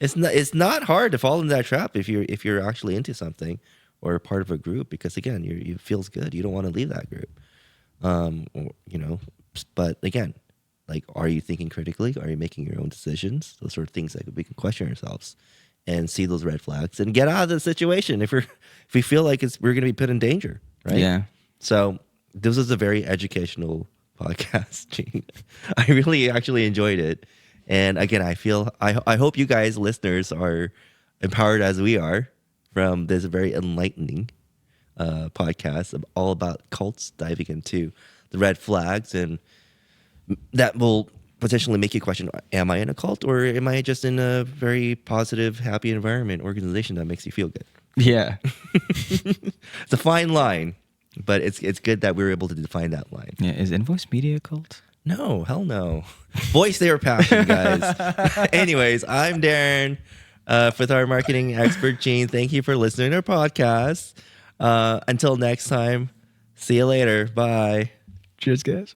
it's not hard to fall into that trap if you're actually into something or part of a group, because again, it feels good. You don't want to leave that group. But again, like, are you thinking critically? Are you making your own decisions? Those are things that we can question ourselves and see those red flags and get out of the situation if we feel like we're going to be put in danger, right? Yeah. So this was a very educational podcast, Gene. I really actually enjoyed it. And again, I hope you guys, listeners, are empowered as we are from this very enlightening podcast all about cults, diving into the red flags, and that will potentially make you question, am I in a cult, or am I just in a very positive, happy environment, organization that makes you feel good? Yeah. It's a fine line, but it's good that we were able to define that line. Yeah. Is Invoice Media a cult? No, hell no. Voice their passion, guys. Anyways, I'm Darren, with our marketing expert, Gene. Thank you for listening to our podcast. Until next time, see you later. Bye. Cheers, guys.